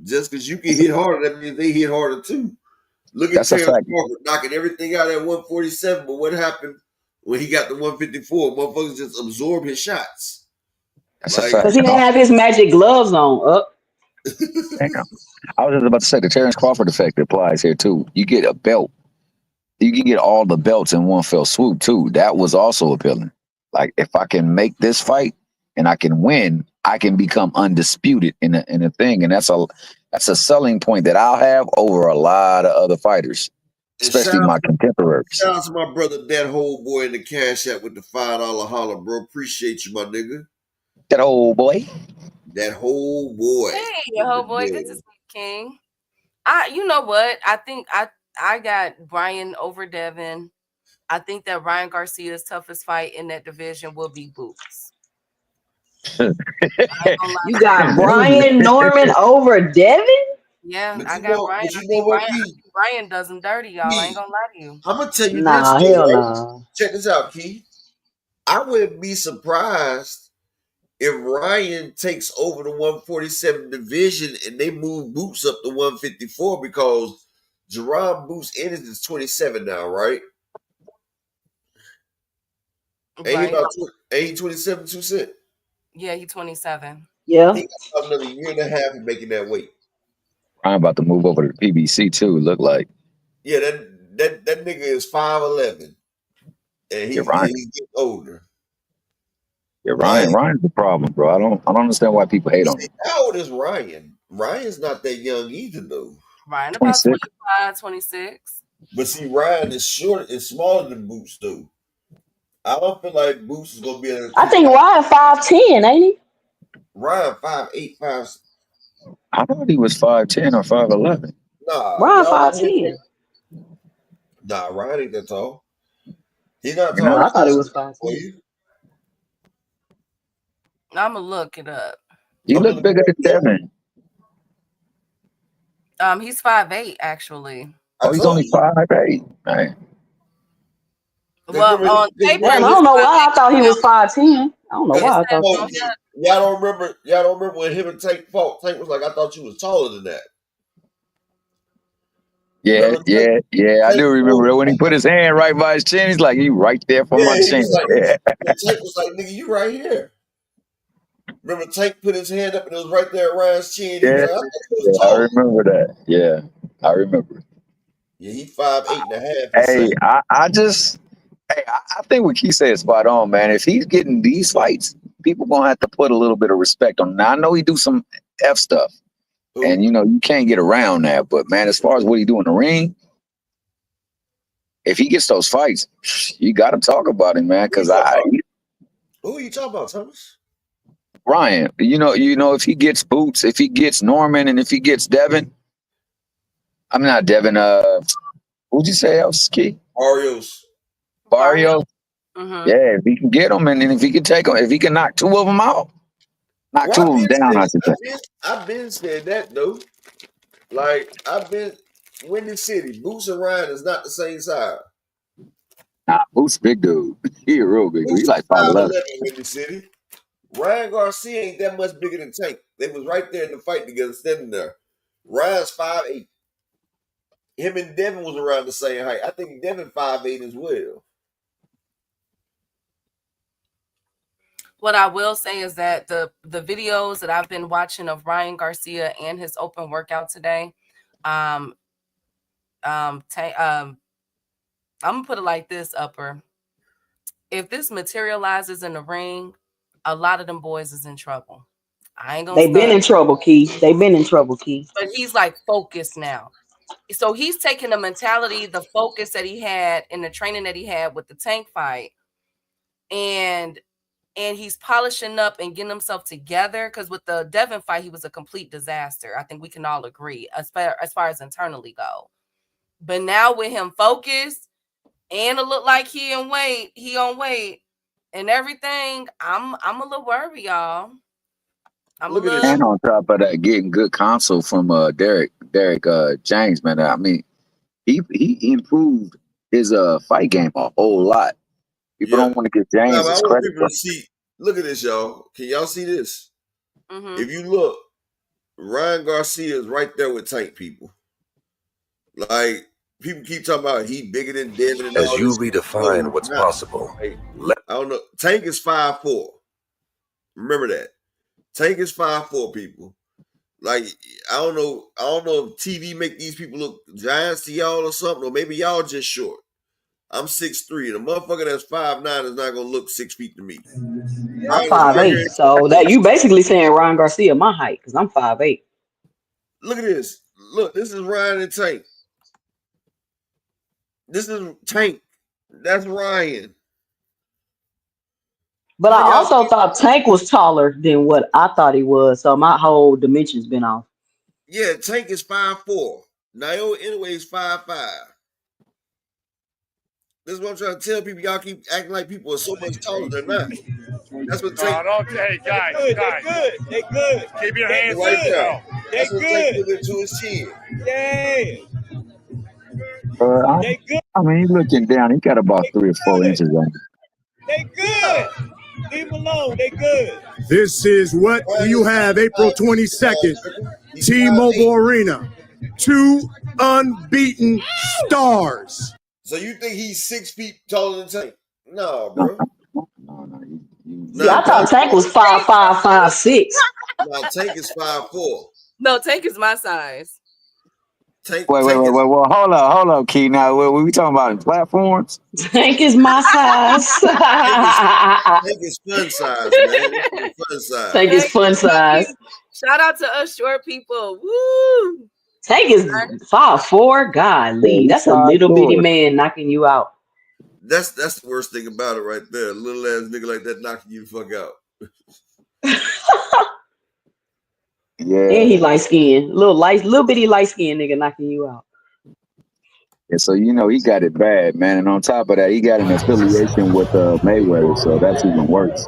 Just because you can hit harder, that means they hit harder too. Look at Terrence Crawford knocking everything out at 147, but what happened when he got to 154? Motherfuckers just absorb his shots. Because he didn't have his magic gloves on. Damn. I was just about to say the Terrence Crawford effect applies here too. You get a belt. You can get all the belts in one fell swoop too. That was also appealing. Like if I can make this fight and I can win, I can become undisputed in a thing, and that's a selling point that I'll have over a lot of other fighters, especially my contemporaries. Shout out to my brother, that whole boy in the cash app with the $5 holler, bro. Appreciate you, my nigga. That old boy. That whole boy. Hey, your whole boy. Good to see you, King. You know what? I think I got Brian over Devin. I think that Ryan Garcia's toughest fight in that division will be Boots. You got Brian Norman over Devin? Yeah, I got Brian. I think Brian does him dirty, y'all. I ain't gonna lie to you. I'm gonna tell you this. Hell no. Check this out, Key. I wouldn't be surprised if Ryan takes over the 147 division and they move Boots up to 154 because Jerron Boots Ennis is 27 now, right? Ain't he 27, 2-sit? Yeah, he's 27. Yeah. He got another year and a half in making that weight. I'm about to move over to PBC too. Look like. Yeah, that nigga is 5'11", and he's getting older. Yeah, Ryan's the problem, bro. I don't understand why people hate on him. How old is Ryan? Ryan's not that young either, though. Ryan about 25, 26. But see, Ryan is smaller than Boots, though. I don't feel like Boots is gonna be able to. I think Ryan 5'10", ain't he? Ryan 5'8", 5. I thought he was 5'10" or 5'11". Nah, Ryan 5'10". Nah, Ryan ain't that tall. He's not tall. I thought he was 5'10". I'm gonna look it up. You look bigger than Devin. He's 5'8", actually. Oh, he's only 5'8". Right. Well, on paper, I don't know why I thought he was 5'10". I don't know why I thought. Y'all don't remember when him and Tank fought? Tank was like, "I thought you was taller than that." Yeah. I do remember when he put his hand right by his chin. He's like, "You right there for my chin." Tank was like, "Nigga, you right here." Remember, Tank put his hand up and it was right there at Ryan's chin. I remember that. Yeah, I remember. Yeah, he's 5'8.5". I think what Keith said is spot on, man. If he's getting these fights, people gonna have to put a little bit of respect on him. Now I know he do some F stuff, and you can't get around that. But man, as far as what he do in the ring, if he gets those fights, you got to talk about him, man. Because who are you talking about, Thomas? Ryan, you know, if he gets Boots, if he gets Norman, and if he gets Devin, I'm not Devin. Who'd you say else, Key? Arios. Barrio. Mm-hmm. Yeah, if he can get them, and then if he can take them, if he can knock two of them out, knock two of them down. I should say. I've been saying that though. Like I've been Windy City, Boots and Ryan is not the same size. Nah, Boots big dude. He a real big dude. He Boots like 5'11" 5'11". Windy City. Ryan Garcia ain't that much bigger than Tank. They was right there in the fight together, standing there. Ryan's 5'8". Him and Devin was around the same height. I think Devin 5'8" as well. What I will say is that the videos that I've been watching of Ryan Garcia and his open workout today, I'm gonna put it like this, Upper. If this materializes in the ring, a lot of them boys is in trouble. I ain't gonna. They've been in trouble, Keith. They've been in trouble, Keith. But he's like focused now. So he's taking the mentality, the focus that he had in the training that he had with the Tank fight, and he's polishing up and getting himself together. Because with the Devin fight, he was a complete disaster. I think we can all agree as far as internally go. But now with him focused and it look like he on weight and everything, I'm a little worried, y'all. And on top of that, getting good counsel from Derek James, man. I mean, he improved his fight game a whole lot. People don't want to give James his credit. People to see. Look at this, y'all. Can y'all see this? Mm-hmm. If you look, Ryan Garcia is right there with Tank people. Like people keep talking about he bigger than Devin and as all you this. redefine what's possible. Like, I don't know. Tank is 5'4". Remember that. Tank is 5'4", people. Like I don't know if TV make these people look giants to y'all or something, or maybe y'all just short. I'm 6'3", and a motherfucker that's 5'9" is not gonna look 6 feet to me. I'm 5'8", so that you basically saying Ryan Garcia my height because I'm 5'8". Look at this. Look, this is Ryan and Tank. This is Tank. That's Ryan. But I also thought Tank was taller than what I thought he was, so my whole dimension's been off. Yeah, Tank is 5'4". Inoue is 5'5". This is what I'm trying to tell people. Y'all keep acting like people are so much taller than not. That's what Tank. Hey, guys. They good. Keep your hands right there. They good. Tank put into his chin. Yeah. I mean, he's looking down. He got about 3 or 4 inches on him. They good. Leave them alone. They good. This is what you have April 22nd, T-Mobile Arena. 2 unbeaten stars. So you think he's 6 feet taller than Tank? No, bro. See, I thought Tank was 5'5", 5'6". No, Tank is 5'4". No, Tank is my size. Tank, wait. Hold up, Key. Now, what we talking about in platforms? Tank is my size. Tank is fun size, man. Fun size. Tank is fun size. Shout out to us short people. Woo! Tank is 5'4". Golly, that's a little bitty man knocking you out. That's the worst thing about it right there. A little ass nigga like that knocking you the fuck out. Yeah. And he light skinned. Little bitty light skinned nigga knocking you out. Yeah, so you know he got it bad, man. And on top of that, he got an affiliation with Mayweather, so that's even worse.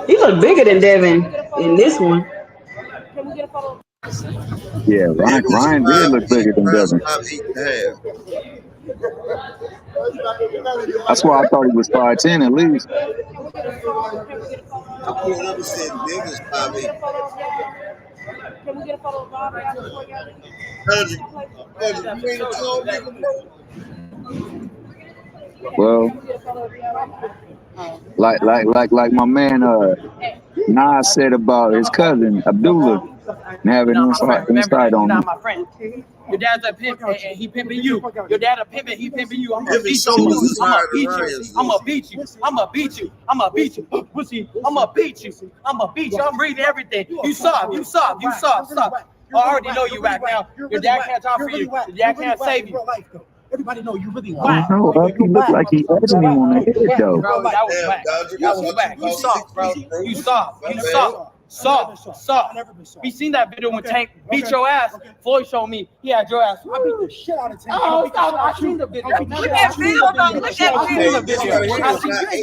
He look bigger than Devin in this one. Yeah, Ryan did look bigger than Devin. That's why I thought he was 5'10" at least. I never said big as 5'8". Well, like my man Nas said about his cousin Abdullah and having insight on him. My friend. Your dad's a pimp and he pimping you. Your dad a pimp and he pimping you. I'm gonna beat you. I'm gonna beat you. I'm gonna beat you. I'm gonna beat you. I'm gonna beat you. I'm gonna beat you. I'm gonna beat you. I'm reading everything. You soft. I already know you right now. Your dad can't talk for you. Your dad can't save you. Everybody know you really whack. No, he looked like he edging him on the head though. Bro, that was whack. You soft, bro. You soft. Soft. We seen that video when Tank beat your ass. Floyd showed me he had your ass. I beat the shit out of Tank. Oh, stop. I seen the video. Look at Phil, though. Look at Phil. I seen the video. You ain't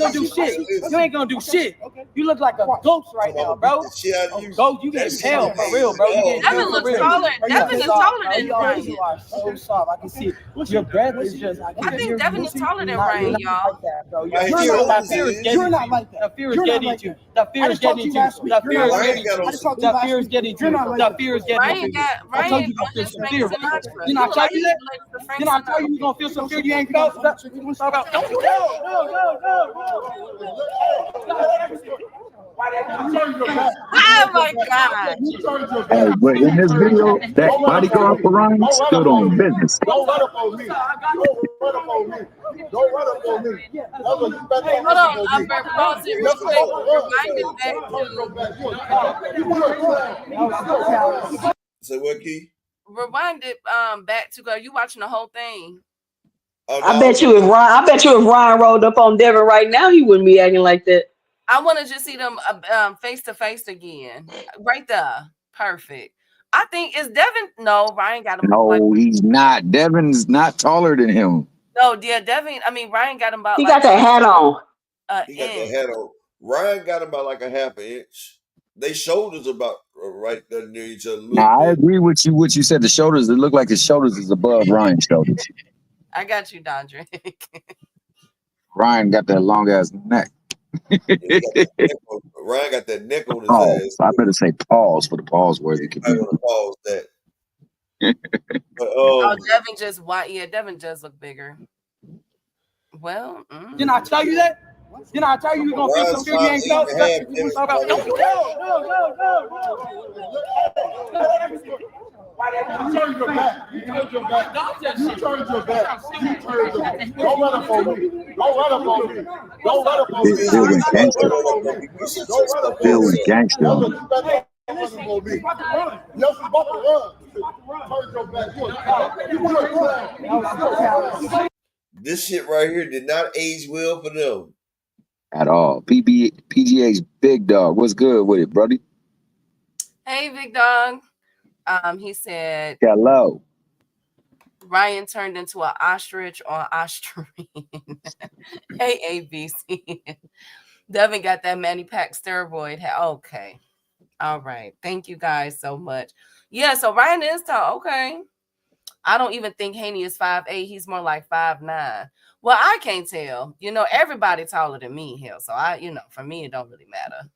gonna do shit. You ain't gonna do shit. You look like a ghost right now, bro. Ghost, you getting pale for real, bro. Devin looks taller. Devin is taller than Ryan. You are so soft. I can see it. Your breath is just. I think Devin is taller than Ryan, y'all. That fear is getting you. The fear is getting you. The fear is getting you. The fear is getting you. The fear is getting you. The fear is getting you. Ryan on his Frank Sinatra. Didn't I tell you that? Didn't I tell you you gonna feel some fear you ain't felt? Don't you go. Oh my God. Hey, but in this video, that bodyguard for Ryan stood on business. Don't run up on me. Don't run up on me. Don't run up on me. Hold on, I'm going to pause it real quick. Rewind it back to. Say what, Key? Rewind it back to go. You watching the whole thing? Oh, no. I bet you if Ryan rolled up on Devin right now, he wouldn't be acting like that. I want to just see them face to face again. Right there. Perfect. I think is Devin. No, Ryan got him. No, he's not. Devin's not taller than him. No, yeah, Devin. I mean, Ryan got him about. He got that hat on. He got that hat on. Ryan got him about like a half an inch. They shoulders about right there near each other. Now, I agree with you. What you said, the shoulders. It look like his shoulders is above Ryan's shoulders. I got you, Dondre. Ryan got that long ass neck. Ryan got that neck on his ass. I better say pause for the pause worthy. I want to pause that. But, Devin just Devin does look bigger. Well, didn't I tell you that? Didn't I tell you you're gonna feel some fear you ain't felt? You turned your back. You turned your back. Don't run up on me. Don't run up on me. Don't run up on me. Bill went gangster. Bill went gangster. This shit right here did not age well for them. At all. PGA's big dog. What's good with it, buddy? Hey, big dog. He said, hello. Ryan turned into an ostrich or ostrich. Hey, ABC. Devin got that Manny Pack steroid. Okay. All right. Thank you guys so much. Yeah, so Ryan is tall. Okay. I don't even think Haney is 5'8". He's more like 5'9". Well, I can't tell. Everybody taller than me here. So for me, it don't really matter.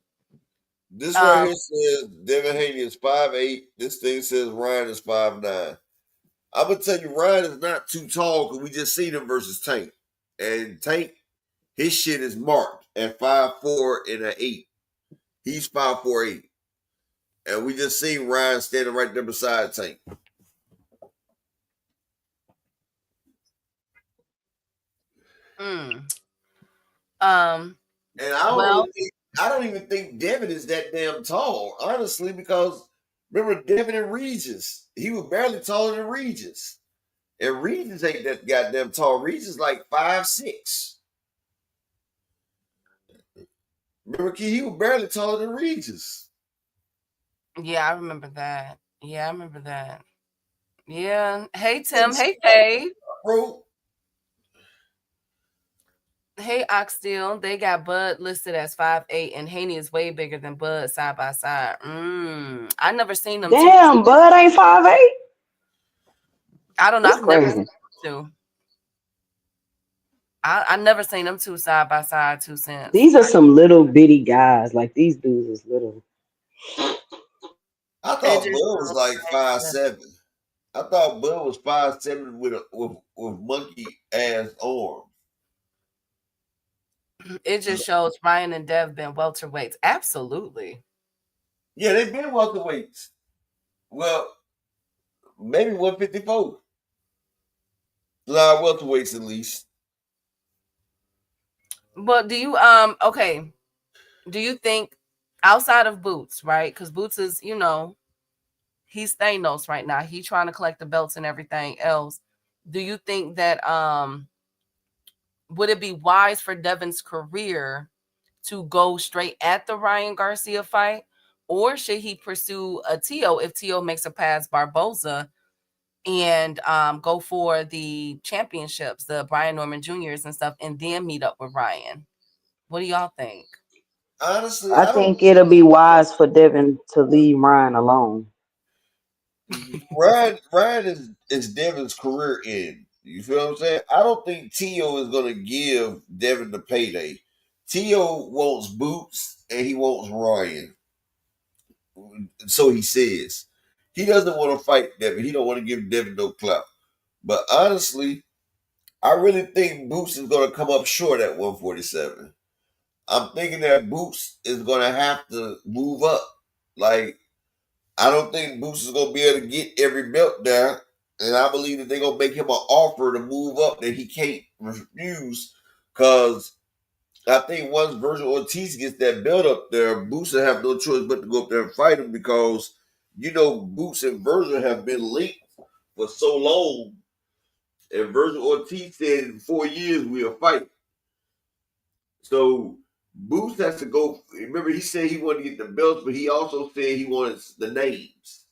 This right here says Devin Haney is 5'8". This thing says Ryan is 5'9". I'm gonna tell you, Ryan is not too tall because we just seen him versus Tank. And Tank, his shit is marked at 5'4" and an 8. He's 5'4", 8. And we just seen Ryan standing right there beside Tank. And I don't even think Devin is that damn tall, honestly, because remember Devin and Regis, he was barely taller than Regis. And Regis ain't that goddamn tall. Regis like 5'6". Remember, he was barely taller than Regis. Yeah, I remember that. Yeah. Hey, Tim. Hey, Dave. Bro. Hey, Oxtail. They got Bud listed as 5'8", and Haney is way bigger than Bud side by side. I never seen them. Damn, Bud ain't 5'8". I don't know. That's crazy. I never seen them two side by side, 2 cents. These are some little bitty guys. Like these dudes is little. I thought Bud was like 5'7". I thought Bud was 5'7" with monkey ass arms. It just shows Ryan and Dev been welterweights. Absolutely. Yeah, they've been welterweights. Well, maybe 154. Nah, welterweights at least. But do you okay? Do you think outside of Boots, right? Because Boots is, he's Thanos right now. He's trying to collect the belts and everything else. Do you think that would it be wise for Devin's career to go straight at the Ryan Garcia fight, or should he pursue a Tio if Tio makes it past Barboza and go for the championships, the Brian Norman Juniors and stuff, and then meet up with Ryan? What do y'all think? Honestly, I I don't. think it'll be wise for Devin to leave Ryan alone. Ryan is Devin's career end. You feel what I'm saying? I don't think Tio is gonna give Devin the payday. Tio wants Boots and he wants Ryan. So he says. He doesn't want to fight Devin. He don't want to give Devin no clout. But honestly, I really think Boots is gonna come up short at 147. I'm thinking that Boots is gonna have to move up. Like, I don't think Boots is gonna be able to get every belt there, and I believe that they're gonna make him an offer to move up that he can't refuse. Cause I think once Virgil Ortiz gets that belt up there, Boots will have no choice but to go up there and fight him because Boots and Virgil have been linked for so long, and Virgil Ortiz said in 4 years we'll fight. So Boots has to go. Remember, he said he wanted to get the belts, but he also said he wanted the names.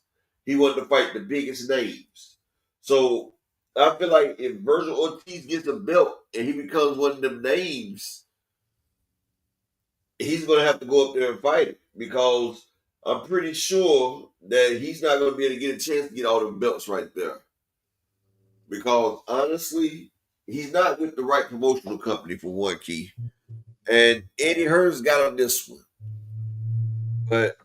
He wanted to fight the biggest names. So I feel like if Virgil Ortiz gets a belt and he becomes one of them names, he's going to have to go up there and fight it because I'm pretty sure that he's not going to be able to get a chance to get all the belts right there. Because honestly, he's not with the right promotional company for one key. And Eddie Hearn's got on this one. But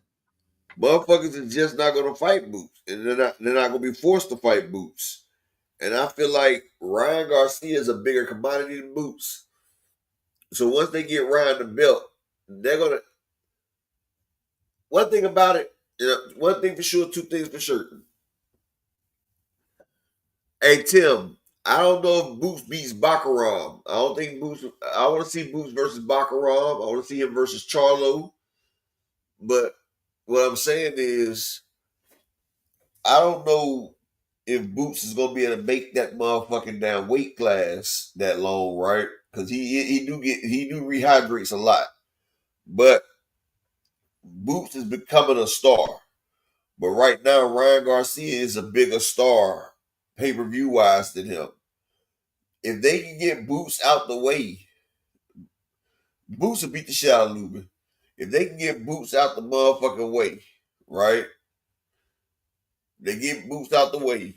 motherfuckers are just not gonna fight Boots. And they're not gonna be forced to fight Boots. And I feel like Ryan Garcia is a bigger commodity than Boots. So once they get Ryan the belt, they're gonna one thing about it, one thing for sure, two things for certain. Hey Tim, I don't know if Boots beats Baccarat. I don't think Boots. I want to see Boots versus Baccarat. I want to see him versus Charlo. But what I'm saying is, I don't know if Boots is gonna be able to make that motherfucking down weight class that long, right? Because he do rehydrates a lot. But Boots is becoming a star. But right now, Ryan Garcia is a bigger star pay-per-view wise than him. If they can get Boots out the way, Boots will beat the shit out of Lubin. If they can get Boots out the motherfucking way, right? They get Boots out the way.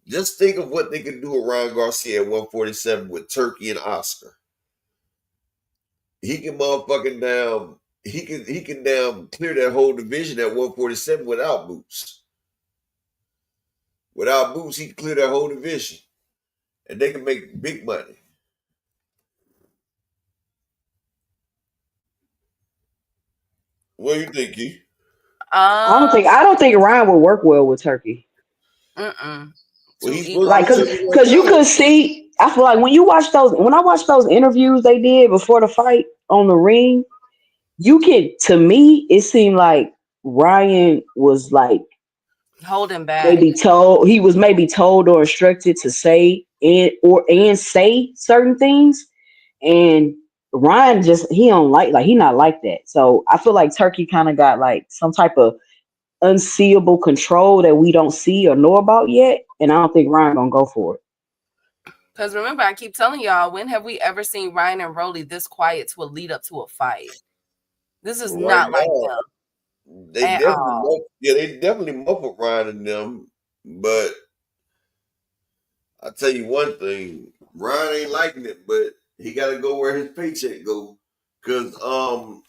Just think of what they can do with Ryan Garcia at 147 with Turki and Oscar. He can motherfucking down. He can down clear that whole division at 147 without Boots. Without Boots, he can clear that whole division, and they can make big money. What do you think, Keith? I don't think Ryan would work well with Turkey. Mm-mm. Well, he's Like, cause you could see. I feel like when I watched those interviews they did before the fight on the ring, to me, it seemed like Ryan was like holding back. He was maybe told or instructed to say and say certain things, and Ryan he don't like he not like that. So I feel like Turkey kind of got like some type of unseeable control that we don't see or know about yet, and I don't think Ryan gonna go for it. Because remember, I keep telling y'all, when have we ever seen Ryan and Rolly this quiet to a lead up to a fight? This is not like them. They definitely muffled Ryan and them, but I tell you one thing, Ryan ain't liking it, but he got to go where his paycheck go. Cause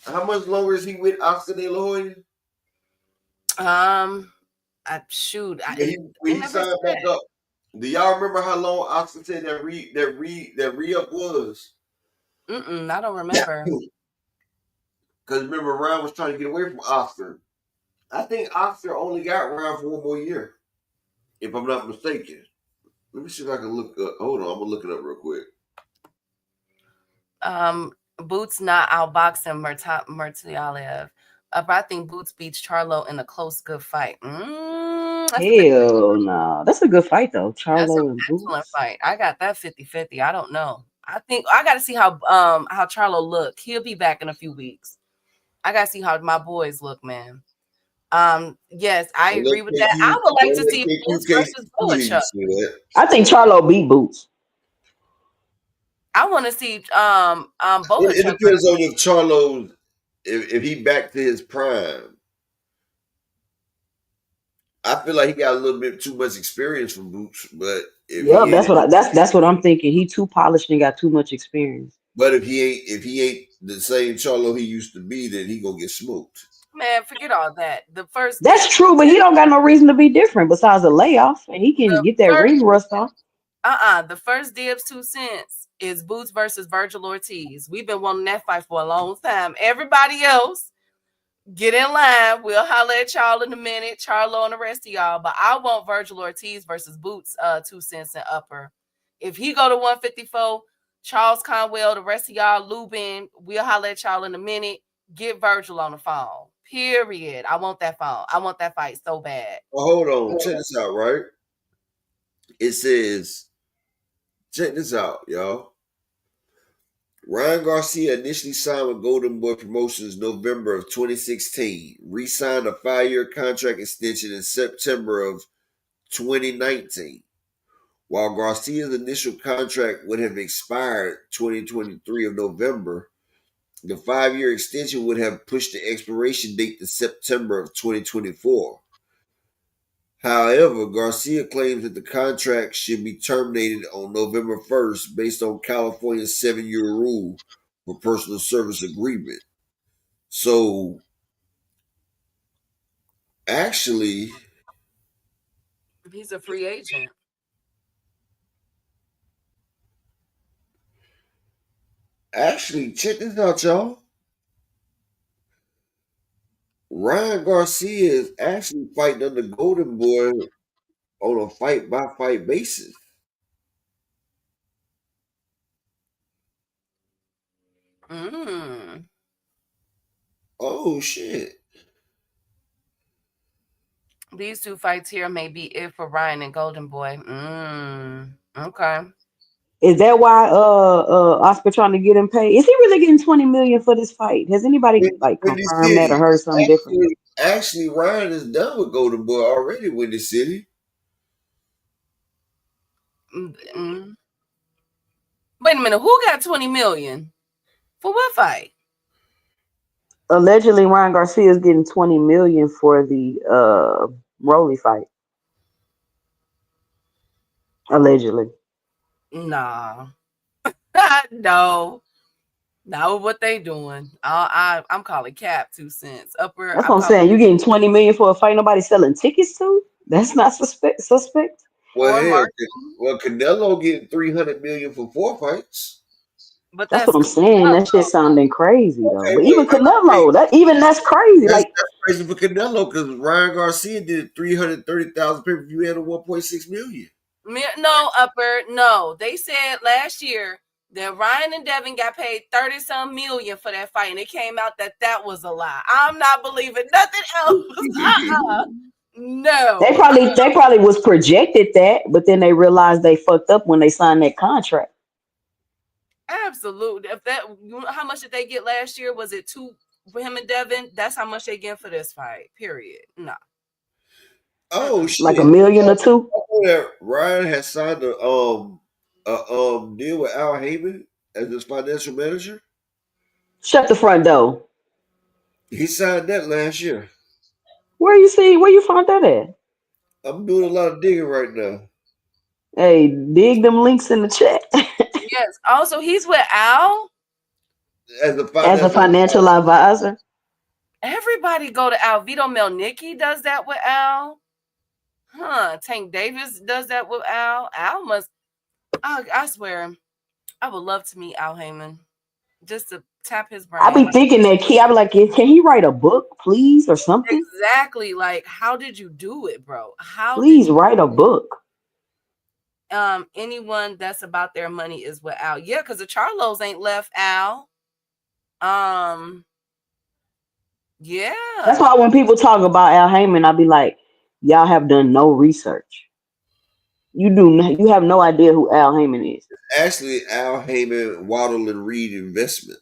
how much longer is he with Oscar De La Hoya? He signed back up. Do y'all remember how long Oscar said that re-up was? I don't remember. Because remember, Ryan was trying to get away from Oscar. I think Oscar only got Ryan for one more year, if I'm not mistaken. Let me see if I can look up. Hold on, I'm gonna look it up real quick. Boots not outboxing Murtaliev. But I think Boots beats Charlo in a close, good fight. Hell no. That's a good fight, though. Charlo and Boots. Excellent fight. I got that 50-50. I don't know. I think I got to see how Charlo look. He'll be back in a few weeks. I gotta see how my boys look, man. Yes, I Don't let agree with that. I would like to see Boots versus Bullock. I think Charlo beat Boots. I want to see It Bullock. depends on if Charlo, if he back to his prime. I feel like he got a little bit too much experience from Boots, but if Yep, he ain't, that's what I'm thinking. He too polished and got too much experience. but if he ain't the same Charlo he used to be, then he gonna get smoked. Man, forget all that. The first That's dip, true, but he don't got no reason to be different besides a layoff, and he can the get that first ring rust off. the first dibs 2 cents is Boots versus Virgil Ortiz. We've been wanting that fight for a long time. Everybody else, get in line. We'll holler at y'all in a minute. Charlo and the rest of y'all. But I want Virgil Ortiz versus Boots 2 cents and upper. If he go to 154, Charles Conwell, the rest of y'all, Lubin, we'll holler at y'all in a minute. Get Virgil on the phone. Period. I want that phone. I want that fight so bad. Well, hold on. Check this out, right? It says, check this out, y'all. Ryan Garcia initially signed with Golden Boy Promotions November of 2016, re-signed a 5-year contract extension in September of 2019. While Garcia's initial contract would have expired 2023 of November, the 5-year extension would have pushed the expiration date to September of 2024. However, Garcia claims that the contract should be terminated on November 1st based on California's 7-year rule for personal service agreement. So, actually, he's a free agent. Check this out, y'all. Ryan Garcia is actually fighting under Golden Boy on a fight-by-fight basis. Oh, shit. These 2 fights here may be it for Ryan and Golden Boy. Okay. Is that why Oscar trying to get him paid? Is he really getting 20 million for this fight? Has anybody like Windy confirmed that or City. heard something different? Actually, Ryan is done with Golden Boy already, Windy City. Wait a minute. Who got 20 million? For what fight? Allegedly, Ryan Garcia is getting 20 million for the Rolly fight. Allegedly. Nah. No. Not what they doing. I'm calling cap 2 cents. Upper. That's what I'm saying. You getting 20 million for a fight nobody selling tickets to? That's not suspect. Well, hell, Canelo getting 300 million for 4 fights. But that's what I'm saying. That shit sounding crazy though. But even Canelo, that's crazy. That's Like crazy for Canelo because Ryan Garcia did 330,000 pay-per-view at a 1.6 million. No, Upper. No, they said last year that Ryan and Devin got paid 30-some million for that fight, and it came out that was a lie. I'm not believing nothing else. No. They probably was projected that, but then they realized they fucked up when they signed that contract. Absolutely. How much did they get last year? Was it 2 for him and Devin? That's how much they get for this fight. Period. No. Oh shit! Like $1 million or $2 million. That Ryan has signed a deal with Al Heyman as his financial manager. Shut the front door. He signed that last year. Where you found that at? I'm doing a lot of digging right now. Hey, dig them links in the chat. Yes. Also, he's with Al as a financial advisor. Everybody go to Al. Vito Melnicki does that with Al. Tank Davis does that with Al. Al must. I swear, I would love to meet Al Heyman just to tap his brain. I be thinking that I be like, can he write a book, please, or something? Exactly. Like, how did you do it, bro? Please write a book. Anyone that's about their money is with Al. Yeah, because the Charlos ain't left Al. Yeah. That's why when people talk about Al Heyman, I be like, y'all have done no research. You have no idea who Al Heyman is. Actually, Al Heyman, Waddle and Reed Investment.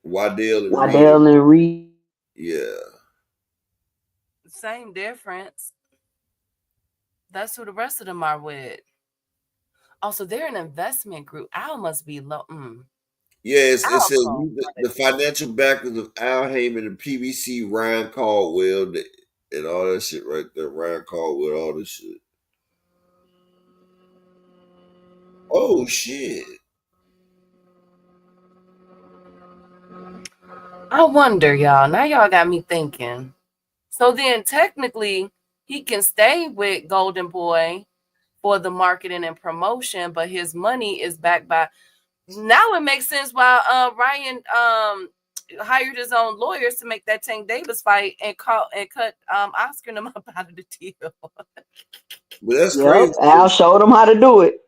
Waddell and Reed. Yeah. Same difference. That's who the rest of them are with. Also, they're an investment group. Al must be low. Yeah, it Al says cool. the financial backers of Al Heyman and PBC, Ryan Caldwell, and all that shit right there. Ryan Caldwell, all this shit. Oh shit. I wonder, y'all. Now y'all got me thinking. So then technically he can stay with Golden Boy for the marketing and promotion, but his money is backed by. Now it makes sense why Ryan hired his own lawyers to make that Tank Davis fight and cut Oscar and them up out of the deal. But that's Yep, crazy. Al showed him how to do it.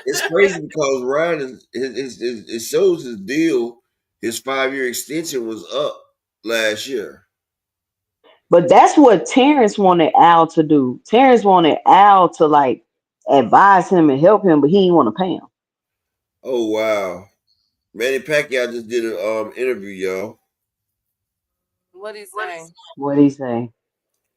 It's crazy because Ryan it shows his deal. His 5-year extension was up last year. But that's what Terrence wanted Al to do. Terrence wanted Al to like advise him and help him, but he didn't want to pay him. Oh wow. Manny Pacquiao just did an interview, y'all. What he say? What he say?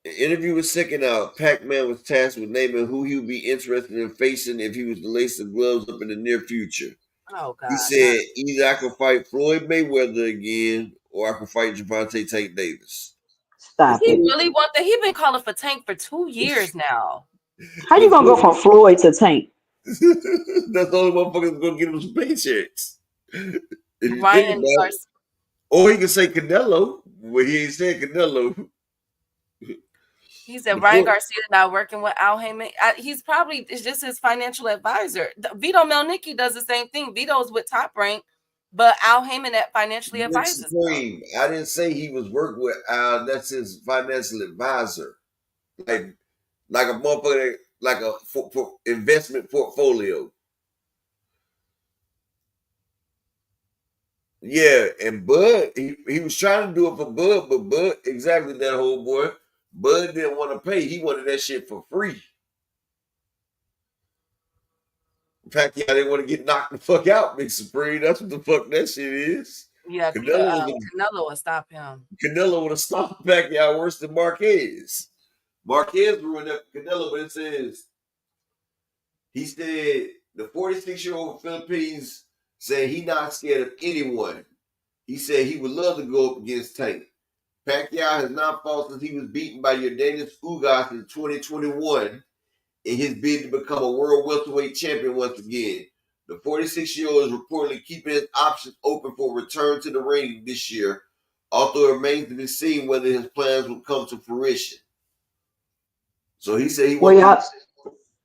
An interview was second out. Pac-Man was tasked with naming who he would be interested in facing if he was to lace the gloves up in the near future. Oh God. He said, either I can fight Floyd Mayweather again or I can fight Javante Tank Davis. Stop he it. really want that? He been calling for Tank for 2 years now. How you gonna go from Floyd to Tank? That's the only motherfucker that's gonna get him some paychecks. If you think about it. Or he can say Canelo, but he ain't said Canelo. He said Ryan Garcia not working with Al Heyman. He's probably it's just his financial advisor. Vito Melnicki does the same thing. Vito's with Top Rank, but Al Heyman that financially advises him. I didn't say he was working with Al. That's his financial advisor, like a motherfucker, like a for investment portfolio. Yeah, and Bud, he was trying to do it for Bud, but Bud, exactly that whole boy. Bud didn't want to pay. He wanted that shit for free. Pacquiao didn't want to get knocked the fuck out, Big Supreme. That's what the fuck that shit is. Yeah, Canelo will stop him. Canelo would have stopped Pacquiao worse than Marquez. Marquez ruined up Canelo, but it says, he said, the 46-year-old Philippines said he not scared of anyone. He said he would love to go up against Tank. Pacquiao has not fought since he was beaten by Yordenis Ugas in 2021 in his bid to become a world welterweight champion once again. The 46-year-old is reportedly keeping his options open for a return to the ring this year, although it remains to be seen whether his plans will come to fruition. So he said he wants.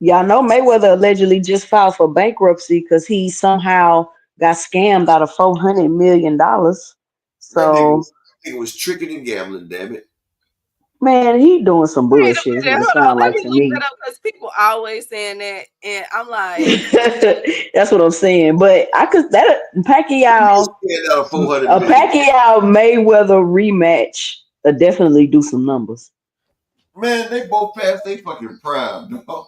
Y'all know Mayweather allegedly just filed for bankruptcy because he somehow got scammed out of $400 million. So that nigga was tricking and gambling, damn it. Man, he doing some bullshit. Hold It on, sound let like me to look me. that up because people always saying that, and I'm like, That's what I'm saying. But I could that Pacquiao Mayweather rematch definitely do some numbers. Man, they both passed their fucking prime, dog.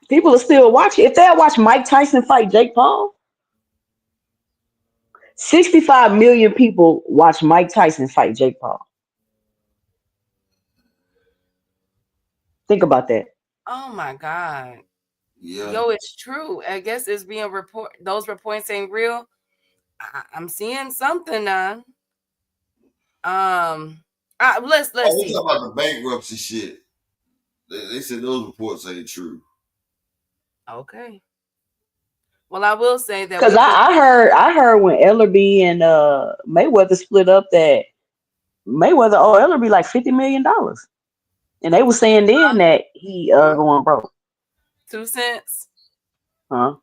People are still watching. If they'll watch Mike Tyson fight Jake Paul, 65 million people watch Mike Tyson fight Jake Paul. Think about that. oh my God. Yeah. Yo, it's true. I guess it's being report. Those reports ain't real. I'm seeing something now. Let's see. Talking about the bankruptcy shit. They said those reports ain't true. Okay. Well, I will say that because I heard when Ellerby and Mayweather split up that Mayweather owed Ellerby like $50 million, and they were saying then that he going broke. 2 cents. Huh?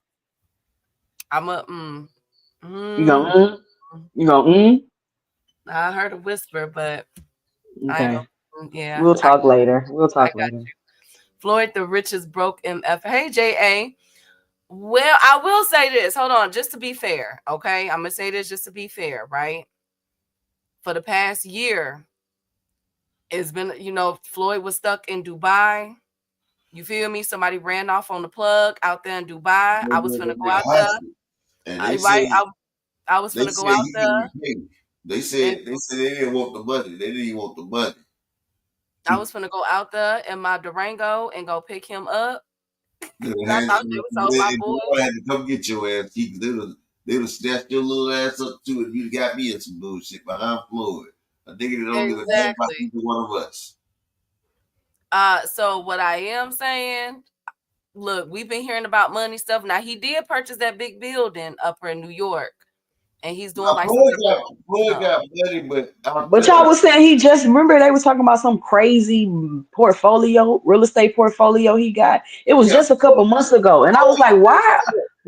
I'm a You go I heard a whisper, but okay. Yeah. We'll talk later. You. Floyd, the richest broke MF. Hey, J.A. Well, I will say this. Hold on, just to be fair, okay? I'm gonna say this just to be fair, right? For the past year, it's been, Floyd was stuck in Dubai. You feel me? Somebody ran off on the plug out there in Dubai. I was gonna go out there. I was They finna go said out he there didn't pay. They and said they didn't want the money. They didn't even want the money. I was finna go out there in my Durango and go pick him up. They I thought they was on my boy. had to come get your ass. They would snatch your little ass up too, and you got me in some bullshit behind Floyd. A nigga that don't give a damn about Exactly. either one of us. So what I am saying, look, we've been hearing about money stuff. Now he did purchase that big building up in New York, and he's doing like Floyd something. got money, but I But feel y'all like was saying he just remember they was talking about some crazy portfolio, real estate portfolio he got. It was yeah, just a couple months ago, and I was like, why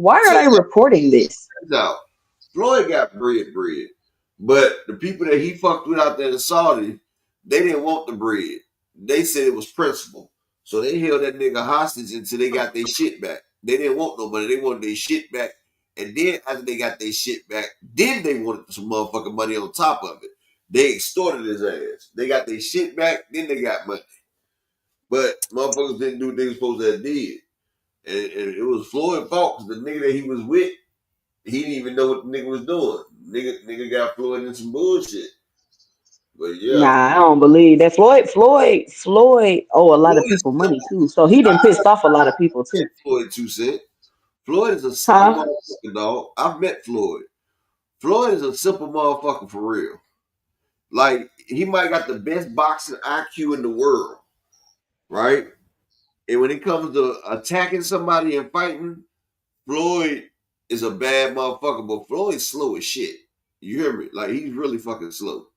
are check they reporting this? this out. Floyd got bread, but the people that he fucked with out there in Saudi, they didn't want the bread. They said it was principle, so they held that nigga hostage until they got their shit back. They didn't want no money; they wanted their shit back. And then after they got their shit back, then they wanted some motherfucking money on top of it. They extorted his ass. They got their shit back, then they got money. But motherfuckers didn't do what they were supposed to have did. And it was Floyd's fault because the nigga that he was with, he didn't even know what the nigga was doing. Nigga got Floyd in some bullshit. But yeah, Nah, I don't believe that. Floyd owe a lot of people Floyd, money too, so he done pissed off a lot of people too. Floyd 2 cent. Floyd is a simple Huh? motherfucker, dog. I've met Floyd. Floyd is a simple motherfucker for real. Like, he might got the best boxing IQ in the world, right? And when it comes to attacking somebody and fighting, Floyd is a bad motherfucker, but Floyd's slow as shit. You hear me? Like, he's really fucking slow.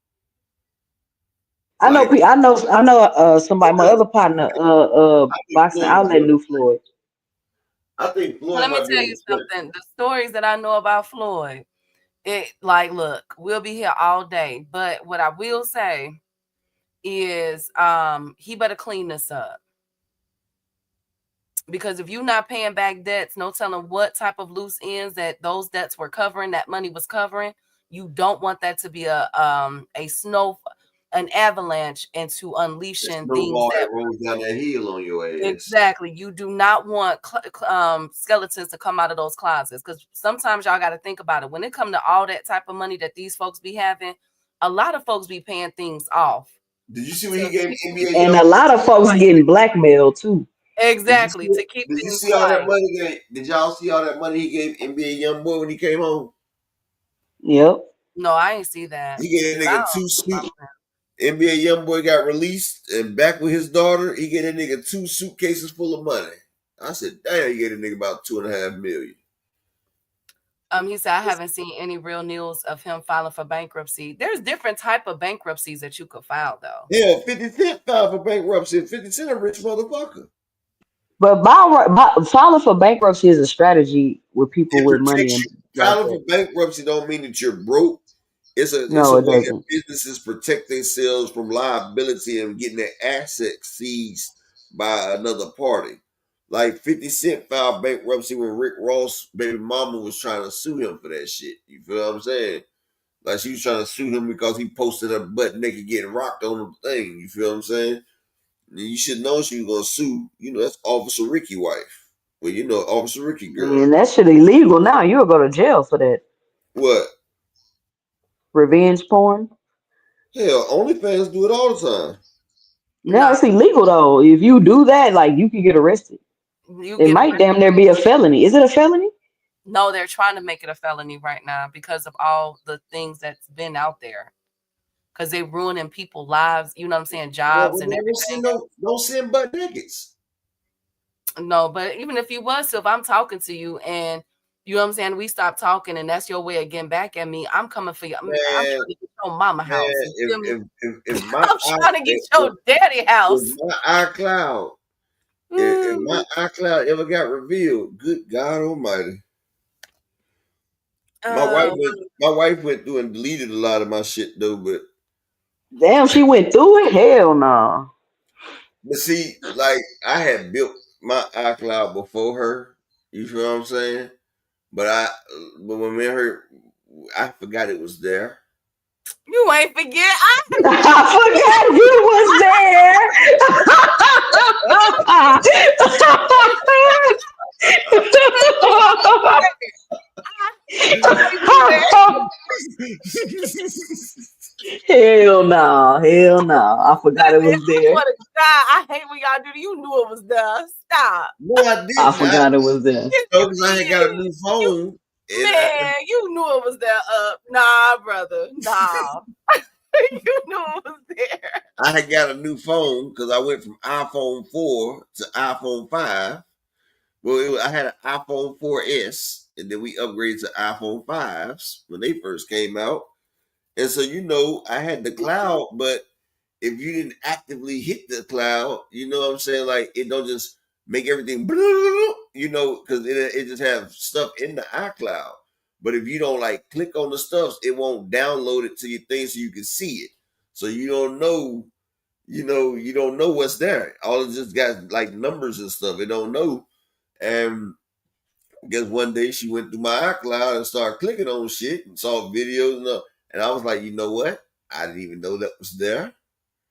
I know. Like, I know. Somebody, my other partner, I think boxing Floyd, outlet knew Floyd. I think Well, Floyd let me might be tell on you the spectrum. something. The stories that I know about Floyd, look, we'll be here all day. But what I will say is, he better clean this up. Because if you're not paying back debts, no telling what type of loose ends that those debts were covering, that money was covering. You don't want that to be an avalanche into That unleashing things snowball that that rolls down that hill on your ass. exactly. You do not want skeletons to come out of those closets, because sometimes y'all got to think about it. When it comes to all that type of money that these folks be having, a lot of folks be paying things off. Did you see what To he gave keep NBA And Young? a lot of folks getting blackmailed too. exactly to keep Did you things see all that quiet. money? Did y'all see all that money he gave NBA Young Boy when he came home? Yep. No, I ain't see that. He gave that 'Cause I nigga two don't suit. NBA Young Boy got released and back with his daughter. He gave that nigga 2 suitcases full of money. I said, damn, he gave that nigga about $2.5 million. He said, I haven't seen any real news of him filing for bankruptcy. There's different type of bankruptcies that you could file, though. Yeah, 50 Cent filed for bankruptcy. 50 Cent a rich motherfucker. But filing for bankruptcy is a strategy with people It with money protects and you. like Filing that. for bankruptcy don't mean that you're broke. It's a No, it way that doesn't. businesses protect themselves from liability and getting their assets seized by another party. Like 50 Cent filed bankruptcy when Rick Ross' baby mama was trying to sue him for that shit. You feel what I'm saying? Like she was trying to sue him because he posted her butt naked getting rocked on the thing. You feel what I'm saying? And you should know she was gonna sue. You know, that's Officer Ricky wife. Well, you know, Officer Ricky girl. And that shit illegal now. You'll go to jail for that. What? Revenge porn. Hell, OnlyFans do it all the time. No, it's Nah, illegal though. If you do that, like you can get arrested. you It get might arrested. damn near be a felony. Is it a felony? No, they're trying to make it a felony right now because of all the things that's been out there. Because they ruining people's lives, you know what I'm saying, jobs and everything. Don't send butt nakeds. No, but even if you was, so if I'm talking to you and you know what I'm saying, we stop talking and that's your way of getting back at me, I'm coming for you. I'm trying Man, to get your mama house. man, You feel me? if my I'm trying to get your daddy house. if my iCloud if my iCloud ever got revealed, good God Almighty. My wife went through and deleted a lot of my shit though, but Damn, she went through it? Hell no. see, like I had built my iCloud before her. You feel what I'm saying? But when me and her, I forgot it was there. You ain't forget. I forgot you was there. Hell no, hell no. I forgot it was there. God, I hate when y'all do. You knew it was there. Stop. No, I I didn't. forgot it was there. Yes, No, you because I had got a new did. phone. Man, you knew it was there. Nah, brother. Nah. You knew it was there. I had got a new phone because I went from iPhone 4 to iPhone 5. Well, I had an iPhone 4S, and then we upgraded to iPhone 5s when they first came out. And so, I had the cloud, but if you didn't actively hit the cloud, you know what I'm saying? Like, it don't just make everything, because it just have stuff in the iCloud. But if you don't, like, click on the stuff, it won't download it to your thing so you can see it. So you don't know, you don't know what's there. All it just got, like, numbers and stuff. It don't know. And I guess one day she went through my iCloud and started clicking on shit and saw videos and I was like, you know what? I didn't even know that was there.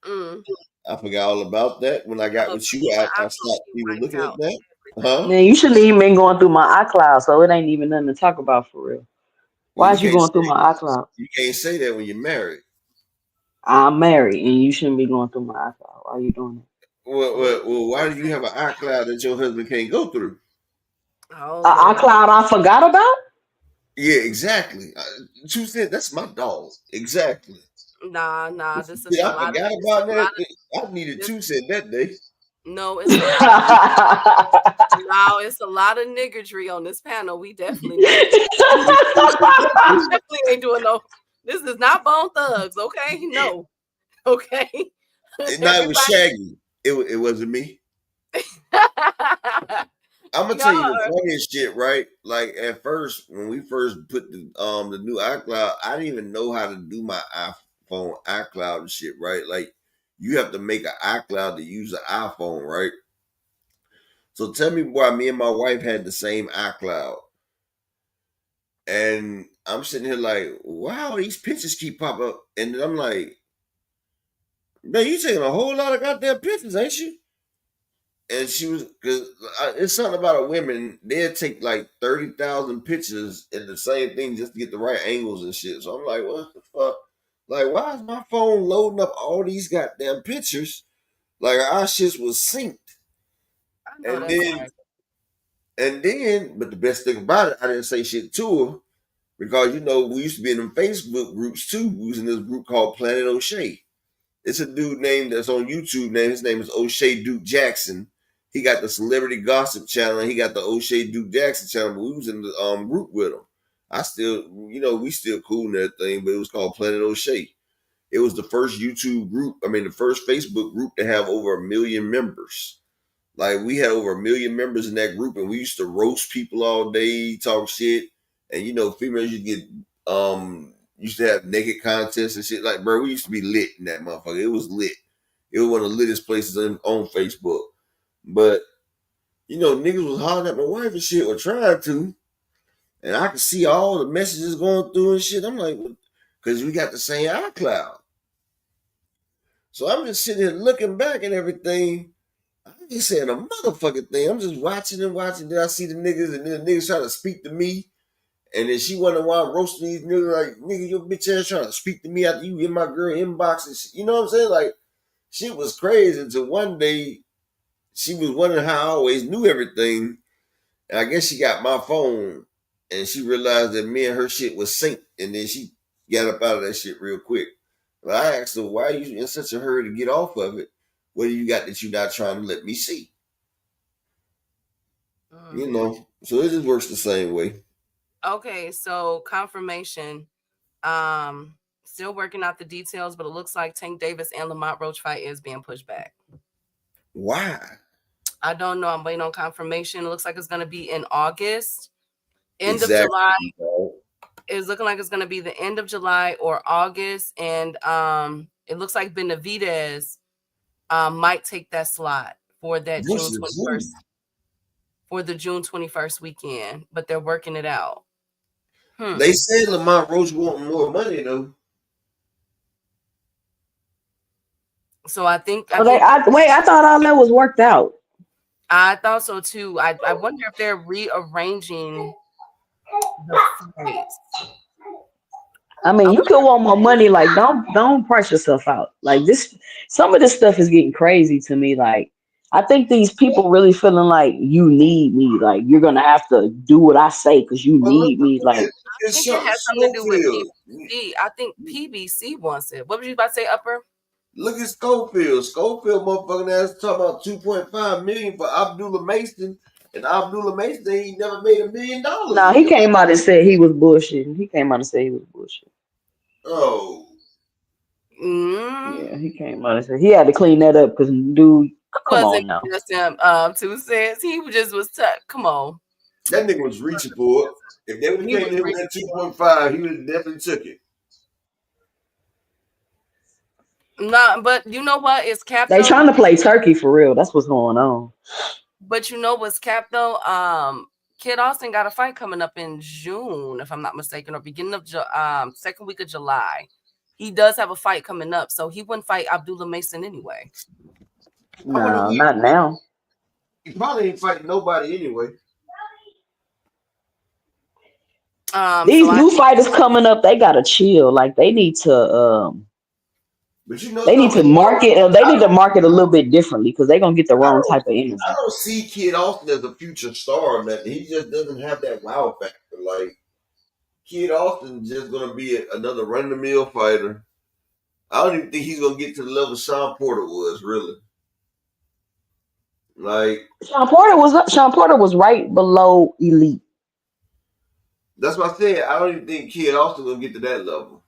I forgot all about that. When I got with you, I stopped even looking at that. Huh? Man, you shouldn't even been going through my iCloud, so it ain't even nothing to talk about for real. Well, Why is you going through my iCloud? You can't say that when you're married. I'm married, and you shouldn't be going through my iCloud. Why are you doing it? Well, why do you have an iCloud that your husband can't go through? iCloud I forgot about? Yeah, exactly. True said, that's my dog. Exactly. Nah. This is I forgot about that. I needed 2 cents that day. No, it's a lot. No, it's a lot of niggertry on this panel. We definitely ain't doing no. This is not Bone Thugs, okay? No, okay. No, it was Shaggy. It wasn't me. I'm gonna tell you the funniest shit, right? Like at first, when we first put the new iCloud, I didn't even know how to do my iPhone iCloud and shit, right? Like you have to make an iCloud to use an iPhone, right? So tell me why me and my wife had the same iCloud. And I'm sitting here like, wow, these pictures keep popping up. And then I'm like, man, you taking a whole lot of goddamn pictures, ain't you? And she was, because it's something about a women, they'll take like 30,000 pictures in the same thing just to get the right angles and shit. So I'm like, what the fuck? Like, why is my phone loading up all these goddamn pictures? Like, our shit was synced. And then, but the best thing about it, I didn't say shit to her because, we used to be in them Facebook groups too. We was in this group called Planet O'Shea. It's a dude named that's on YouTube. His name is O'Shea Duke Jackson. He got the Celebrity Gossip channel. And he got the O'Shea Duke Jackson channel. But we was in the group with him. I still, we still cool and everything. But it was called Planet O'Shea. It was the first YouTube group. The first Facebook group to have over 1 million members. Like we had over 1 million members in that group, and we used to roast people all day, talk shit, and females used to have naked contests and shit. Like, bro, we used to be lit in that motherfucker. It was lit. It was one of the littest places on Facebook. But niggas was hollering at my wife and shit, or trying to, and I could see all the messages going through and shit. I'm like, because we got the same iCloud. So I'm just sitting here looking back at everything. I'm just saying a motherfucking thing. I'm just watching and watching. Then I see the niggas, and then the niggas trying to speak to me. And then she wondering why I'm roasting these niggas. Like, nigga, your bitch ass trying to speak to me after you in my girl inbox and shit. You know what I'm saying? Like, shit was crazy until one day she was wondering how I always knew everything. And I guess she got my phone and she realized that me and her shit was synced. And then she got up out of that shit real quick. But I asked her, why are you in such a hurry to get off of it? What do you got that you're not trying to let me see? So it just works the same way. Okay, so confirmation. Still working out the details, but it looks like Tank Davis and Lamont Roach fight is being pushed back. Why? I don't know. I'm waiting on confirmation. It looks like it's going to be in August. End of July. It's looking like it's going to be the end of July or August. And it looks like Benavidez might take that slot for that June 21st. For the June 21st weekend. But they're working it out. They said Lamont Roach wanting more money, though. So I think... I thought all that was worked out. I thought so too. I wonder if they're rearranging The fights. I mean, you could want more money. Like, don't price yourself out. Like this, some of this stuff is getting crazy to me. Like, I think these people really feeling like you need me. Like, you're gonna have to do what I say because you But look, need me. Like, I think it has something to do with PBC. I think PBC wants it. What were you about to say, Upper? Look at Schofield. Schofield motherfucking ass talking about 2.5 million for Abdullah Mason. And Abdullah Mason ain't never made $1 million nah, in he his life. came out and said he was bullshitting. He came out and said he was bullshitting. Oh. Yeah, he came out and said he had to clean that up because dude, come Wasn't on now. just him 2 cents. He just was come on. That nigga was reaching for it. If they would have came to him with that 2.5, he would have definitely took it. Nah, but you know what? It's cap. They trying to play Turkey for real. That's what's going on. But you know what's cap though? Kid Austin got a fight coming up in June, if I'm not mistaken, or beginning of second week of July. He does have a fight coming up, so he wouldn't fight Abdullah Mason anyway. No, not now. He probably ain't fighting nobody anyway. These new fighters coming up, they gotta chill. Like they need to but you know they need to market they need to market a little bit differently because they're gonna get the wrong type of energy. I don't see Kid Austin as a future star or nothing. He just doesn't have that wow factor. Like Kid Austin just gonna be another run-of-the-mill fighter. I don't even think he's gonna get to the level Sean Porter was, really. Like Sean Porter was right below elite. That's what I said. I don't even think Kid Austin gonna get to that level.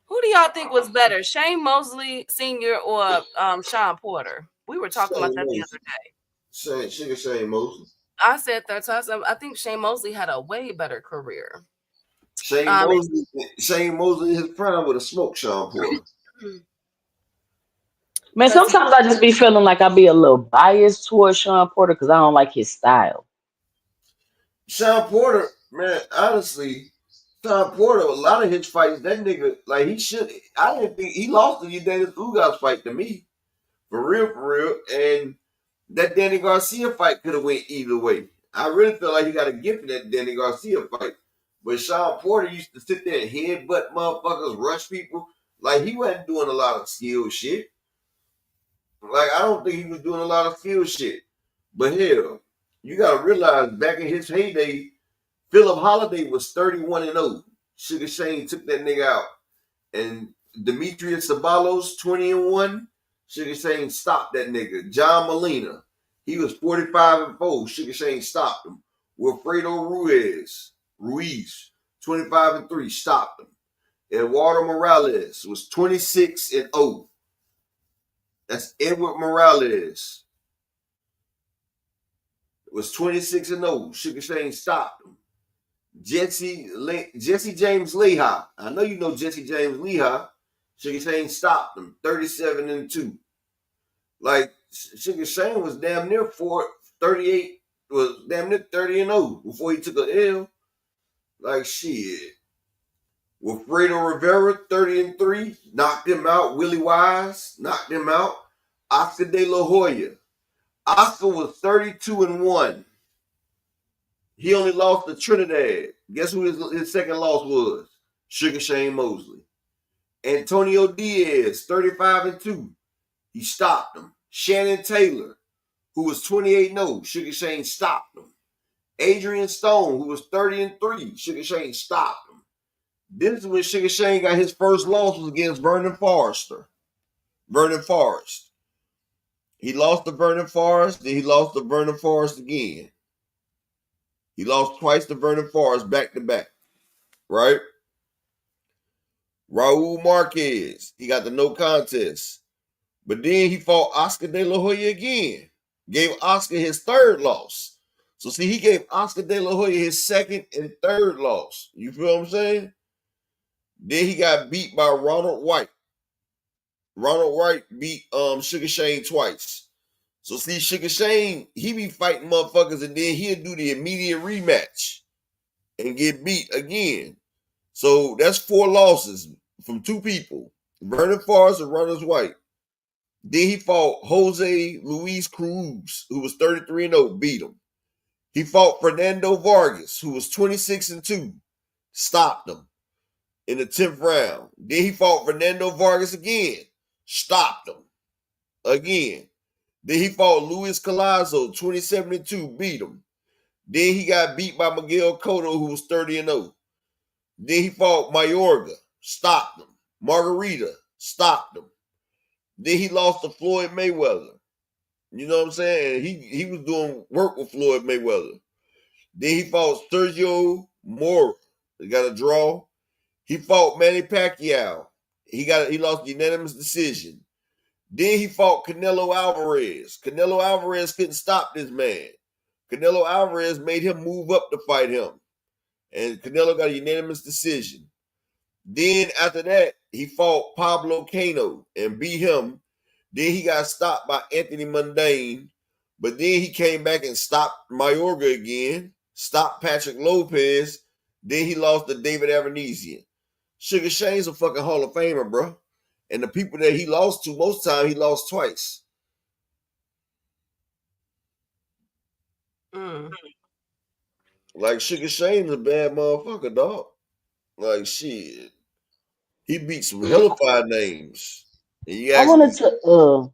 Who do y'all think was better, Shane Mosley Sr. or Sean Porter? We were talking about that the other day. Shane Mosley. I said that. So I think Shane Mosley had a way better career. Shane Mosley in his prime would have smoked Sean Porter. Man, sometimes I just be feeling like I be a little biased towards Sean Porter because I don't like his style. Sean Porter, man, honestly, Sean Porter, a lot of his fights, that nigga, like I didn't think he lost the Ugas Ugas fight to me. For real. And that Danny Garcia fight could have went either way. I really feel like he got a gift in that Danny Garcia fight. But Sean Porter used to sit there and headbutt motherfuckers, rush people. Like, he wasn't doing a lot of skill shit. Like, I don't think he was doing a lot of skill shit. But hell, you got to realize back in his heyday, Philip Holiday was 31-0. Sugar Shane took that nigga out. And Demetrius Sabalos, 20-1. Sugar Shane stopped that nigga. John Molina, he was 45-4. Sugar Shane stopped him. Wilfredo Ruiz, 25-3, stopped him. Eduardo Morales was 26-0. That's Edward Morales. It was 26-0. Sugar Shane stopped him. Jesse James Lehigh. I know you know Jesse James Lehigh. Sugar Shane stopped him. 37-2. Like, Sugar Shane was damn near 38, was damn near 30-0 before he took an L. Like, shit. Wilfredo Rivera, 30-3, knocked him out. Willie Wise, knocked him out. Oscar De La Hoya. Oscar was 32-1. He only lost to Trinidad. Guess who his second loss was? Sugar Shane Mosley. Antonio Diaz, 35-2. He stopped him. Shannon Taylor, who was 28-0. Sugar Shane stopped him. Adrian Stone, who was 30-3. Sugar Shane stopped him. This is when Sugar Shane got his first loss was against Vernon Forrester. Vernon Forrest. He lost to Vernon Forrest, then he lost to Vernon Forrest again. He lost twice to Vernon Forrest back to back. Right? Raul Marquez, he got the no contest. But then he fought Oscar De La Hoya again. Gave Oscar his third loss. So see, he gave Oscar De La Hoya his second and third loss. You feel what I'm saying? Then he got beat by Ronald White. Ronald White beat Sugar Shane twice. So see, Sugar Shane, he be fighting motherfuckers and then he'll do the immediate rematch and get beat again. So that's 4 losses from 2 people. Vernon Forrest and Ronald White. Then he fought Jose Luis Cruz, who was 33-0, beat him. He fought Fernando Vargas, who was 26-2. Stopped him in the 10th round. Then he fought Fernando Vargas again. Stopped him again. Then he fought Luis Collazo, 27-2. Beat him. Then he got beat by Miguel Cotto, who was 30-0. Then he fought Mayorga. Stopped him. Margarita. Stopped him. Then he lost to Floyd Mayweather. You know what I'm saying? He was doing work with Floyd Mayweather. Then he fought Sergio Mora. He got a draw. He fought Manny Pacquiao. He lost unanimous decision. Then he fought Canelo Alvarez. Canelo Alvarez couldn't stop this man. Canelo Alvarez made him move up to fight him. And Canelo got a unanimous decision. Then after that, he fought Pablo Cano and beat him. Then he got stopped by Anthony Mundane. But then he came back and stopped Mayorga again, stopped Patrick Lopez. Then he lost to David Avanesian. Sugar Shane's a fucking Hall of Famer, bro. And the people that he lost to, most of the time, he lost twice. Like, Sugar Shane's a bad motherfucker, dog. Like, shit. He beat some hellified names. I wanted to, go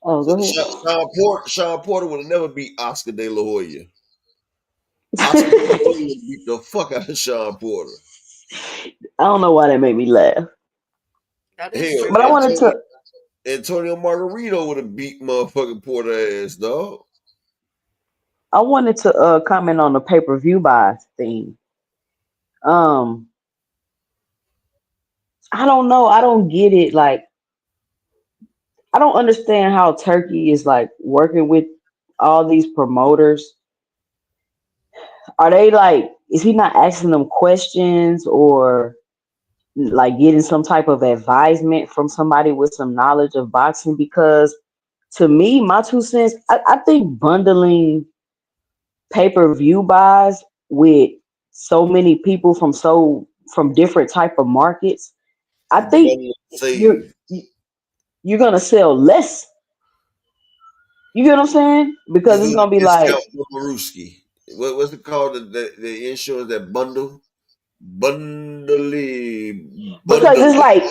ahead. Sean Porter would have never beat Oscar De La Hoya. Oscar De La Hoya beat the fuck out of Sean Porter. I don't know why that made me laugh. Hell, but I wanted to. Antonio Margarito would have beat motherfucking Porter ass, dog. I wanted to comment on the pay-per-view buy thing. I don't know. I don't get it. Like, I don't understand how Turki is like working with all these promoters. Are they like, is he not asking them questions or like getting some type of advisement from somebody with some knowledge of boxing? Because to me, my 2 cents, I think bundling pay-per-view buys with so many people from different type of markets, I think you're gonna sell less. You get what I'm saying? Because it's gonna be like what's it called? The insurance that bundle? Because it's like,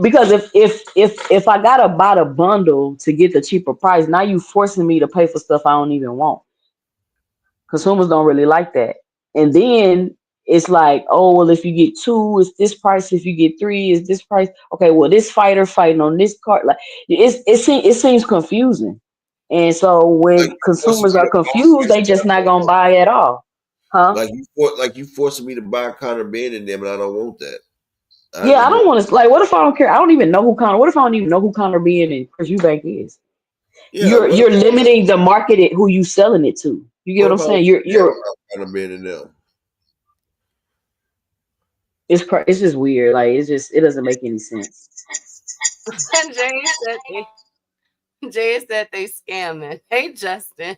because if I gotta buy the bundle to get the cheaper price, now you forcing me to pay for stuff I don't even want. Consumers don't really like that. And then it's like, oh well, if you get 2, it's this price. If you get 3, it's this price. Okay, well, this fighter fighting on this card, like it seems confusing. And so when consumers are confused, they just not gonna buy at all. Huh? Like you forcing me to buy Conor Ben in them, and I don't want that. I don't want to. Like, what if I don't care? I don't even know who Conor. What if I don't even know who Conor Ben and Chris Eubank is? Yeah, you're limiting the market who you selling it to. You get what I'm saying? You're Conor Ben in them. It's just weird. Like, it doesn't make any sense. Jay said they scamming. Hey, Justin.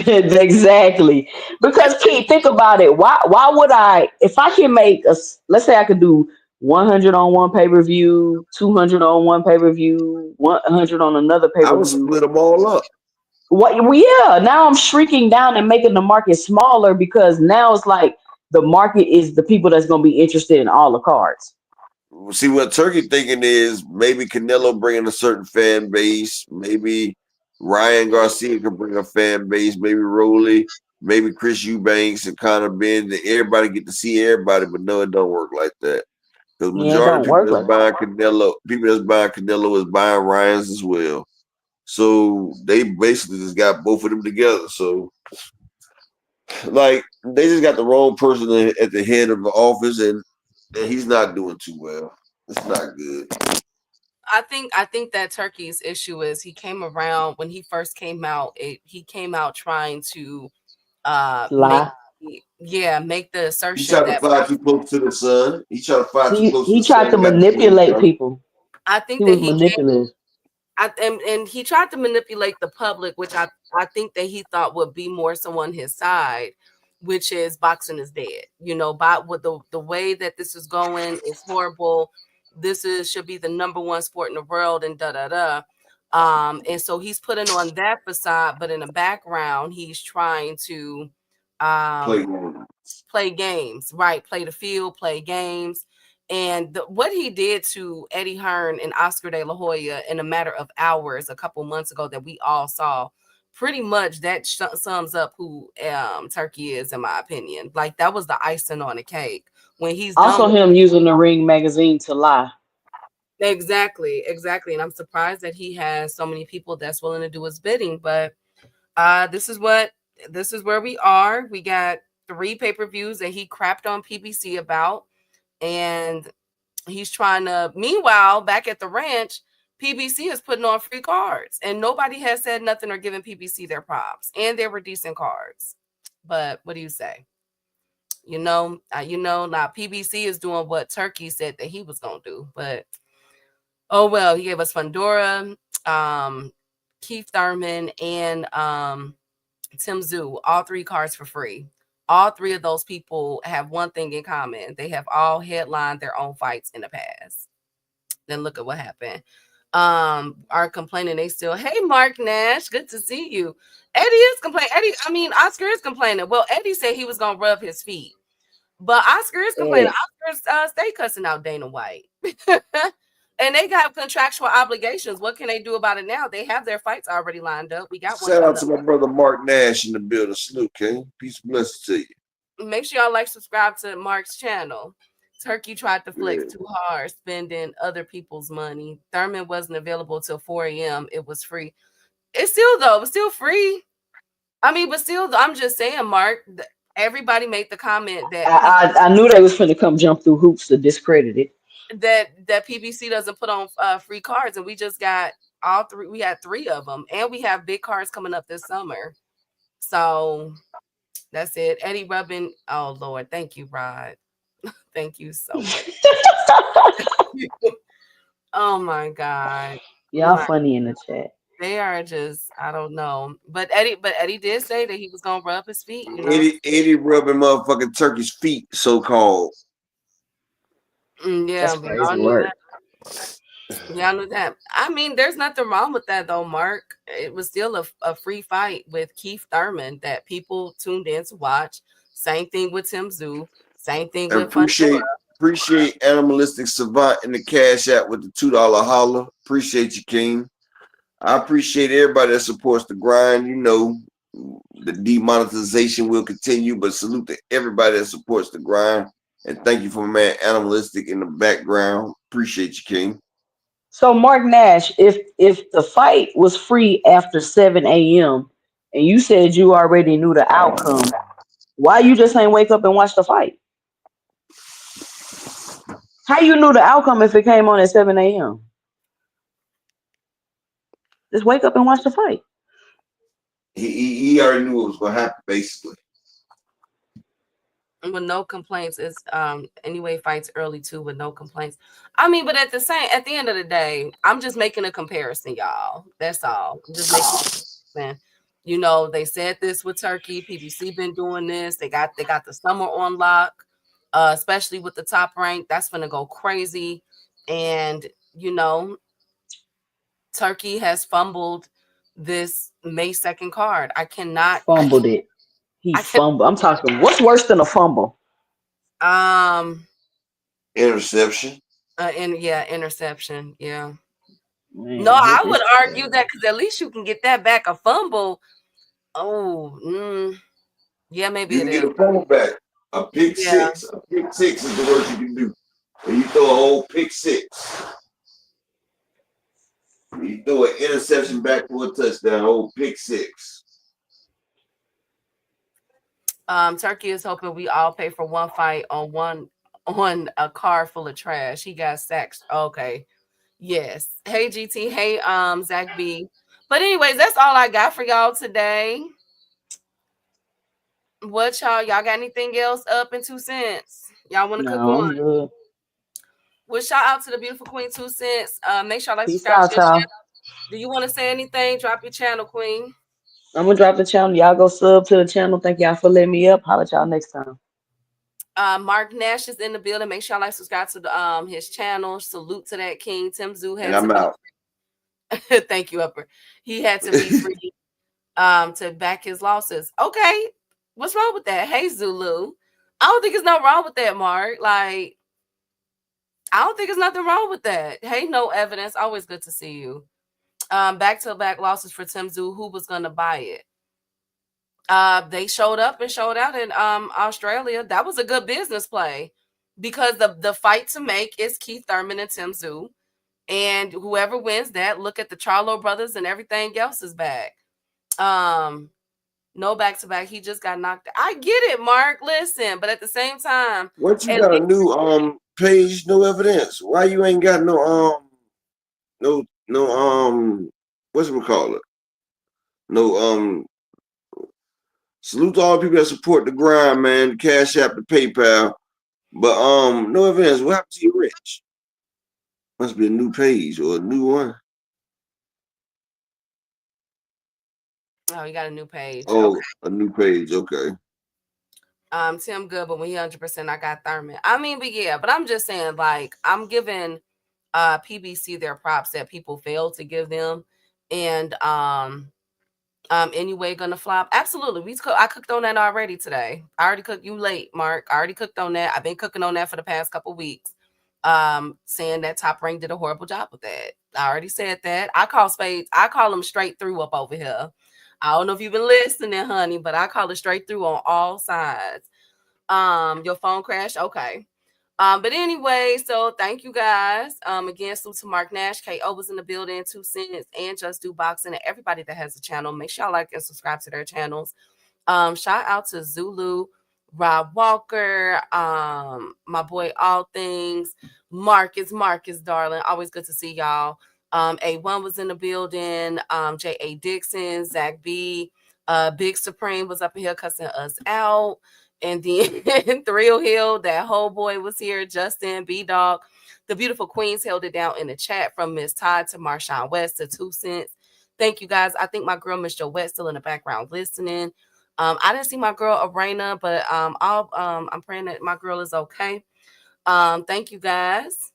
Exactly. Because Pete, think about it. Why would I, if I can make let's say I could do 100 on one pay-per-view, 200 on one pay-per-view, 100 on another pay-per-view. I would split them all up. Now I'm shrinking down and making the market smaller because now it's like the market is the people that's going to be interested in all the cards. See, what Turki thinking is maybe Canelo bringing a certain fan base, maybe Ryan Garcia can bring a fan base, maybe Rolly, maybe Chris Eubanks and Conor Ben, that everybody get to see everybody, but no, it don't work like that. Because majority of people that's buying Canelo is buying Ryan's as well. So they basically just got both of them together. So like they just got the wrong person at the head of the office, and he's not doing too well. It's not good. I think that Turki's issue is he came around when he first came out. He came out trying to lie. Make the assertion. He tried to fly too close to the sun. He tried to fly too close. He tried to manipulate people. I think he was manipulative. And he tried to manipulate the public, which I think that he thought would be more so on his side, which is boxing is dead. You know, with the way that this is going, it's horrible. This should be the number one sport in the world, and and so he's putting on that facade, but in the background, he's trying to play games, right? Play the field, play games. And what he did to Eddie Hearn and Oscar De La Hoya in a matter of hours a couple months ago that we all saw, pretty much that sums up who Turki is, in my opinion. Like, that was the icing on the cake. When he's Also, done him using the Ring magazine to lie. Exactly. And I'm surprised that he has so many people that's willing to do his bidding. But this is where we are. We got 3 pay-per-views that he crapped on PBC about, and he's trying to. Meanwhile, back at the ranch, PBC is putting on free cards, and nobody has said nothing or given PBC their props, and they were decent cards. But what do you say? Now PBC is doing what Turki said that he was gonna do, but oh well, he gave us Fundora, Keith Thurman, and Tim Zoo, all 3 cards for free. All 3 of those people have one thing in common. They have all headlined their own fights in the past. Then look at what happened. Are complaining they still, hey, Mark Nash, good to see you. Eddie is complaining. Oscar is complaining. Well, Eddie said he was going to rub his feet. But Oscar is complaining. Oscar stay cussing out Dana White. And they got contractual obligations. What can they do about it now? They have their fights already lined up. We got one. Shout out to my brother Mark Nash in the building. Salute, King. Peace and blessings to you. Make sure y'all subscribe to Mark's channel. Turki tried to flex too hard, spending other people's money. Thurman wasn't available till 4 a.m. It was free. It's still free. But still, I'm just saying, Mark, everybody made the comment that I knew they was finna come jump through hoops to discredit it. That PBC doesn't put on free cards, and we just got all 3. We had 3 of them, and we have big cards coming up this summer. So that's it. Eddie Rubbin. Oh Lord, thank you, Rod. Thank you so much. Oh my God, y'all funny in the chat. They are just, I don't know. But Eddie did say that he was gonna rub his feet. Eddie rubbing motherfucking Turkey's feet, so called. Yeah, that's crazy work. Y'all knew that. There's nothing wrong with that though, Mark. It was still a free fight with Keith Thurman that people tuned in to watch. Same thing with Tim Zoo. Same thing with appreciate Animalistic Savant in the Cash App with the $2 holler. Appreciate you, King. I appreciate everybody that supports the grind. The demonetization will continue, but salute to everybody that supports the grind. And thank you for my man Animalistic in the background. Appreciate you, King. So Mark Nash, if the fight was free after 7 a.m. and you said you already knew the outcome, why you just ain't wake up and watch the fight? How you knew the outcome if it came on at 7 a.m.? Just wake up and watch the fight. He already knew what was going to happen, basically. With no complaints, it's anyway fights early too with no complaints. But at the end of the day, I'm just making a comparison, y'all. That's all. I'm just making a comparison. They said this with Turki. PBC been doing this. They got the summer on lock, especially with the Top Rank. That's gonna go crazy. And Turki has fumbled this May 2nd card. Fumbled it. He fumbled. I'm talking. What's worse than a fumble? Interception. Interception. Yeah. Man, no, I would argue that because at least you can get that back. A fumble. Yeah, maybe you can get a fumble back. A pick six. A pick six is the worst you can do. When you throw a whole pick six. You throw an interception back for a touchdown. Whole pick six. Turki is hoping we all pay for one fight on a car full of trash. He got sacked. Okay. Yes. Hey GT. Hey Zach B. But anyways, that's all I got for y'all today. What y'all got anything else up in 2 cents? Y'all want to cook one? Good. Well, shout out to the beautiful Queen 2 cents. Make sure I subscribe to your channel. Do you want to say anything? Drop your channel, Queen. I'm gonna drop the channel. Y'all go sub to the channel. Thank y'all for letting me up. Holla at y'all next time. Mark Nash is in the building. Make sure y'all subscribe to his channel. Salute to that king. Tim Zoo had I'm out. Thank you, Upper. He had to be free to back his losses. Okay. What's wrong with that? Hey, Zulu. I don't think there's nothing wrong with that, Mark. Like, I don't think there's nothing wrong with that. Hey, no evidence. Always good to see you. Back-to-back losses for Tim Tszyu. Who was going to buy it? They showed up and showed out in Australia. That was a good business play because the fight to make is Keith Thurman and Tim Tszyu. And whoever wins that, look at the Charlo brothers and everything else is back. No back-to-back. He just got knocked out. I get it, Mark. Listen, but at the same time. What you got a new page, no evidence? Why you ain't got no what's it call it? No salute to all the people that support the grind, man. Cash App, the PayPal. But no evidence. What happened to you, Rich? Must be a new page or a new one. Oh, you got a new page. Oh, okay. A new page. Okay. Tim good, but when he 100%, I got Thurman. I mean, but yeah, but I'm just saying, like, I'm giving PBC their props that people failed to give them. And Inoue gonna flop. Absolutely. I cooked on that already today. I already cooked. You late, Mark. I already cooked on that. I've been cooking on that for the past couple weeks. Saying that Top Rank did a horrible job with that. I already said that. I call them straight through up over here. I don't know if you've been listening, honey, but I call it straight through on all sides. Your phone crashed? Okay. But anyway, so thank you guys. Again, salute to Mark Nash. KO was in the building, 2 Cents, and Just Do Boxing, and everybody that has a channel. Make sure y'all like and subscribe to their channels. Shout out to Zulu, Rob Walker, my boy All Things, Marcus, darling. Always good to see y'all. A1 was in the building. J.A. Dixon, Zach B, Big Supreme was up here cussing us out. And then Thrill Hill, that whole boy was here. Justin, B-Dog. The beautiful queens held it down in the chat from Miss Todd to Marshawn West to 2 Cents. Thank you guys. I think my girl Miss Joette still in the background listening. I didn't see my girl Arena, but I'm praying that my girl is okay. Thank you guys.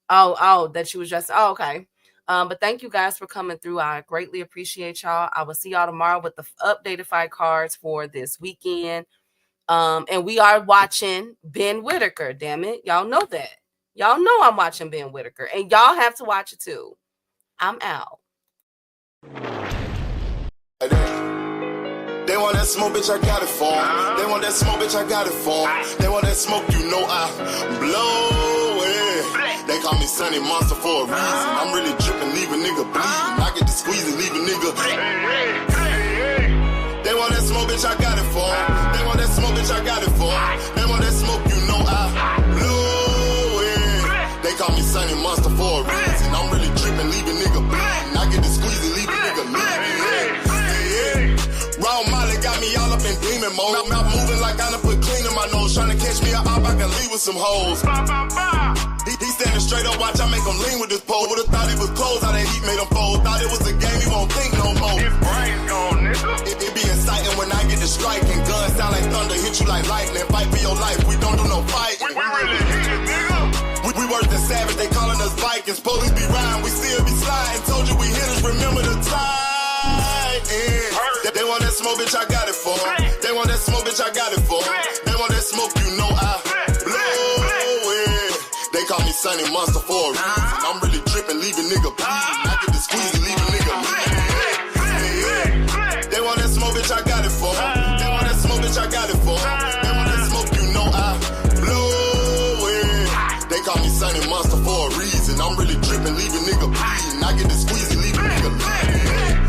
Oh, that she was just okay. But thank you guys for coming through. I greatly appreciate y'all. I will see y'all tomorrow with the updated fight cards for this weekend. And we are watching Ben Whitaker. Damn it, y'all know that. Y'all know I'm watching Ben Whitaker, and y'all have to watch it too. I'm out. They want that smoke, bitch, I got it for 'em. They want that smoke, bitch, I got it for 'em. They want that smoke, you know I blow it. They call me Sunny Monster for a reason. I'm really dripping, leave a nigga bleeding. I get to squeeze and leave a nigga. They want that smoke, bitch, I got it for 'em. They want that smoke, bitch, I got it for 'em. They want that smoke, you know I blow it. They call me Sunny Monster for a reason. I'm really dripping, leave a nigga bleeding. I get to squeeze and leave a nigga bleeding. Raw Molly got me all up in demon mode. Mouth moving like I done put clean in my nose. Trying to catch me up, I can leave with some hoes. He standing straight up, watch I make him lean with this pole. Would've thought he was closed, how that heat made him fold. Thought it was a game, he won't think no more. His brain's gone, nigga. It be exciting when I get to striking. Guns sound like thunder, hit you like lightning. Fight for your life, we don't do no fighting. We really hit it, nigga. We worse than savage, they calling us Vikings. Police be riding, we still be sliding. Told you we hitters, remember the time. They want that smoke, bitch, I got it for 'em. They want that smoke, bitch, I got it for 'em. They want that smoke, you know I blow it. They call me Sunny Monster for a reason. I'm really dripping, leave a nigga bleeding. I get to squeeze and leave a nigga bleeding. They want that smoke, bitch, I got it for 'em. They want that smoke, bitch, I got it for 'em. They want that smoke, you know I blow it. They call me Sunny Monster for a reason. I'm really dripping, leave a nigga bleeding. I get to squeeze and leave a nigga bleeding.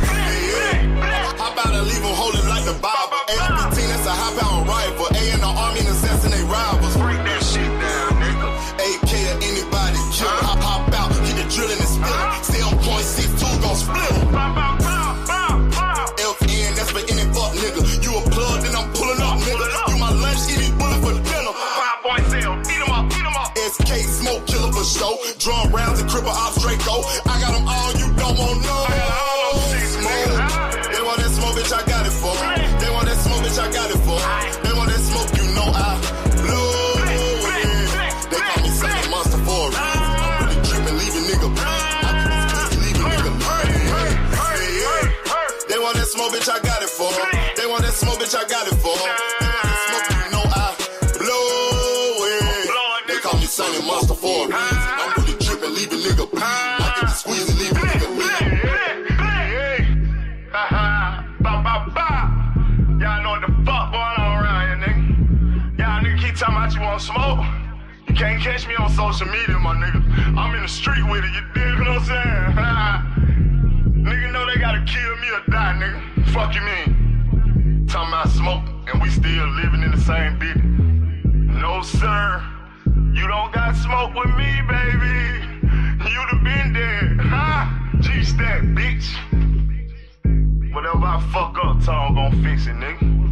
How about I leave them holding like the Bible? AR-15, that's a high-power rifle. A in the army and assassinate rivals. Break that shit down, nigga. AK to anybody kill. Hop out, get the drilling and spilling. Stay on .62, gon' split em. LFN, that's for any fuck nigga. You a plug, then I'm pulling up, nigga. You my lunch, eat these bullets for dinner. 5.0, eat them up, eat them up. SK, smoke killer for show. Drum rounds and cripple ops, Draco. I got them all, you don't want no. They want that smoke, bitch, I got it for 'em. They want that smoke, bitch, I got it for 'em. They want that smoke, you know I blow it. They call me Sunny Monster for a reason. I'm really dripping, leave a nigga bleeding. I can just leave a nigga bleeding. They want that smoke, bitch, I got it for 'em. They want that smoke, bitch, I got it for 'em. for a reason. I'm really tripping, leave a nigga bleed. I get to squeeze and leave a nigga bleed. Y'all know what the fuck going on around here, nigga. Y'all nigga keep talking about you want smoke. You can't catch me on social media, my nigga. I'm in the street with it, you dig what I'm saying? Nigga know they gotta kill me or die, nigga. Fuck you mean? Talking about smoke and we still living in the same bitch. No sir, you don't got smoke with me, baby. You'd have been dead, huh? G-Stack, bitch. Whatever I fuck up, Tom gon' fix it, nigga.